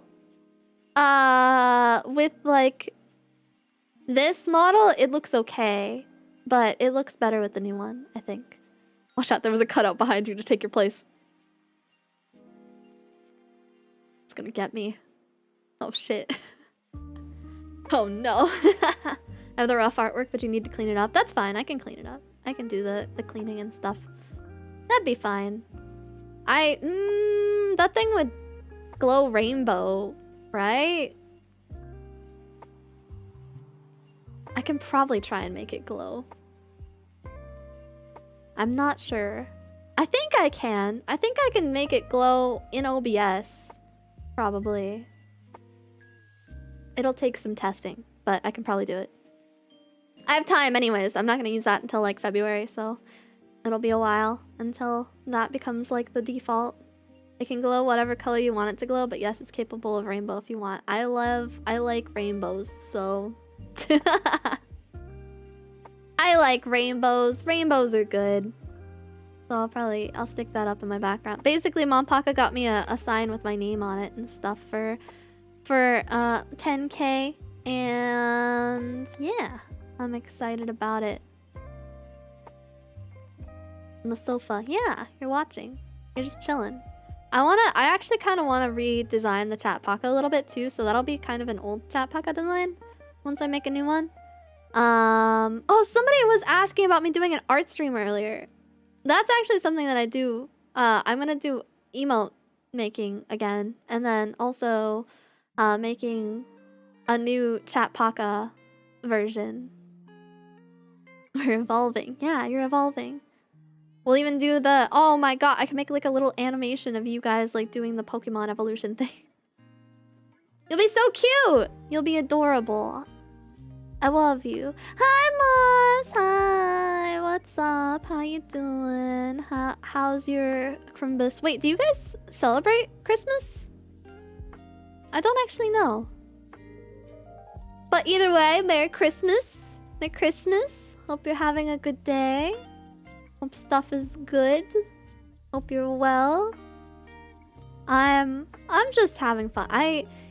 with like this model it looks okay, but it looks better with the new one, I think. Watch out, there was a cutout behind you to take your place. It's gonna get me. Oh shit. Oh no. I have the rough artwork, but you need to clean it up. That's fine, I can clean it up. I can do the cleaning and stuff. That'd be fine. That thing would glow rainbow, right? I can probably try and make it glow. I'm not sure. I think I can. I think I can make it glow in OBS. Probably. It'll take some testing, but I can probably do it. I have time anyways. I'm not going to use that until like February, so it'll be a while until that becomes like the default. It can glow whatever color you want it to glow, but yes, it's capable of rainbow if you want. I like rainbows, so... I like rainbows. Rainbows are good. So I'll stick that up in my background. Basically, Mom Paka got me a sign with my name on it and stuff for 10k, and yeah, I'm excited about it. On the sofa. Yeah, you're watching. You're just chilling. I actually kind of want to redesign the Chat Paka a little bit too, so that'll be kind of an old Chat Paka design once I make a new one. Oh, somebody was asking about me doing an art stream earlier. That's actually something that I do. I'm gonna do emote making again, and then also making a new Chat Paka version. We're evolving. Yeah, you're evolving. We'll even do the... Oh my god, I can make like a little animation of you guys like doing the Pokemon evolution thing. You'll be so cute! You'll be adorable. I love you. Hi, Moss! Hi! What's up? How you doing? How's your Crimbus? Wait, do you guys celebrate Christmas? I don't actually know. But either way, Merry Christmas. Merry Christmas. Hope you're having a good day. Hope stuff is good. Hope you're well. I'm just having fun.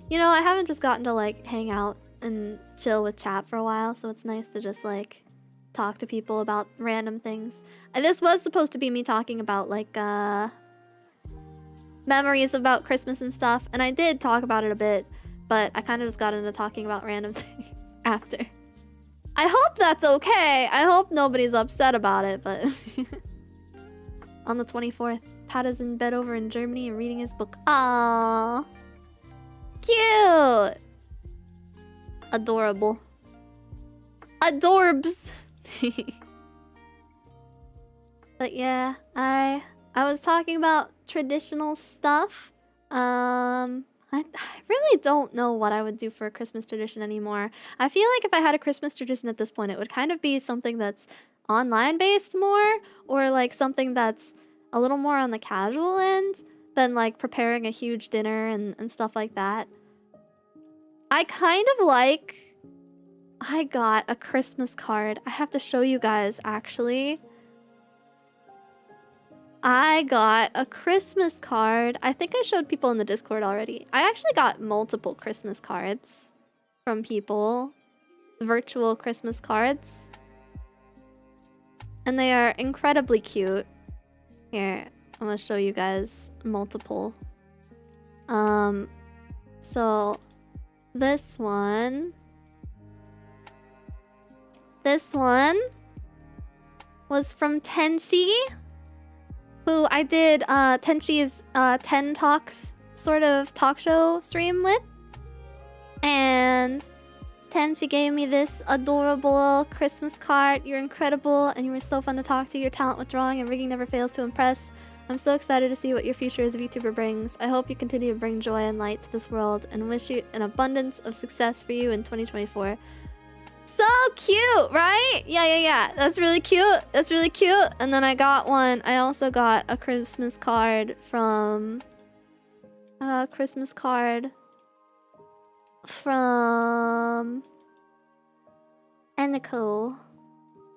You know, I haven't just gotten to like hang out and chill with chat for a while, so it's nice to just like talk to people about random things. And this was supposed to be me talking about like memories about Christmas and stuff, and I did talk about it a bit, but I kind of just got into talking about random things after. I hope that's okay. I hope nobody's upset about it, but on the 24th, Pat is in bed over in Germany and reading his book. Aww. Cute. Adorable. Adorbs. But yeah, I was talking about traditional stuff. I really don't know what I would do for a Christmas tradition anymore. I feel like if I had a Christmas tradition at this point, it would kind of be something that's online based more, or like something that's a little more on the casual end than like preparing a huge dinner and stuff like that. I kind of like... I got a Christmas card. I have to show you guys, actually. I got a Christmas card. I think I showed people in the Discord already. I actually got multiple Christmas cards from people. Virtual Christmas cards. And they are incredibly cute. Here, I'm gonna show you guys multiple. So this one was from Tenchi, who I did Tenchi's 10 Talks sort of talk show stream with. And Tenchi gave me this adorable Christmas card. You're incredible and you were so fun to talk to. Your talent with drawing and rigging never fails to impress. I'm so excited to see what your future as a VTuber brings. I hope you continue to bring joy and light to this world and wish you an abundance of success for you in 2024. So cute, right? Yeah. That's really cute. That's really cute. And then I got one. I also got a Christmas card from... Eniko.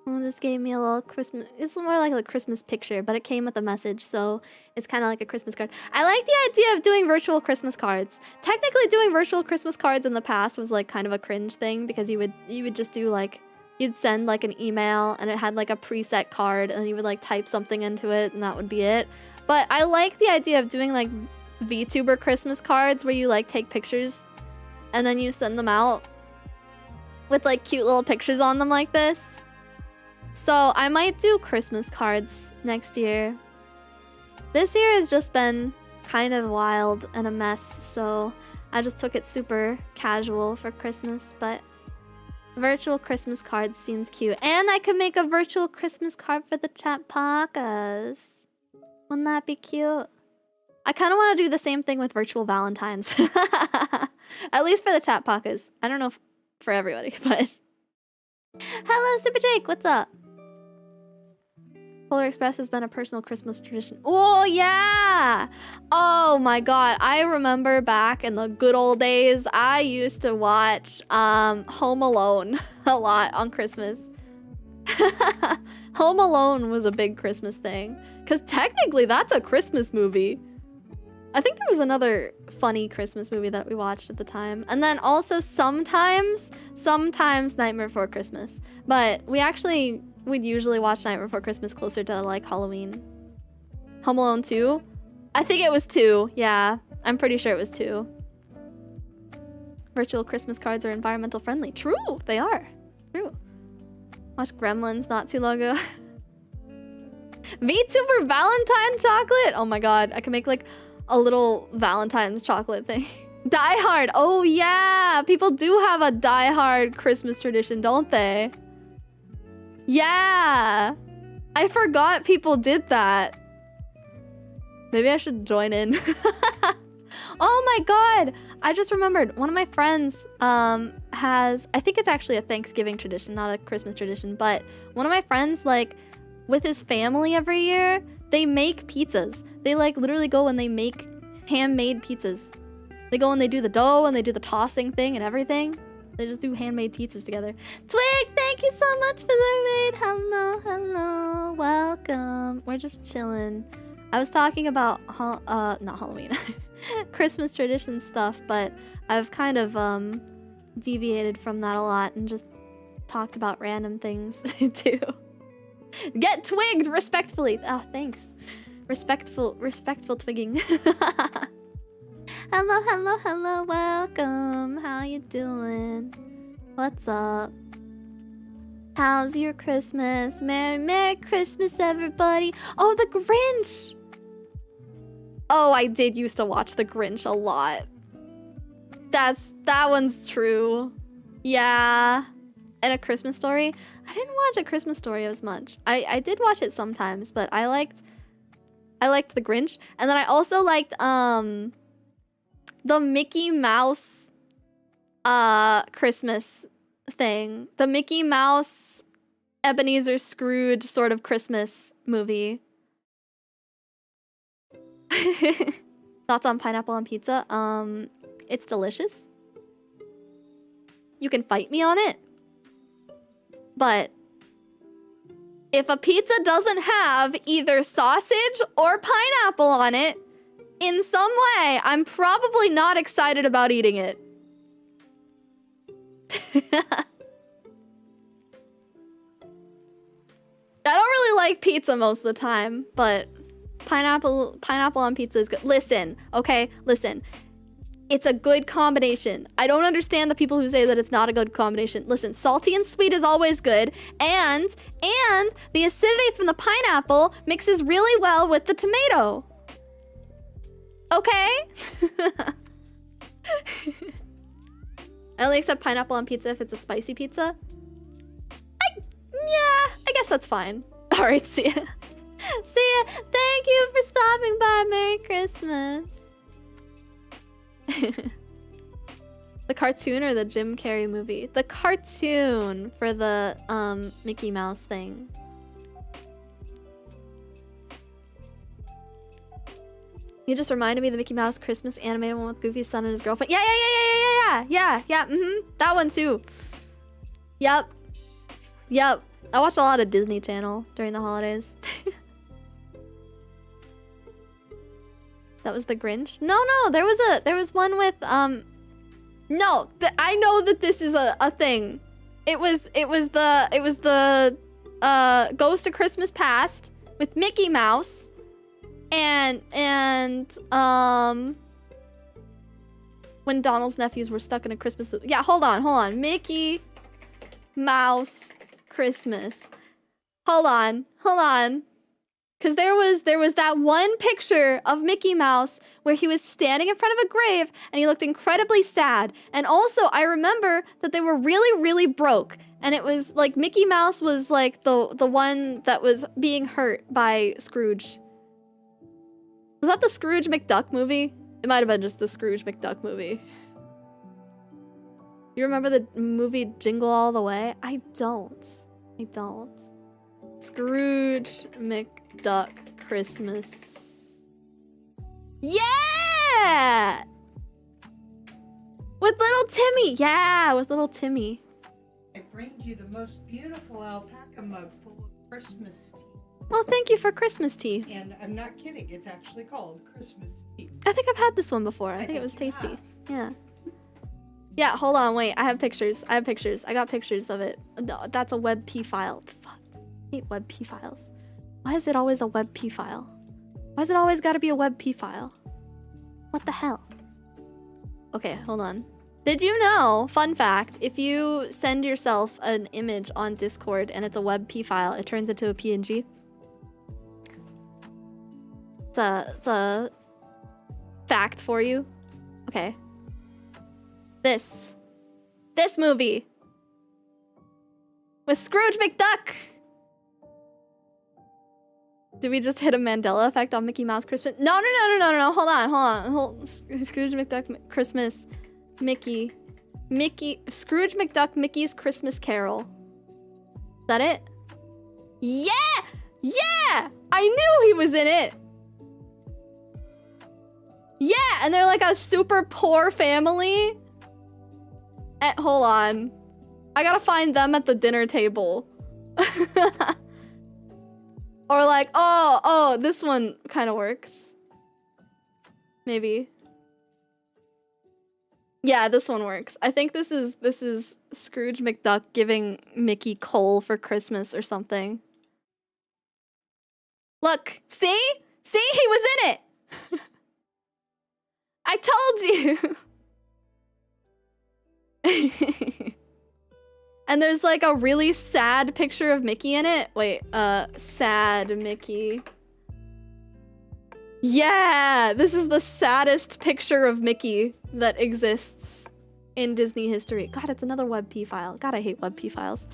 Who just gave me a little Christmas... It's more like a Christmas picture, but it came with a message, so it's kind of like a Christmas card. I like the idea of doing virtual Christmas cards. Technically, doing virtual Christmas cards in the past was like kind of a cringe thing, because you would just do like... You'd send like an email, and it had like a preset card, and you would like type something into it, and that would be it. But I like the idea of doing like VTuber Christmas cards, where you like take pictures, and then you send them out with like cute little pictures on them like this. So I might do Christmas cards next year. This year has just been kind of wild and a mess, so I just took it super casual for Christmas, but virtual Christmas cards seems cute. And I could make a virtual Christmas card for the chat pakas. Wouldn't that be cute? I kind of want to do the same thing with virtual Valentines. At least for the chat pakas. I don't know if for everybody, but... Hello, Super Jake, what's up? Polar Express has been a personal Christmas tradition. Oh, yeah! Oh my god, I remember back in the good old days, I used to watch Home Alone a lot on Christmas. Home Alone was a big Christmas thing, because technically that's a Christmas movie. I think there was another funny Christmas movie that we watched at the time. And then also sometimes Nightmare Before Christmas. But we'd usually watch Nightmare Before Christmas closer to like Halloween. Home Alone 2? I think it was 2. Yeah, I'm pretty sure it was 2. Virtual Christmas cards are environmental friendly. True, they are. True. Watched Gremlins not too long ago. VTuber Valentine chocolate? Oh my god, I can make like a little Valentine's chocolate thing. Die Hard. Oh yeah, people do have a Die Hard Christmas tradition, don't they? Yeah, I forgot people did that. Maybe I should join in. Oh my god, I just remembered one of my friends has, I think it's actually a Thanksgiving tradition, not a Christmas tradition, but one of my friends, like with his family every year, they make pizzas. They like literally go and they make handmade pizzas. They go and they do the dough and they do the tossing thing and everything. They just do handmade pizzas together. Twig, thank you so much for the raid. Hello, welcome. We're just chilling. I was talking about not Halloween, Christmas tradition stuff, but I've kind of deviated from that a lot and just talked about random things too. Get twigged respectfully. Oh, thanks. Respectful twigging. Hello, hello, hello, welcome. How you doing? What's up? How's your Christmas? Merry Christmas, everybody. Oh, The Grinch. Oh, I did used to watch The Grinch a lot. That one's true. Yeah. And A Christmas Story. I didn't watch A Christmas Story as much. I did watch it sometimes, but I liked The Grinch. And then I also liked the Mickey Mouse Christmas thing. The Mickey Mouse Ebenezer Scrooge sort of Christmas movie. Thoughts on pineapple on pizza? It's delicious. You can fight me on it. But if a pizza doesn't have either sausage or pineapple on it, in some way, I'm probably not excited about eating it. I don't really like pizza most of the time, but pineapple on pizza is good. Listen, okay? Listen. It's a good combination. I don't understand the people who say that it's not a good combination. Listen, salty and sweet is always good, and the acidity from the pineapple mixes really well with the tomato. Okay? I only accept pineapple on pizza if it's a spicy pizza. Yeah, I guess that's fine. All right, see ya. See ya. Thank you for stopping by. Merry Christmas. The cartoon or the Jim Carrey movie? The cartoon for the Mickey Mouse thing. You just reminded me of the Mickey Mouse Christmas animated one with Goofy's son and his girlfriend. Yeah. That one too. Yep. I watched a lot of Disney Channel during the holidays. That was The Grinch? No, there was one with no, I know that this is a thing. It was the Ghost of Christmas Past with Mickey Mouse and when Donald's nephews were stuck in a Christmas loop. Yeah, hold on. Mickey Mouse Christmas. Hold on. Because there was that one picture of Mickey Mouse where he was standing in front of a grave and he looked incredibly sad. And also, I remember that they were really, really broke. And it was like Mickey Mouse was like the one that was being hurt by Scrooge. Was that the Scrooge McDuck movie? It might have been just the Scrooge McDuck movie. You remember the movie Jingle All the Way? I don't. Scrooge McDuck Christmas. Yeah! With little Timmy. Yeah, with little Timmy. I bring you the most beautiful alpaca mug full of Christmas tea. Well, thank you for Christmas tea. And I'm not kidding, it's actually called Christmas tea. I think I've had this one before. I think it was tasty. Yeah. Yeah, hold on, wait. I have pictures. I got pictures of it. No, that's a WebP file. Fuck. I hate WebP files. Why is it always a WebP file? Why is it always gotta be a WebP file? What the hell? Okay, hold on. Did you know, fun fact, if you send yourself an image on Discord and it's a WebP file, it turns into a PNG? It's a fact for you. Okay. This movie with Scrooge McDuck. Did we just hit a Mandela effect on Mickey Mouse Christmas? No. Hold on. Scrooge McDuck Christmas. Mickey. Scrooge McDuck Mickey's Christmas Carol. Is that it? Yeah! I knew he was in it. Yeah, and they're like a super poor family. Hold on. I gotta find them at the dinner table. Or like, oh, this one kind of works. Maybe. Yeah, this one works. I think this is Scrooge McDuck giving Mickey coal for Christmas or something. Look, see? See, he was in it. I told you. And there's like a really sad picture of Mickey in it. Wait, sad Mickey. Yeah, this is the saddest picture of Mickey that exists in Disney history. God, it's another WebP file. God, I hate WebP files.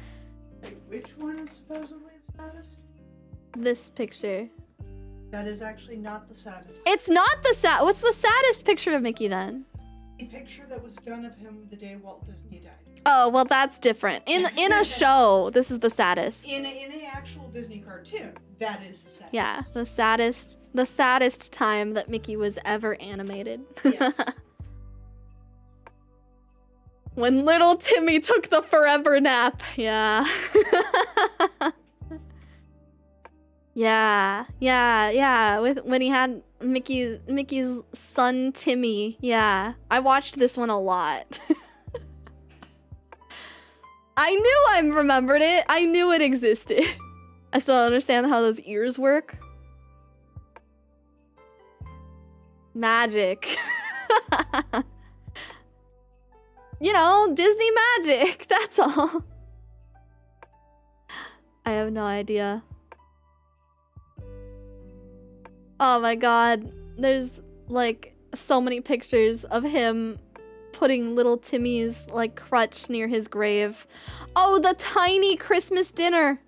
Wait, which one is supposedly the saddest? This picture. That is actually not the saddest. It's not the What's the saddest picture of Mickey then? The picture that was done of him the day Walt Disney died. Oh, well, that's different. In a show, this is the saddest. In an actual Disney cartoon, that is the saddest. Yeah, the saddest time that Mickey was ever animated. Yes. When little Timmy took the forever nap. Yeah. yeah. When he had Mickey's son Timmy. Yeah. I watched this one a lot. I knew I remembered it. I knew it existed. I still don't understand how those ears work. Magic. You know, Disney magic. That's all. I have no idea. Oh my god. There's like so many pictures of him putting little Timmy's like crutch near his grave. Oh, the tiny Christmas dinner.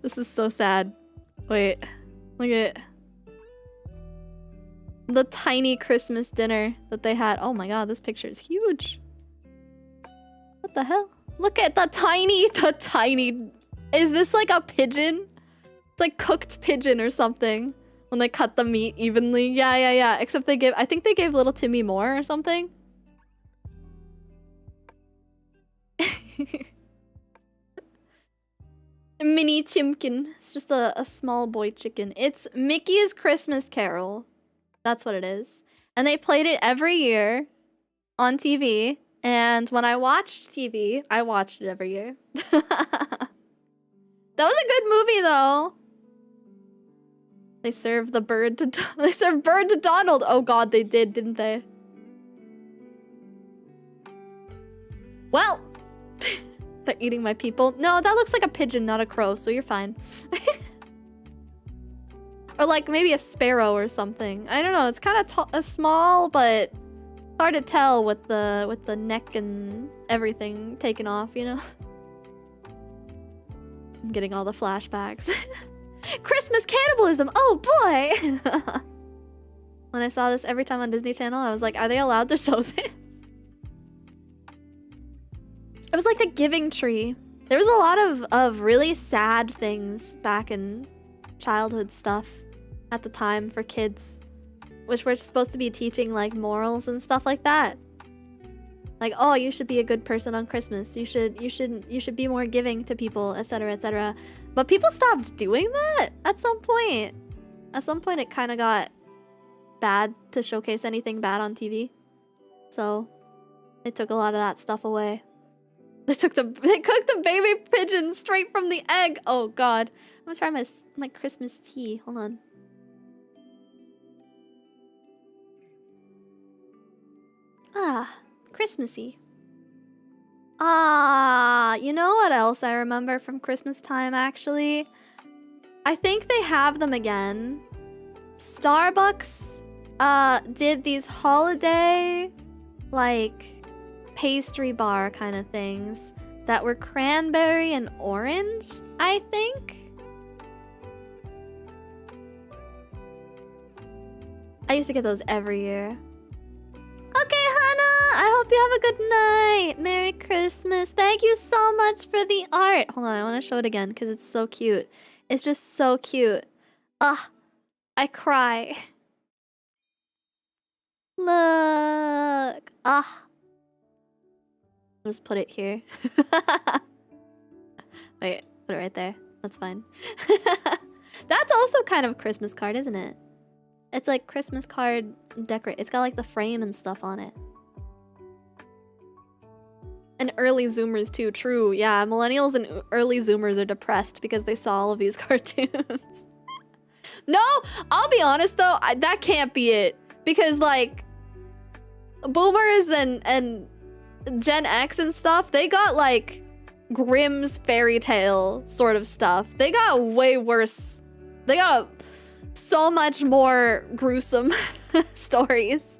This is so sad. Wait, look at the tiny Christmas dinner that they had. Oh my god, this picture is huge. What the hell? Look at the tiny. Is this like a pigeon? It's like cooked pigeon or something. When they cut the meat evenly. Yeah. Except I think they gave little Timmy more or something. Mini chimkin. It's just a small boy chicken. It's Mickey's Christmas Carol. That's what it is. And they played it every year on TV. And when I watched TV, I watched it every year. That was a good movie though. They served the bird to Donald. Oh god, they did, didn't they? Well, they're eating my people. No, that looks like a pigeon, not a crow, so you're fine. Or like maybe a sparrow or something. I don't know. It's kind of small, but hard to tell with the neck and everything taken off, you know? I'm getting all the flashbacks. Christmas cannibalism! Oh boy! When I saw this every time on Disney Channel, I was like, are they allowed to show this? It was like the Giving Tree. There was a lot of really sad things back in childhood stuff at the time for kids, which were supposed to be teaching like morals and stuff like that. Like, oh, you should be a good person on Christmas. You should be more giving to people, etc., etc. But people stopped doing that at some point. At some point, it kind of got bad to showcase anything bad on TV. So they took a lot of that stuff away. They cooked a baby pigeon straight from the egg. Oh god, I'm gonna try my Christmas tea. Hold on. Ah, Christmassy. Ah, you know what else I remember from Christmas time, actually? I think they have them again. Starbucks did these holiday, like, pastry bar kind of things that were cranberry and orange, I think. I used to get those every year. Okay, Hannah, I hope you have a good night. Merry Christmas. Thank you so much for the art. Hold on, I want to show it again because it's so cute. It's just so cute. Ugh, I cry. Look. Ah. Just put it here. Wait, put it right there. That's fine. That's also kind of a Christmas card, isn't it? It's like Christmas card decorate. It's got like the frame and stuff on it. And early Zoomers too, true. Yeah, millennials and early Zoomers are depressed because they saw all of these cartoons. No, I'll be honest though, that can't be it. Because like, boomers and Gen X and stuff, they got like Grimm's fairy tale sort of stuff. They got way worse. They got so much more gruesome stories.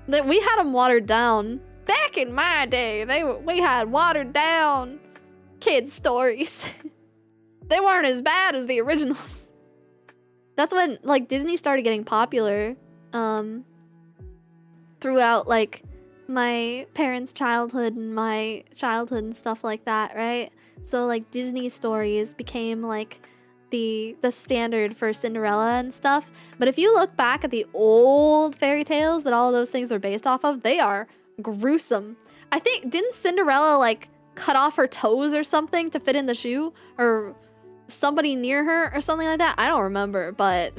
That we had them watered down. Back in my day, we had watered down kids' stories. They weren't as bad as the originals. That's when like Disney started getting popular throughout like my parents' childhood and my childhood and stuff like that, right? So like Disney stories became like the standard for Cinderella and stuff. But if you look back at the old fairy tales that all of those things are based off of, they are gruesome. I think, didn't Cinderella like cut off her toes or something to fit in the shoe? Or somebody near her or something like that? I don't remember, but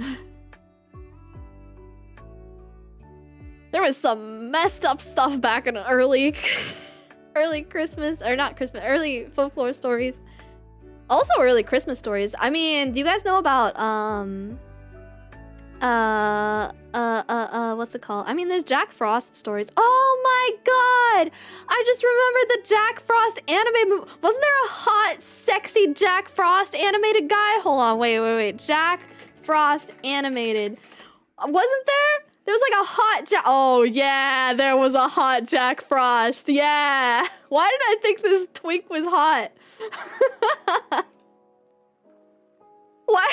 there was some messed up stuff back in early Christmas, or not Christmas, early folklore stories. Also early Christmas stories. I mean, do you guys know about what's it called? I mean, there's Jack Frost stories. Oh my god! I just remembered the Jack Frost anime movie. Wasn't there a hot, sexy Jack Frost animated guy? Hold on, wait. Jack Frost animated. Wasn't there? There was like a hot Jack. Oh yeah, there was a hot Jack Frost. Yeah. Why did I think this twink was hot? Why?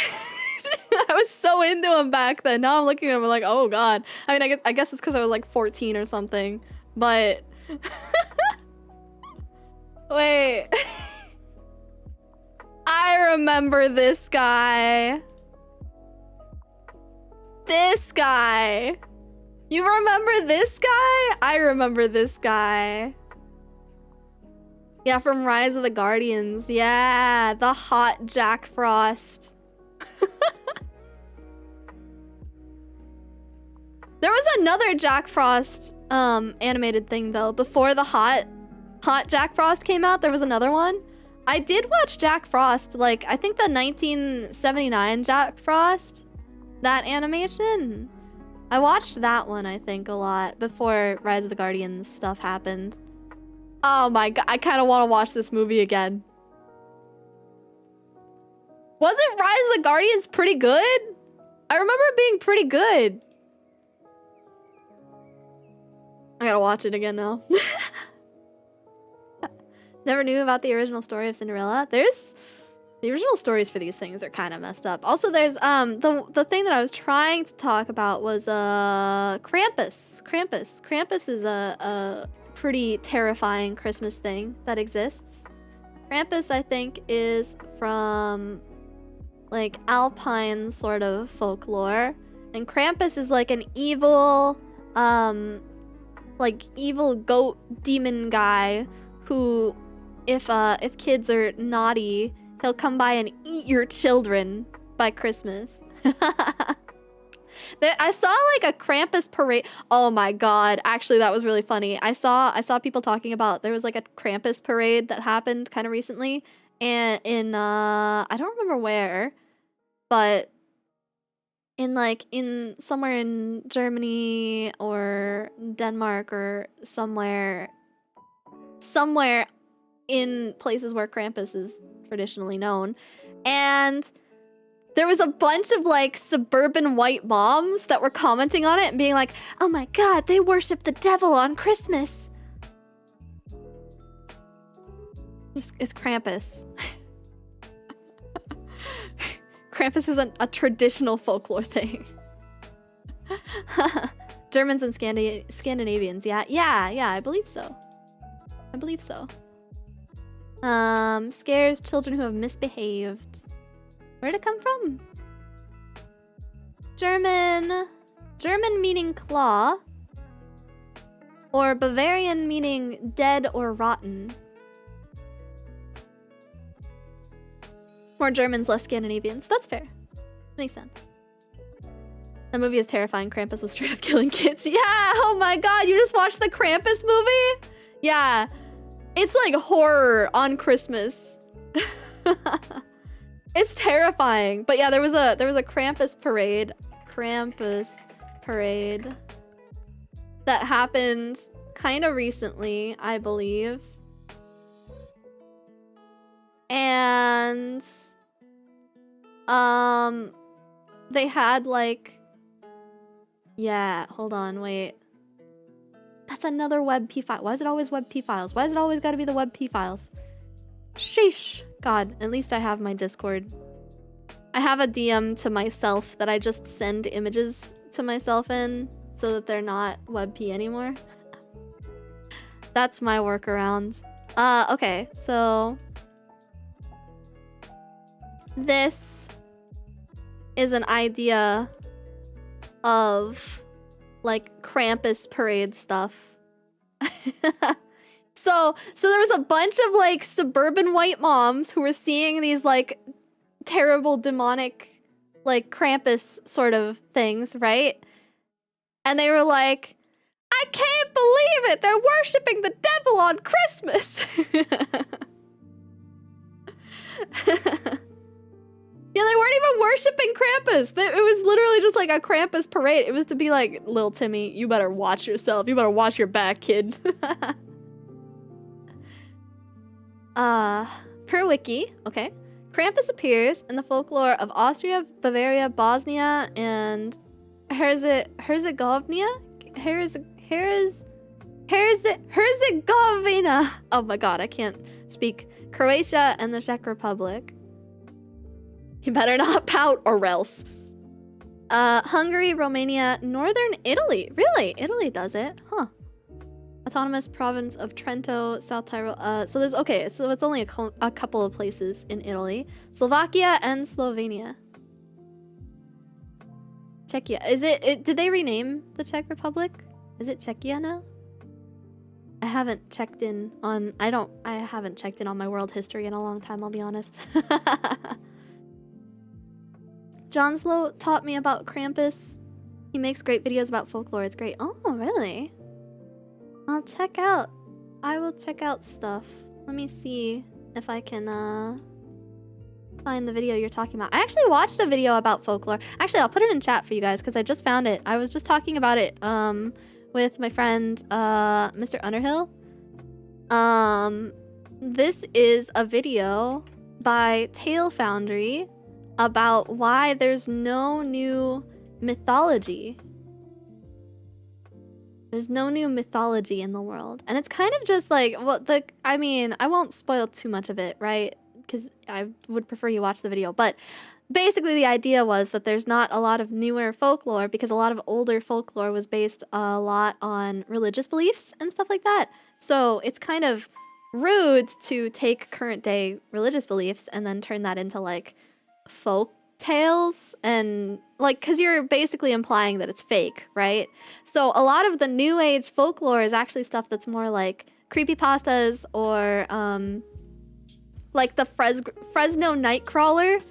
I was so into him back then. Now I'm looking at him like, oh god. I mean, I guess it's because I was like 14 or something. But wait. I remember this guy. This guy. You remember this guy? I remember this guy. Yeah, from Rise of the Guardians. Yeah, the hot Jack Frost. There was another Jack Frost animated thing though. Before the hot Jack Frost came out, there was another one. I did watch Jack Frost, like I think the 1979 Jack Frost, that animation. I watched that one, I think, a lot before Rise of the Guardians stuff happened. Oh my god, I kind of want to watch this movie again. Wasn't Rise of the Guardians pretty good? I remember it being pretty good. I gotta watch it again now. Never knew about the original story of Cinderella. The original stories for these things are kind of messed up. Also, there's the thing that I was trying to talk about was Krampus. Krampus is a pretty terrifying Christmas thing that exists. Krampus, I think, is from like Alpine sort of folklore, and Krampus is like an evil evil goat demon guy who, if kids are naughty, he'll come by and eat your children by Christmas. I saw like a Krampus parade. Oh my god, actually that was really funny. I saw people talking about there was like a Krampus parade that happened kind of recently, and in I don't remember where, but in somewhere in Germany or Denmark or somewhere in places where Krampus is traditionally known. And there was a bunch of like suburban white moms that were commenting on it and being like, oh my god, they worship the devil on Christmas. It's Krampus. Krampus isn't a traditional folklore thing. Germans and Scandinavians, yeah, I believe so. Scares children who have misbehaved. Where'd it come from? German meaning claw, or Bavarian meaning dead or rotten. More Germans, less Scandinavians. That's fair. Makes sense. That movie is terrifying. Krampus was straight up killing kids. Yeah, oh my god, you just watched the Krampus movie? Yeah, it's like horror on Christmas. It's terrifying. But yeah, there was a Krampus parade. Krampus parade that happened kind of recently, I believe. And they had like, yeah, hold on, wait. That's another WebP file. Why is it always WebP files? Why is it always gotta be the WebP files? Sheesh. God, at least I have my Discord. I have a DM to myself that I just send images to myself in so that they're not WebP anymore. That's my workaround. Okay, so this is an idea of like Krampus parade stuff. So there was a bunch of like suburban white moms who were seeing these like terrible demonic like Krampus sort of things, right? And they were like, I can't believe it! They're worshipping the devil on Christmas! Yeah, they weren't even worshipping Krampus. It was literally just like a Krampus parade. It was to be like, Lil Timmy, you better watch yourself. You better watch your back, kid. Per wiki, okay. Krampus appears in the folklore of Austria, Bavaria, Bosnia, and Herzegovina? Herzegovina! Oh my god, I can't speak. Croatia and the Czech Republic. You better not pout or else. Hungary, Romania, Northern Italy. Really? Italy does it? Huh. Autonomous province of Trento, South Tyrol. So there's, okay, so it's only a couple of places in Italy. Slovakia and Slovenia. Czechia. Is it did they rename the Czech Republic? Is it Czechia now? I haven't checked in on, I haven't checked in on my world history in a long time, I'll be honest. Johnslow taught me about Krampus. He makes great videos about folklore. It's great. Oh, really? I will check out stuff. Let me see if I can find the video you're talking about. I actually watched a video about folklore. Actually, I'll put it in chat for you guys because I just found it. I was just talking about it with my friend Mr. Underhill. This is a video by Tale Foundry about why there's no new mythology. There's no new mythology in the world. And it's kind of just like, well, I mean, I won't spoil too much of it, right? Because I would prefer you watch the video. But basically the idea was that there's not a lot of newer folklore because a lot of older folklore was based a lot on religious beliefs and stuff like that. So it's kind of rude to take current day religious beliefs and then turn that into like folk tales and like, because you're basically implying that it's fake, right? So a lot of the new age folklore is actually stuff that's more like creepypastas or like the Fresno Nightcrawler,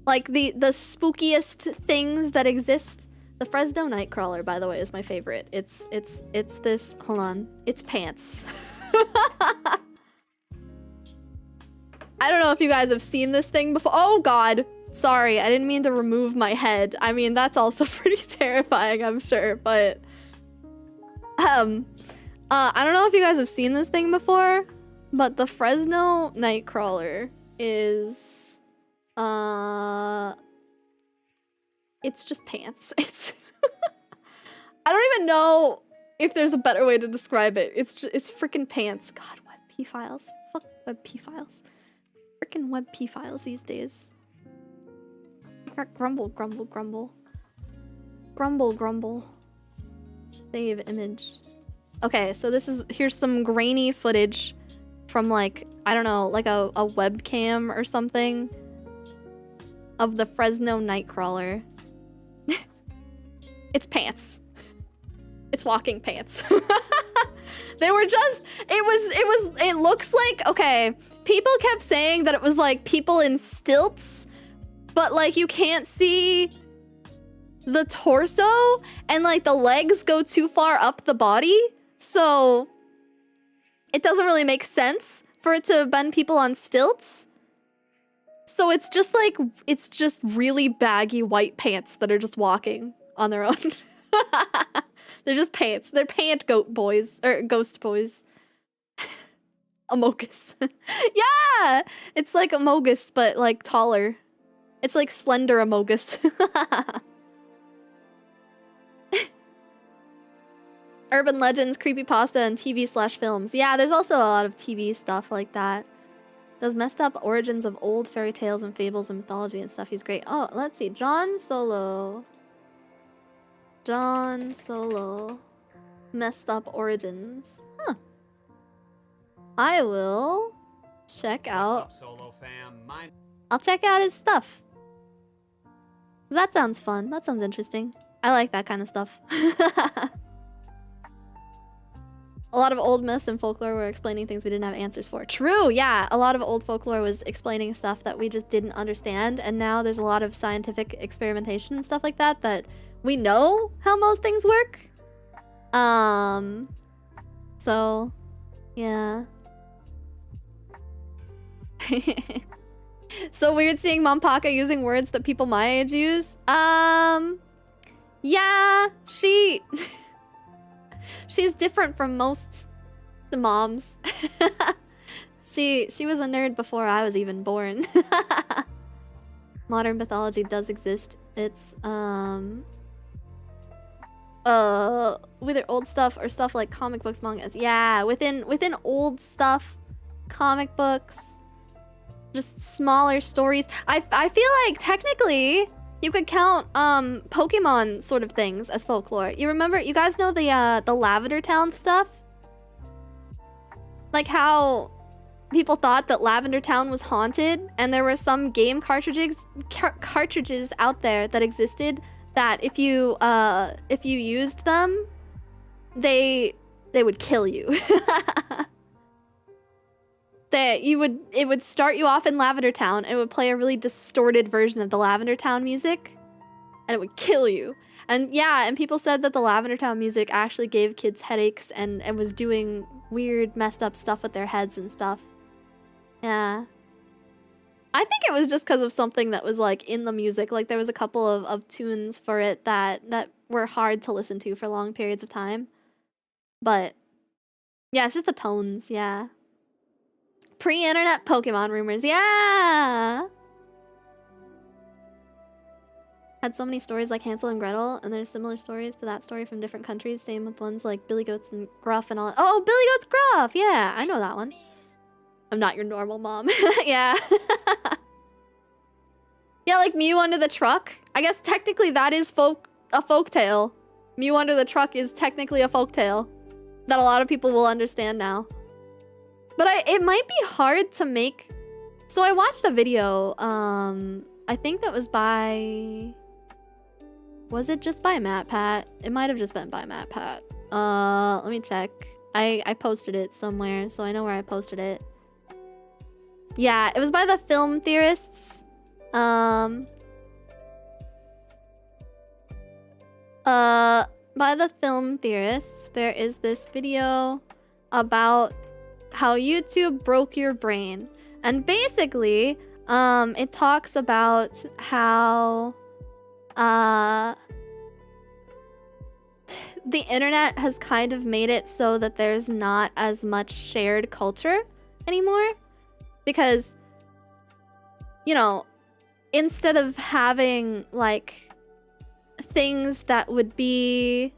like the spookiest things that exist. The Fresno Nightcrawler, by the way, is my favorite. It's this, hold on, it's pants. I don't know if you guys have seen this thing before. Oh god, sorry, I didn't mean to remove my head. I mean, that's also pretty terrifying, I'm sure, but I don't know if you guys have seen this thing before, but the Fresno Nightcrawler is it's just pants. It's I don't even know if there's a better way to describe it. It's freaking pants. God, WebP files. Fuck WebP files. Freaking WebP files these days. Grumble, grumble, grumble. Grumble, grumble. Save image. Okay, so here's some grainy footage from like, I don't know, like a webcam or something of the Fresno Nightcrawler. It's pants. It's walking pants. They were just, it looks like, okay, people kept saying that it was like people in stilts, but like you can't see the torso and like the legs go too far up the body. So it doesn't really make sense for it to have been people on stilts. So it's just like, it's just really baggy white pants that are just walking on their own. They're just pants. They're pant goat boys, or ghost boys. Amogus. Yeah! It's like Amogus, but like taller. It's like slender Amogus. Urban legends, creepypasta, and TV/films. Yeah, there's also a lot of TV stuff like that. Those messed up origins of old fairy tales and fables and mythology and stuff. He's great. Oh, let's see. John Solo. John Solo. Messed up origins. Huh. I will check out. What's up, Solo fam? I'll check out his stuff. That sounds fun. That sounds interesting. I like that kind of stuff. A lot of old myths and folklore were explaining things we didn't have answers for. True, yeah. A lot of old folklore was explaining stuff that we just didn't understand. And now there's a lot of scientific experimentation and stuff like that that we know how most things work. So, yeah. So weird seeing Mompaka using words that people my age use. Yeah, she's different from most moms. She was a nerd before I was even born. Modern mythology does exist. It's whether old stuff or stuff like comic books, mangas. Yeah, within old stuff, comic books, just smaller stories. I feel like technically you could count Pokemon sort of things as folklore. You remember, you guys know the Lavender Town stuff? Like how people thought that Lavender Town was haunted, and there were some game cartridges out there that existed that if you used them, they would kill you. It would start you off in Lavender Town, and it would play a really distorted version of the Lavender Town music, and it would kill you. And yeah, and people said that the Lavender Town music actually gave kids headaches and was doing weird, messed up stuff with their heads and stuff. Yeah. I think it was just because of something that was like in the music. Like there was a couple of tunes for it that were hard to listen to for long periods of time. But yeah, it's just the tones, yeah. Pre-internet Pokemon rumors, yeah! Had so many stories like Hansel and Gretel, and there's similar stories to that story from different countries. Same with ones like Billy Goats and Gruff and all that. Oh, Billy Goats Gruff! Yeah, I know that one. I'm not your normal mom. Yeah. Yeah, like Mew Under the Truck. I guess technically that is a folktale. Mew Under the Truck is technically a folktale that a lot of people will understand now. But it might be hard to make. So I watched a video. I think that was by. Was it just by MatPat? It might have just been by MatPat. Let me check. I posted it somewhere, so I know where I posted it. Yeah, it was by the Film Theorists. By the Film Theorists, there is this video about how YouTube broke your brain. And basically, it talks about how the internet has kind of made it so that there's not as much shared culture anymore. Because, you know, instead of having like things that would be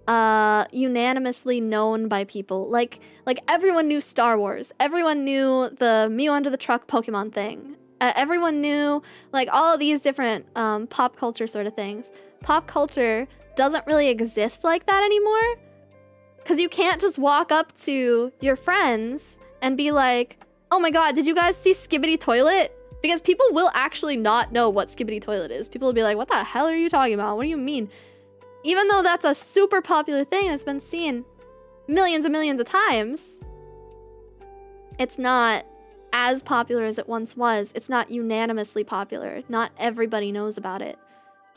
unanimously known by people, like everyone knew Star Wars, everyone knew the Mew Under the Truck Pokemon thing, everyone knew like all of these different pop culture sort of things. Pop culture doesn't really exist like that anymore, because you can't just walk up to your friends and be like, oh my god, did you guys see Skibidi Toilet? Because people will actually not know what Skibidi Toilet is. People will be like, what the hell are you talking about? What do you mean? Even though that's a super popular thing that's been seen millions and millions of times, it's not as popular as it once was. It's not unanimously popular. Not everybody knows about it.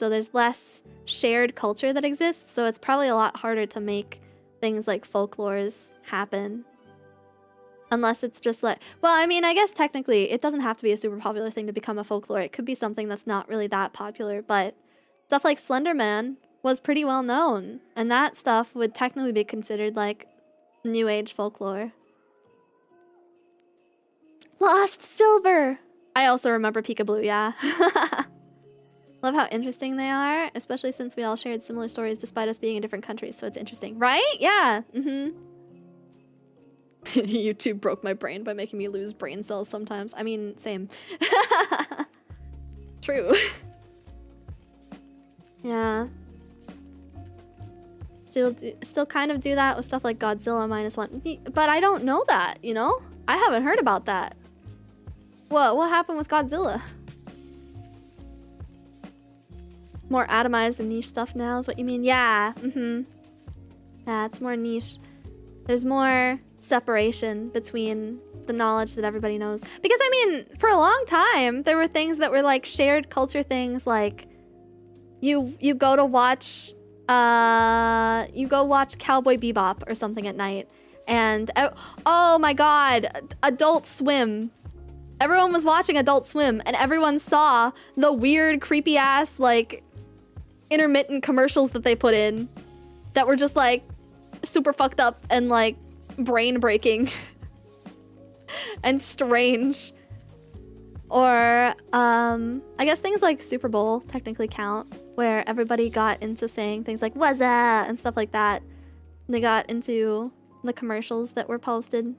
So there's less shared culture that exists, so it's probably a lot harder to make things like folklores happen. Unless it's just like, well, I mean, I guess technically it doesn't have to be a super popular thing to become a folklore. It could be something that's not really that popular, but stuff like Slender Man was pretty well known, and that stuff would technically be considered like New Age folklore. Lost Silver! I also remember Peekaboo, yeah. Love how interesting they are, especially since we all shared similar stories despite us being in different countries, so it's interesting. Right? Yeah. YouTube broke my brain by making me lose brain cells sometimes. I mean, same. True. Yeah. Still kind of do that with stuff like Godzilla -1. But I don't know that, you know? I haven't heard about that. What happened with Godzilla? More atomized and niche stuff now is what you mean? Yeah. Yeah, it's more niche. There's more separation between the knowledge that everybody knows. Because, I mean, for a long time, there were things that were like shared culture things, like you go to watch Cowboy Bebop or something at night, and oh my god, Adult Swim. Everyone was watching Adult Swim, and everyone saw the weird, creepy ass, like, intermittent commercials that they put in that were just like super fucked up and like brain breaking and strange. Or I guess things like Super Bowl technically count, where everybody got into saying things like "what's up" and stuff like that. They got into the commercials that were posted.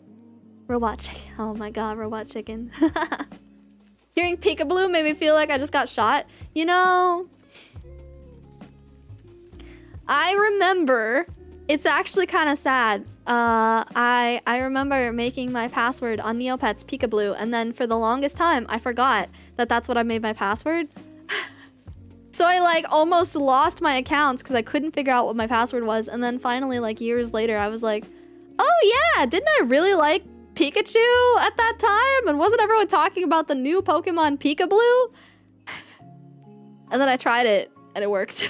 Robot chicken. Oh my god, robot chicken. Hearing Peekaboo made me feel like I just got shot. You know, I remember, it's actually kind of sad. I remember making my password on Neopets Peekaboo, and then for the longest time, I forgot that that's what I made my password. So I like almost lost my accounts because I couldn't figure out what my password was, and then finally, like years later, I was like, oh yeah, didn't I really like Pikachu at that time? And wasn't everyone talking about the new Pokemon Peekaboo? And then I tried it, and it worked.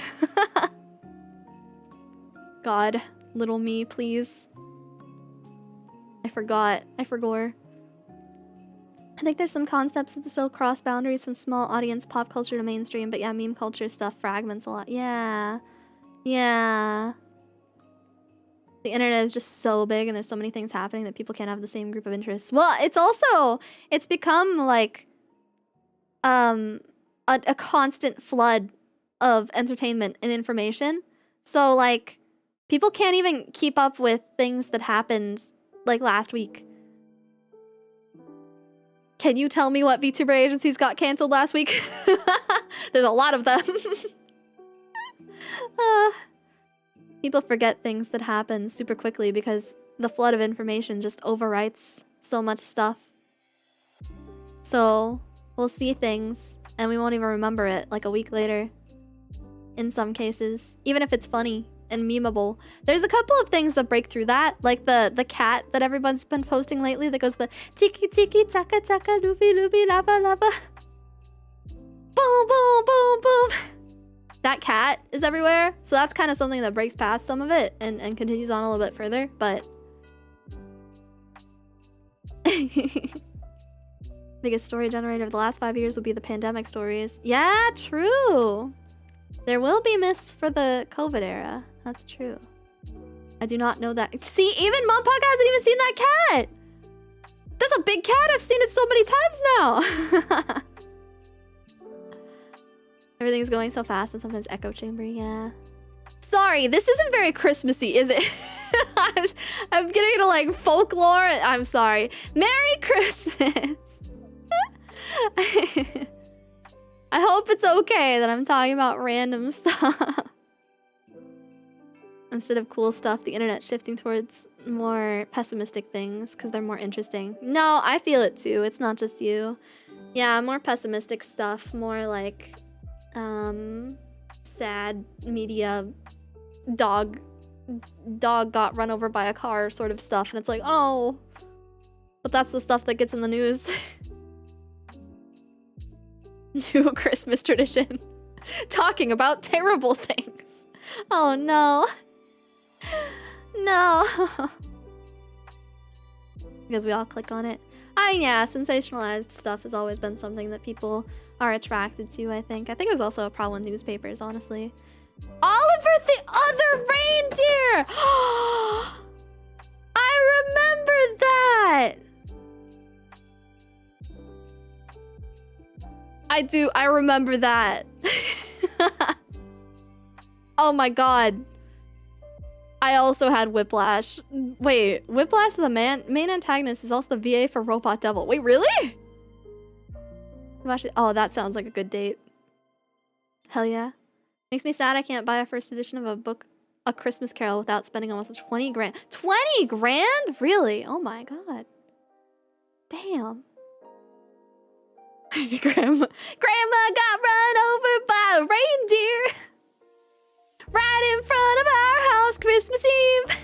God, little me, please. I forgot. I forgot. I think there's some concepts that still cross boundaries from small audience pop culture to mainstream, but yeah, meme culture stuff fragments a lot. Yeah. Yeah. The internet is just so big and there's so many things happening that people can't have the same group of interests. Well, it's become like a constant flood of entertainment and information. So like people can't even keep up with things that happened like last week. Can you tell me what VTuber agencies got canceled last week? There's a lot of them. People forget things that happen super quickly because the flood of information just overwrites so much stuff. So we'll see things and we won't even remember it like a week later. In some cases, even if it's funny and memeable. There's a couple of things that break through that, like the cat that everyone's been posting lately that goes the tiki tiki taka taka loopy loopy lava lava. Boom boom boom boom. That cat is everywhere, so that's kind of something that breaks past some of it and continues on a little bit further, but biggest story generator of the last 5 years would be the pandemic stories. Yeah, true. There will be myths for the COVID era. That's true. I do not know that. See, even Mompog hasn't even seen that cat! That's a big cat! I've seen it so many times now! Everything's going so fast and sometimes echo chamber, yeah. Sorry, this isn't very Christmassy, is it? I'm getting into like folklore. I'm sorry. Merry Christmas! I hope it's okay that I'm talking about random stuff. Instead of cool stuff, the internet's shifting towards more pessimistic things because they're more interesting. No, I feel it too. It's not just you. Yeah, more pessimistic stuff. More like, sad media, dog got run over by a car sort of stuff. And it's like, oh, but that's the stuff that gets in the news. New Christmas tradition. Talking about terrible things. Oh no. No. Because we all click on it. Yeah, sensationalized stuff has always been something that people are attracted to, I think. I think it was also a problem with newspapers, honestly. Oliver the other reindeer! I remember that! I remember that. Oh my god. I also had Whiplash. Wait, Whiplash, the main antagonist, is also the VA for Robot Devil. Wait, really? Oh, that sounds like a good date. Hell yeah. Makes me sad I can't buy a first edition of a book, A Christmas Carol, without spending almost 20 grand. 20 grand? Really? Oh my god. Damn. Grandma got run over by a reindeer right in front of our house Christmas Eve.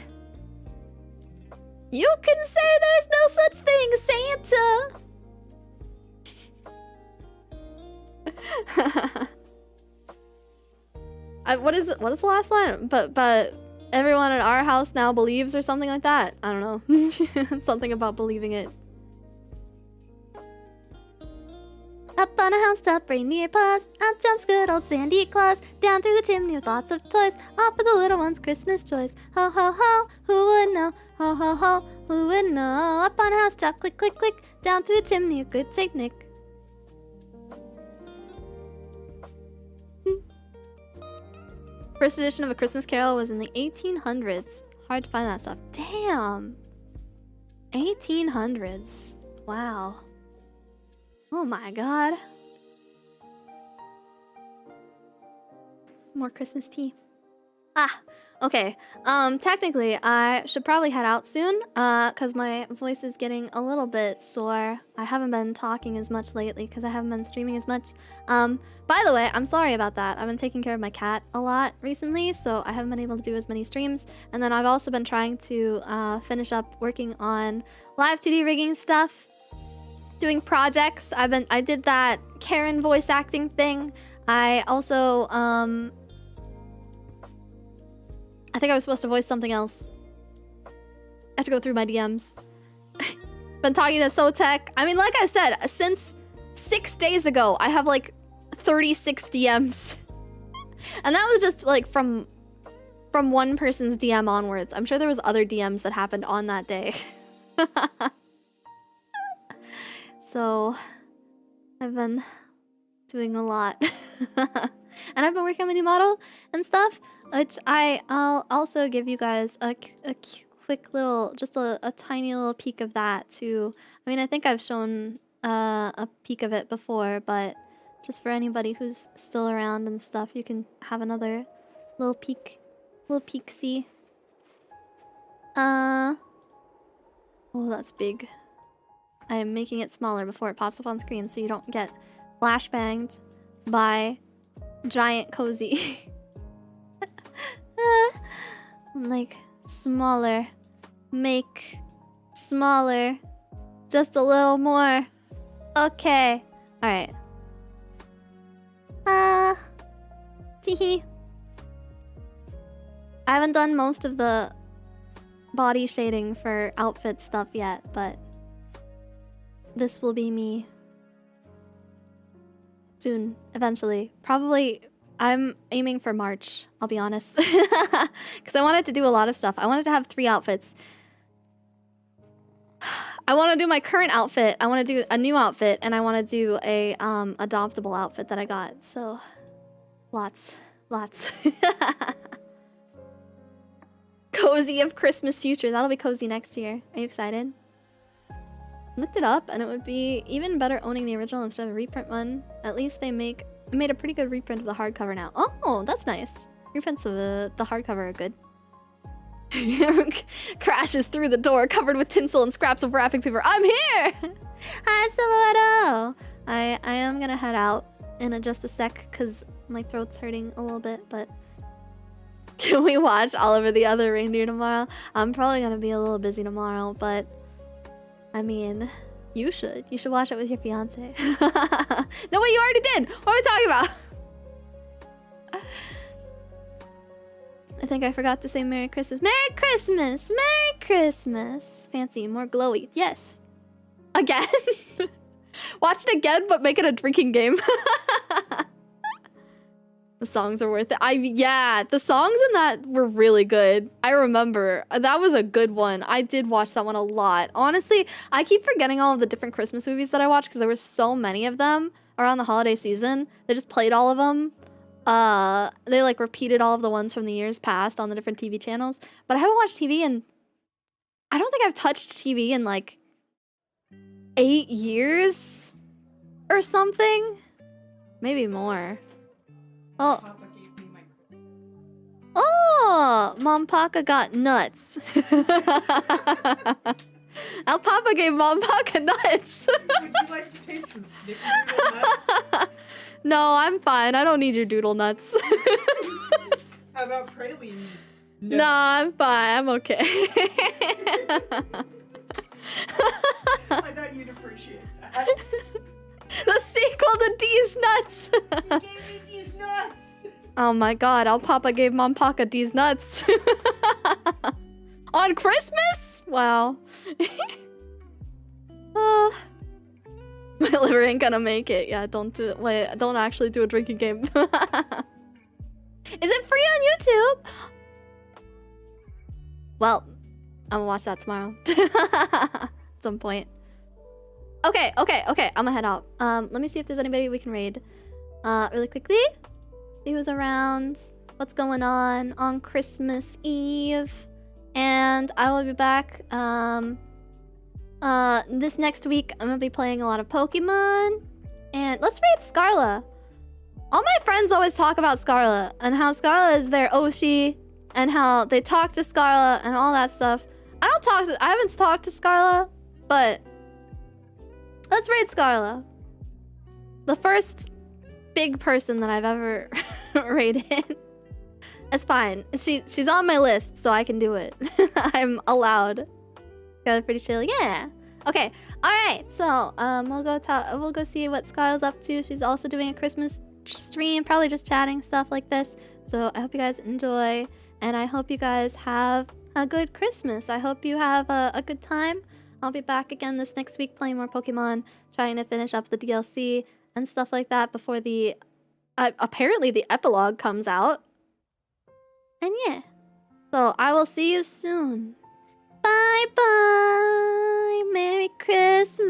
You can say there's no such thing as Santa. What is the last line? But everyone at our house now believes, or something like that. I don't know. Something about believing it. Up on a housetop, reindeer paws. Out jumps good old Sandy Claus. Down through the chimney with lots of toys. All for the little ones' Christmas joys. Ho ho ho, who would know? Ho ho ho, who would know? Up on a housetop, click click click. Down through the chimney with good Saint Nick. First edition of A Christmas Carol was in the 1800s. Hard to find that stuff. Damn. 1800s. Wow. Oh my god. More Christmas tea. Okay. Technically, I should probably head out soon, because my voice is getting a little bit sore. I haven't been talking as much lately, because I haven't been streaming as much. By the way, I'm sorry about that. I've been taking care of my cat a lot recently, so I haven't been able to do as many streams. And then I've also been trying to finish up working on live 2D rigging stuff, doing projects. I did that Karen voice acting thing. I also, I think I was supposed to voice something else. I have to go through my DMs. Been talking to Sotek. I mean, like I said, since 6 days ago, I have like 36 DMs. And that was just like from one person's DM onwards. I'm sure there was other DMs that happened on that day. So, I've been doing a lot. And I've been working on my new model and stuff, which I'll also give you guys a quick little, just a tiny little peek of that too. I mean, I think I've shown a peek of it before, but just for anybody who's still around and stuff, you can have another little peek-see. Oh, that's big. I am making it smaller before it pops up on screen so you don't get flashbanged by giant Kozii. Like, smaller. Make smaller. Just a little more. Okay. Alright. Teehee. I haven't done most of the body shading for outfit stuff yet, but this will be me soon, eventually. Probably, I'm aiming for March, I'll be honest. Because I wanted to do a lot of stuff. I wanted to have 3 outfits. I want to do my current outfit, I want to do a new outfit, and I want to do a adoptable outfit that I got. So, lots. Kozii of Christmas Future. That'll be Kozii next year. Are you excited? Looked it up, and it would be even better owning the original instead of a reprint one. At least they made a pretty good reprint of the hardcover now. Oh, that's nice. Reprints of the hardcover are good. Crashes through the door, covered with tinsel and scraps of wrapping paper. I'm here! Hi, Silhouette. I am gonna head out in just a sec, because my throat's hurting a little bit, but... Can we watch Oliver the Other Reindeer tomorrow? I'm probably gonna be a little busy tomorrow, but... I mean, you should. You should watch it with your fiance. No, wait, you already did! What are we talking about? think I forgot to say Merry Christmas. Merry Christmas! Merry Christmas! Fancy, more glowy. Yes. Again? Watch it again, but make it a drinking game. The songs are worth it. Yeah, the songs in that were really good. I remember. That was a good one. I did watch that one a lot. Honestly, I keep forgetting all of the different Christmas movies that I watched because there were so many of them around the holiday season. They just played all of them. They like repeated all of the ones from the years past on the different TV channels. But I haven't watched TV in... I don't think I've touched TV in like 8 years or something. Maybe more. Oh. Oh, Mom Paka got nuts. El Papa gave Mom Paka nuts. Would you like to taste some snickerdoodle nuts? No, I'm fine. I don't need your doodle nuts. How about praline? No, I'm fine. I'm okay. I thought you'd appreciate that. The sequel to D's Nuts. He gave me these nuts. Oh my god, El Papa gave Mom Paka D's nuts. On Christmas? Wow. My liver ain't gonna make it. Yeah, don't do it. Wait, don't actually do a drinking game. Is it free on YouTube? Well, I'm gonna watch that tomorrow. At some point. Okay. I'm gonna head out. Let me see if there's anybody we can raid. Really quickly. See who's around. What's going on Christmas Eve. And I will be back this next week. I'm gonna be playing a lot of Pokemon. And let's raid Scarla. All my friends always talk about Scarla and how Scarla is their Oshi and how they talk to Scarla and all that stuff. I haven't talked to Scarla, but let's raid Scarla. The first big person that I've ever raided. It's fine. She's on my list, so I can do it. I'm allowed. Got pretty chill. Yeah. Okay. All right. So we'll go see what Scarla's up to. She's also doing a Christmas stream, probably just chatting, stuff like this. So I hope you guys enjoy, and I hope you guys have a good Christmas. I hope you have a good time. I'll be back again this next week playing more Pokemon, trying to finish up the DLC and stuff like that before the apparently the epilogue comes out. And yeah, so I will see you soon. Bye bye. Merry Christmas.